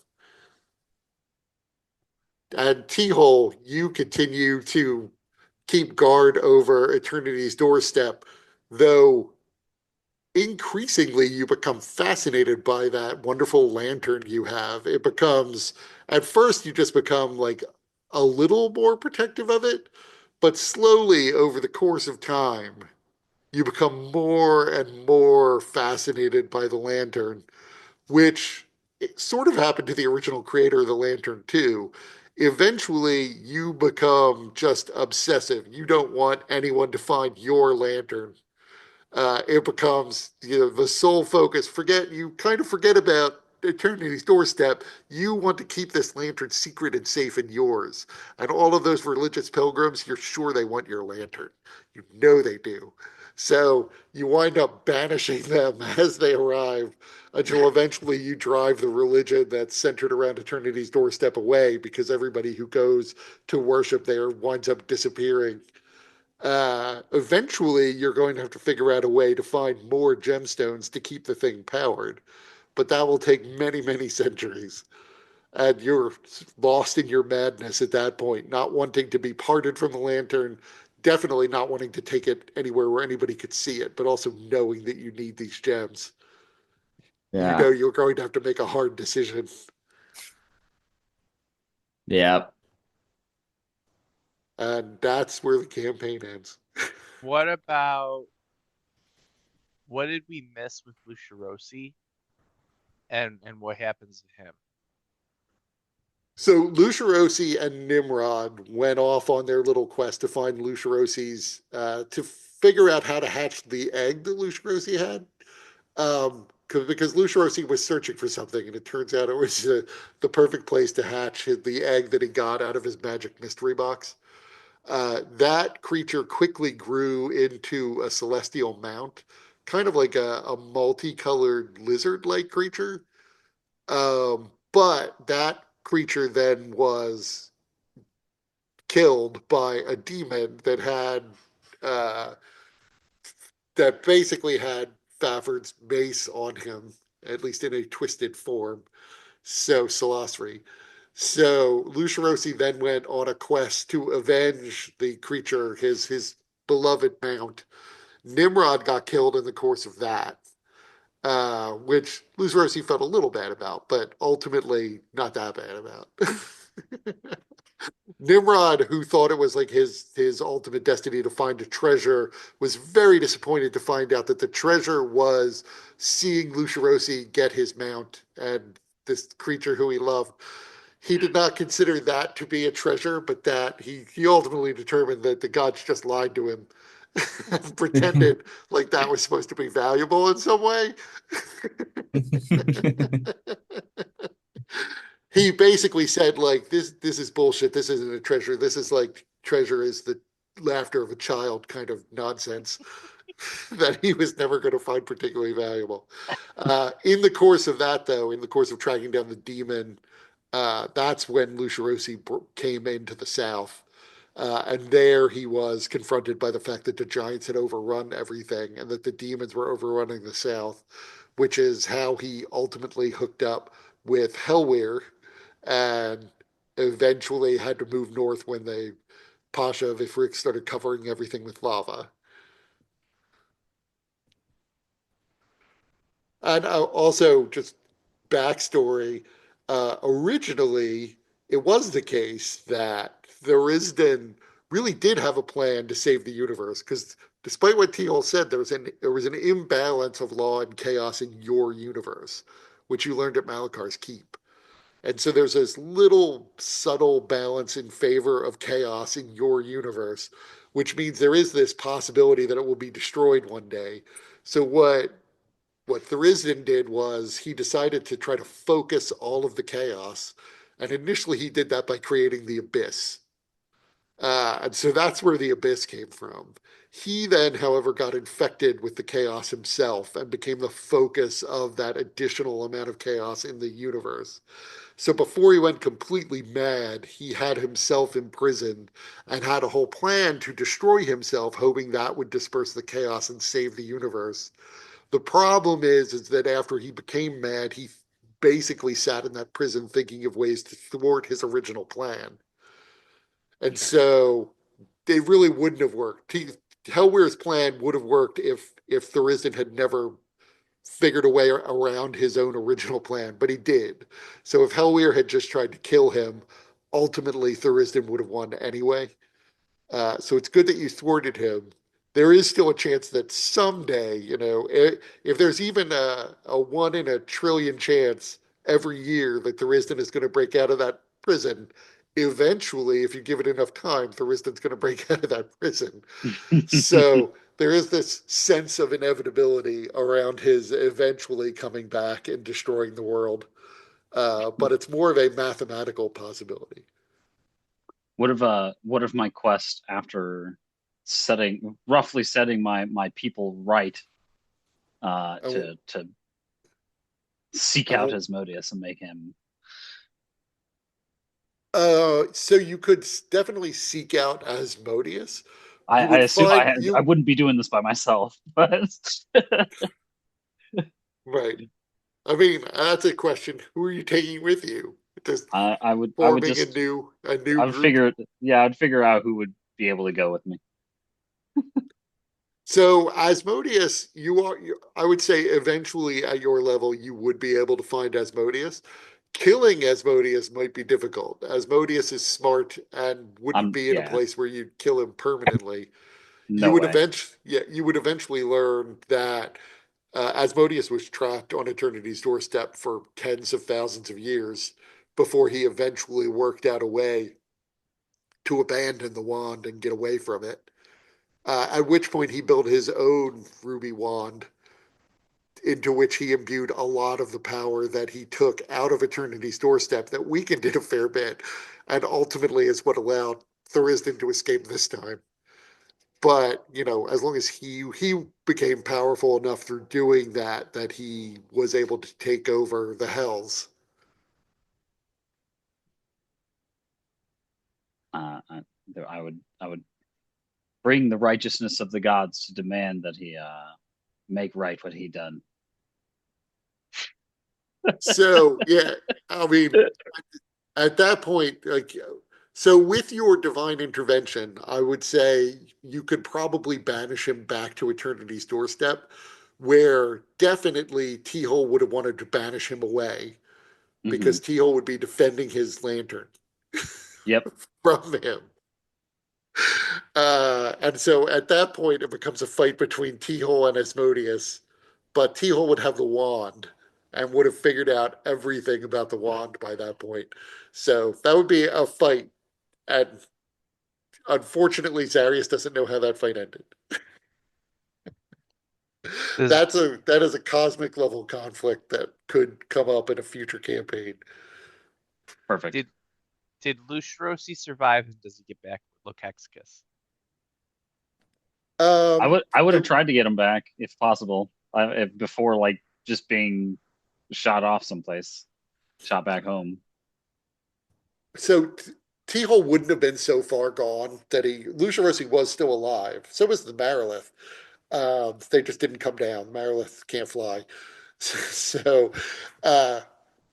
And T-Hole, you continue to keep guard over Eternity's doorstep, though increasingly you become fascinated by that wonderful lantern you have. It becomes, at first, you just become like a little more protective of it, but slowly over the course of time, you become more and more fascinated by the lantern, which it sort of happened to the original creator of the lantern too. Eventually, you become just obsessive. You don't want anyone to find your lantern. It becomes, the sole focus. You kind of forget about Eternity's doorstep. You want to keep this lantern secret and safe and yours. And all of those religious pilgrims, you're sure they want your lantern. You know they do. So you wind up banishing them as they arrive until eventually you drive the religion that's centered around Eternity's doorstep away, because everybody who goes to worship there winds up disappearing. Eventually you're going to have to figure out a way to find more gemstones to keep the thing powered, but that will take many, many centuries. And you're lost in your madness at that point, not wanting to be parted from the lantern, definitely not wanting to take it anywhere where anybody could see it, but also knowing that you need these gems. You know Yeah. you're going to have to make a hard decision. Yeah. And that's where the campaign ends. What about what did we miss with Lucharosi and what happens to him? So Lucharosi and Nimrod went off on their little quest to find Lucherosi's, to figure out how to hatch the egg that Lucharosi had. Because Lucharosi was searching for something, and it turns out it was the perfect place to hatch the egg that he got out of his magic mystery box. That creature quickly grew into a celestial mount, kind of like a multicolored lizard-like creature. But that creature then was killed by a demon uh, that basically had Fafard's mace on him, at least in a twisted form. So Salasri. So Lucharosi then went on a quest to avenge the creature, his beloved mount. Nimrod got killed in the course of that, which Lucharosi felt a little bad about, but ultimately not that bad about. Nimrod, who thought it was like his ultimate destiny to find a treasure, was very disappointed to find out that the treasure was seeing Lucharosi get his mount and this creature who he loved. He did not consider that to be a treasure, but that he ultimately determined that the gods just lied to him and pretended like that was supposed to be valuable in some way. He basically said like this is bullshit. This isn't a treasure. This is like treasure is the laughter of a child kind of nonsense that he was never going to find particularly valuable. In the course of that, though, in the course of tracking down the demon, that's when Lucharosi came into the south. And there he was confronted by the fact that the giants had overrun everything and that the demons were overrunning the south, which is how he ultimately hooked up with Helwyr and eventually had to move north when the Pasha of Ifrik started covering everything with lava. And also, just backstory, originally, it was the case that Tharizdun really did have a plan to save the universe, because despite what Teal said, there was an imbalance of law and chaos in your universe, which you learned at Malakar's Keep. And so there's this little subtle balance in favor of chaos in your universe, which means there is this possibility that it will be destroyed one day. So what Tharizdun did was he decided to try to focus all of the chaos. And initially he did that by creating the Abyss. And so that's where the Abyss came from. He then, however, got infected with the chaos himself and became the focus of that additional amount of chaos in the universe. So before he went completely mad, he had himself imprisoned and had a whole plan to destroy himself, hoping that would disperse the chaos and save the universe. The problem is that after he became mad, he basically sat in that prison thinking of ways to thwart his original plan. And so they really wouldn't have worked. Hellweir's plan would have worked if Tharizdun had never figured a way around his own original plan, but he did. So if Hellweir had just tried to kill him, ultimately Tharizdun would have won anyway. So it's good that you thwarted him. There is still a chance that someday, if there's even a 1 in a trillion chance every year that Tharizdun is going to break out of that prison, eventually, if you give it enough time, Tharizdun's going to break out of that prison. So there is this sense of inevitability around his eventually coming back and destroying the world. But it's more of a mathematical possibility. What if my quest after roughly setting my people right to seek out Asmodeus and make him. So you could definitely seek out Asmodeus. I assume I wouldn't be doing this by myself, but right. I mean, that's a question. Who are you taking with you? Just I would forming just a new I would group. I'd figure out who would be able to go with me. So Asmodeus, I would say eventually at your level, you would be able to find Asmodeus. Killing Asmodeus might be difficult. Asmodeus is smart and wouldn't be in a Yeah, place where you'd kill him permanently. no way. You would eventually learn that Asmodeus was trapped on Eternity's doorstep for tens of thousands of years before he eventually worked out a way to abandon the wand and get away from it. At which point he built his own ruby wand, into which he imbued a lot of the power that he took out of Eternity's doorstep that weakened it a fair bit, and ultimately is what allowed Tharizdun to escape this time. But as long as he became powerful enough through doing that, that he was able to take over the hells. I would bring the righteousness of the gods to demand that he make right what he done. So yeah, I mean, at that point, so with your divine intervention, I would say you could probably banish him back to Eternity's doorstep, where definitely T-Hole would have wanted to banish him away because T-Hole would be defending his lantern. Yep. From him. And so at that point, it becomes a fight between T-Hole and Asmodeus, but T-Hole would have the wand and would have figured out everything about the wand by that point. So that would be a fight. And unfortunately, Zarius doesn't know how that fight ended. That is a cosmic level conflict that could come up in a future campaign. Perfect. Did Lushrosi survive, and does he get back with Lokexkus? I would have tried to get him back if possible, before just being shot off someplace, shot back home. So T-Hole wouldn't have been so far gone that Lucharosi was still alive. So was the Marilith. They just didn't come down. Marilith can't fly. So uh,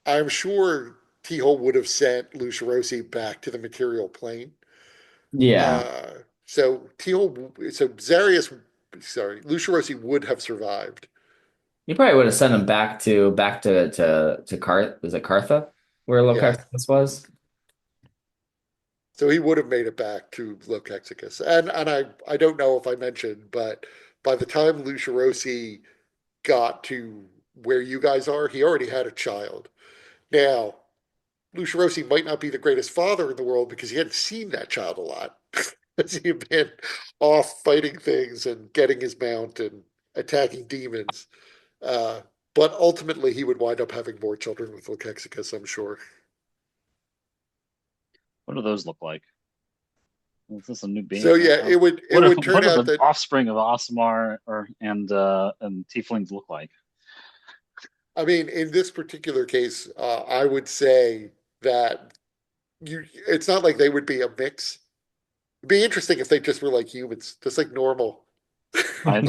I'm sure T-Hole would have sent Lucharosi back to the material plane. Yeah. So Lucharosi would have survived. You probably would have sent him back to Car was it Cartha where Yeah. Locaxus was? So he would have made it back to Lokexicus. And I don't know if I mentioned, but by the time Lucharosi got to where you guys are, he already had a child. Now, Lucharosi might not be the greatest father in the world because he hadn't seen that child a lot. Because he had been off fighting things and getting his mount and attacking demons. Uh, but ultimately, he would wind up having more children with Lokexicus, I'm sure. What do those look like? Is this a new being? So yeah, it would turn what do out the that offspring of Osimar and Tieflings look like? I mean, in this particular case, I would say that it's not like they would be a mix. It'd be interesting if they just were like humans, just like normal. Right.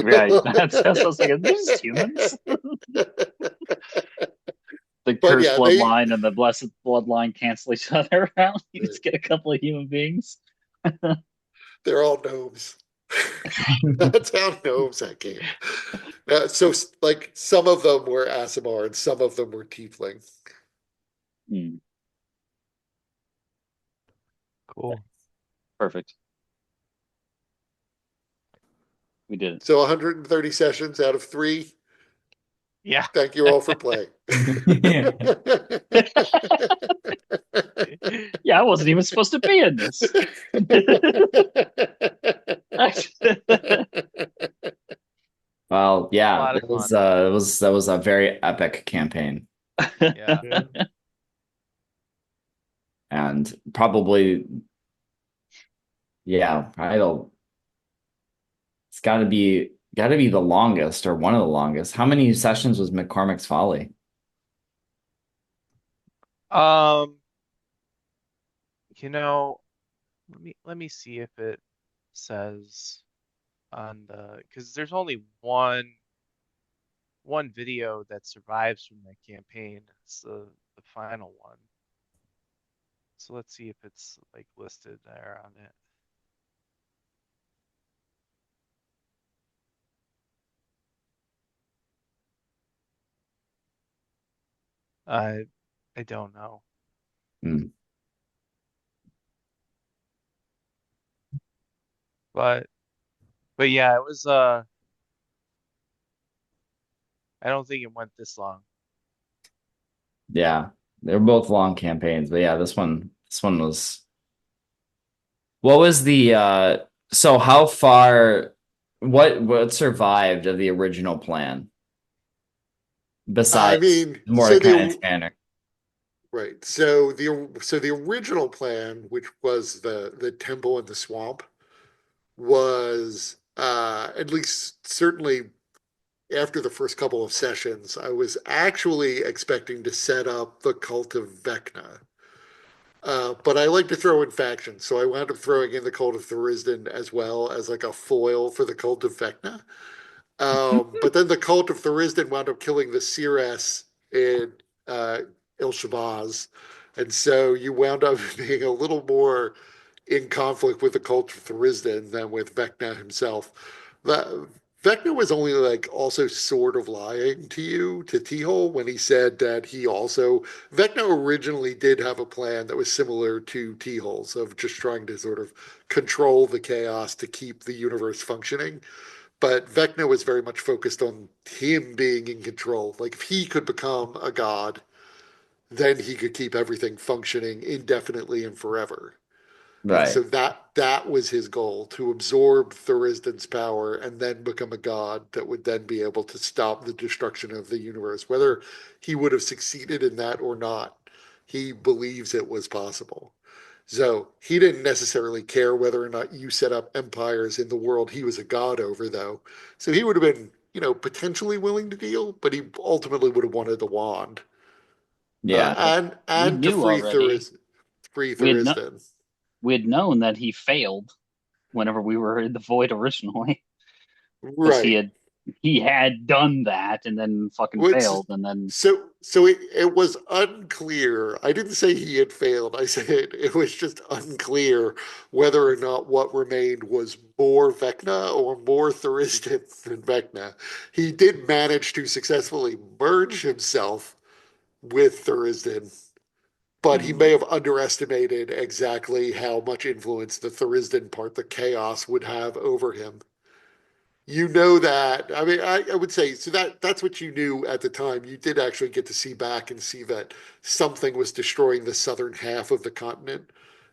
That's what I was like. Are these humans? The But cursed yeah, they bloodline and the blessed bloodline cancel each other out. You just get a couple of human beings. they're all gnomes. That's how gnomes that game. So like some of them were Asimar and some of them were Tiefling. Hmm, Cool. perfect. We did So 130 sessions out of 3. Yeah. Thank you all for playing. it. Yeah, I wasn't even supposed to be in this. Well, A yeah, lot of it was fun. that was a very epic campaign, Yeah. Yeah. and probably, yeah, I don't. It's got to be the longest or one of the longest. How many sessions was McCormick's Folly? Um, you know, let me see if it says on the because there's only one video that survives from that campaign. It's the final one. So let's see if it's like listed there on it. I I don't know. Hmm. But yeah, it was I don't think it went this long. Yeah, they're both long campaigns, but yeah, this one was. What was the so how far what survived of the original plan I besides mean, so Mordecai and the Tanner? right. So the original plan, which was the temple in the swamp, was at least certainly after the first couple of sessions, I was actually expecting to set up the cult of Vecna. But I like to throw in factions, so I wound up throwing in the cult of Tharizdun as well as like a foil for the cult of Vecna. But then the cult of Tharizdun wound up killing the Seeress in Il Shabazz. And so you wound up being a little more in conflict with the cult of Tharizdun than with Vecna himself. The, Vecna was only like also sort of lying to you, to T-Hole, when he said that he also. Vecna originally did have a plan that was similar to T-Hole's of just trying to sort of control the chaos to keep the universe functioning. But Vecna was very much focused on him being in control. Like if he could become a god, then he could keep everything functioning indefinitely and forever. And Right. so that was his goal, to absorb Tharizdun's power and then become a god that would then be able to stop the destruction of the universe. Whether he would have succeeded in that or not, he believes it was possible. So he didn't necessarily care whether or not you set up empires in the world he was a god over, though. So he would have been, potentially willing to deal, but he ultimately would have wanted the wand. Yeah. But we And to knew free already. We had no, Thuristan. we had known that he failed whenever we were in the void originally, because Right. he had done that and then fucking Which failed, and then so it was unclear. I didn't say he had failed. I said it was just unclear whether or not what remained was more Vecna or more Thuristan than Vecna. He did manage to successfully merge himself with Thuristan, but he may mm, have underestimated exactly how much influence the Thuristan part, the chaos, would have over him. You know that. I mean, I would say so that's what you knew at the time. You did actually get to see back and see that something was destroying the southern half of the continent.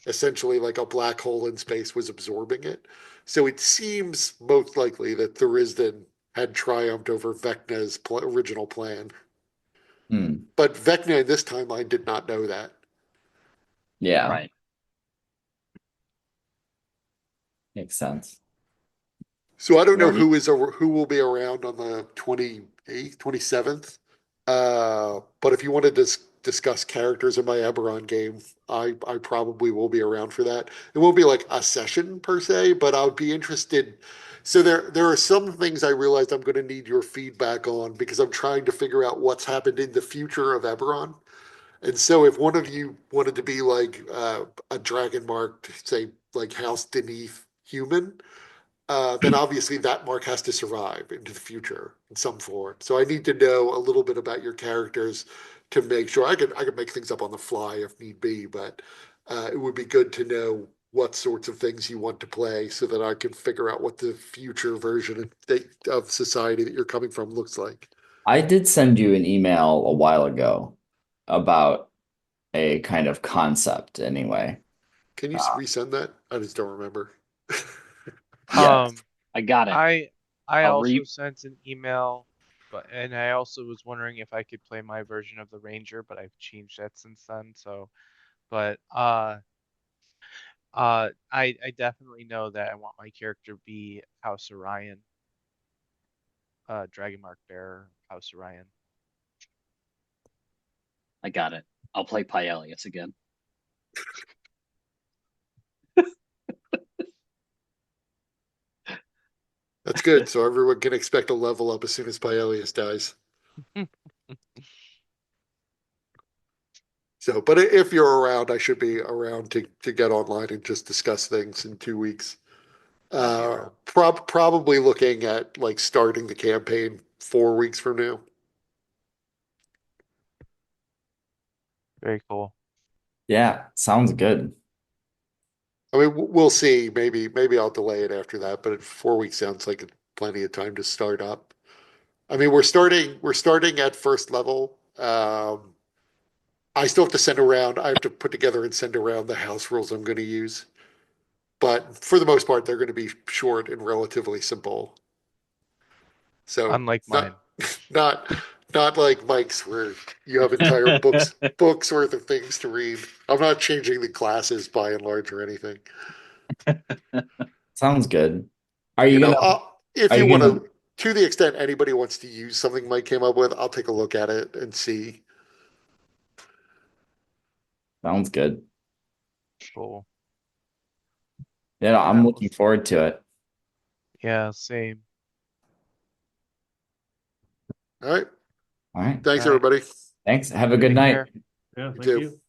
Essentially, like a black hole in space was absorbing it. So it seems most likely that Thurisdan had triumphed over Vecna's original plan. Hmm. But Vecna in this timeline did not know that. Yeah. right. Makes sense. So I don't We know already who will be around on the 28th, 27th. But if you wanted to discuss characters in my Eberron game, I probably will be around for that. It won't be like a session per se, but I would be interested. So there are some things I realized I'm going to need your feedback on because I'm trying to figure out what's happened in the future of Eberron. And so if one of you wanted to be like a dragon marked, say like House Beneath human, then obviously that mark has to survive into the future in some form. So I need to know a little bit about your characters to make sure I could make things up on the fly if need be, but it would be good to know what sorts of things you want to play so that I can figure out what the future version of society that you're coming from looks like. I did send you an email a while ago about a kind of concept anyway. Can you Uh, resend that? I just don't remember. yeah. I got it. I I'll also re sent an email, and I also was wondering if I could play my version of the Ranger, but I've changed that since then. So, but I definitely know that I want my character be House Orion, Dragon Mark Bearer, House Orion. I got it. I'll play Pyelius again. That's good. So everyone can expect a level up as soon as Pyelius dies. So, but if you're around, I should be around to get online and just discuss things in 2 weeks. I'll be around. Probably looking at like starting the campaign 4 weeks from now. Very cool. Yeah, sounds good. I mean, we'll see. Maybe I'll delay it after that, but 4 weeks sounds like plenty of time to start up. I mean, we're starting at first level. I still have to send around. I have to put together and send around the house rules I'm going to use. But for the most part, they're going to be short and relatively simple. So Unlike not mine. not not like Mike's where you have entire books worth of things to read. I'm not changing the classes by and large or anything. Sounds good. Are You you know, gonna if are you you want gonna to the extent anybody wants to use something Mike came up with, I'll take a look at it and see. sounds good. Cool. Yeah, I'm Yeah, looking forward to it. yeah, same. All right. All right. Thanks, All right. everybody. Thanks. Have a good Take night. care. Yeah, You thank too. you.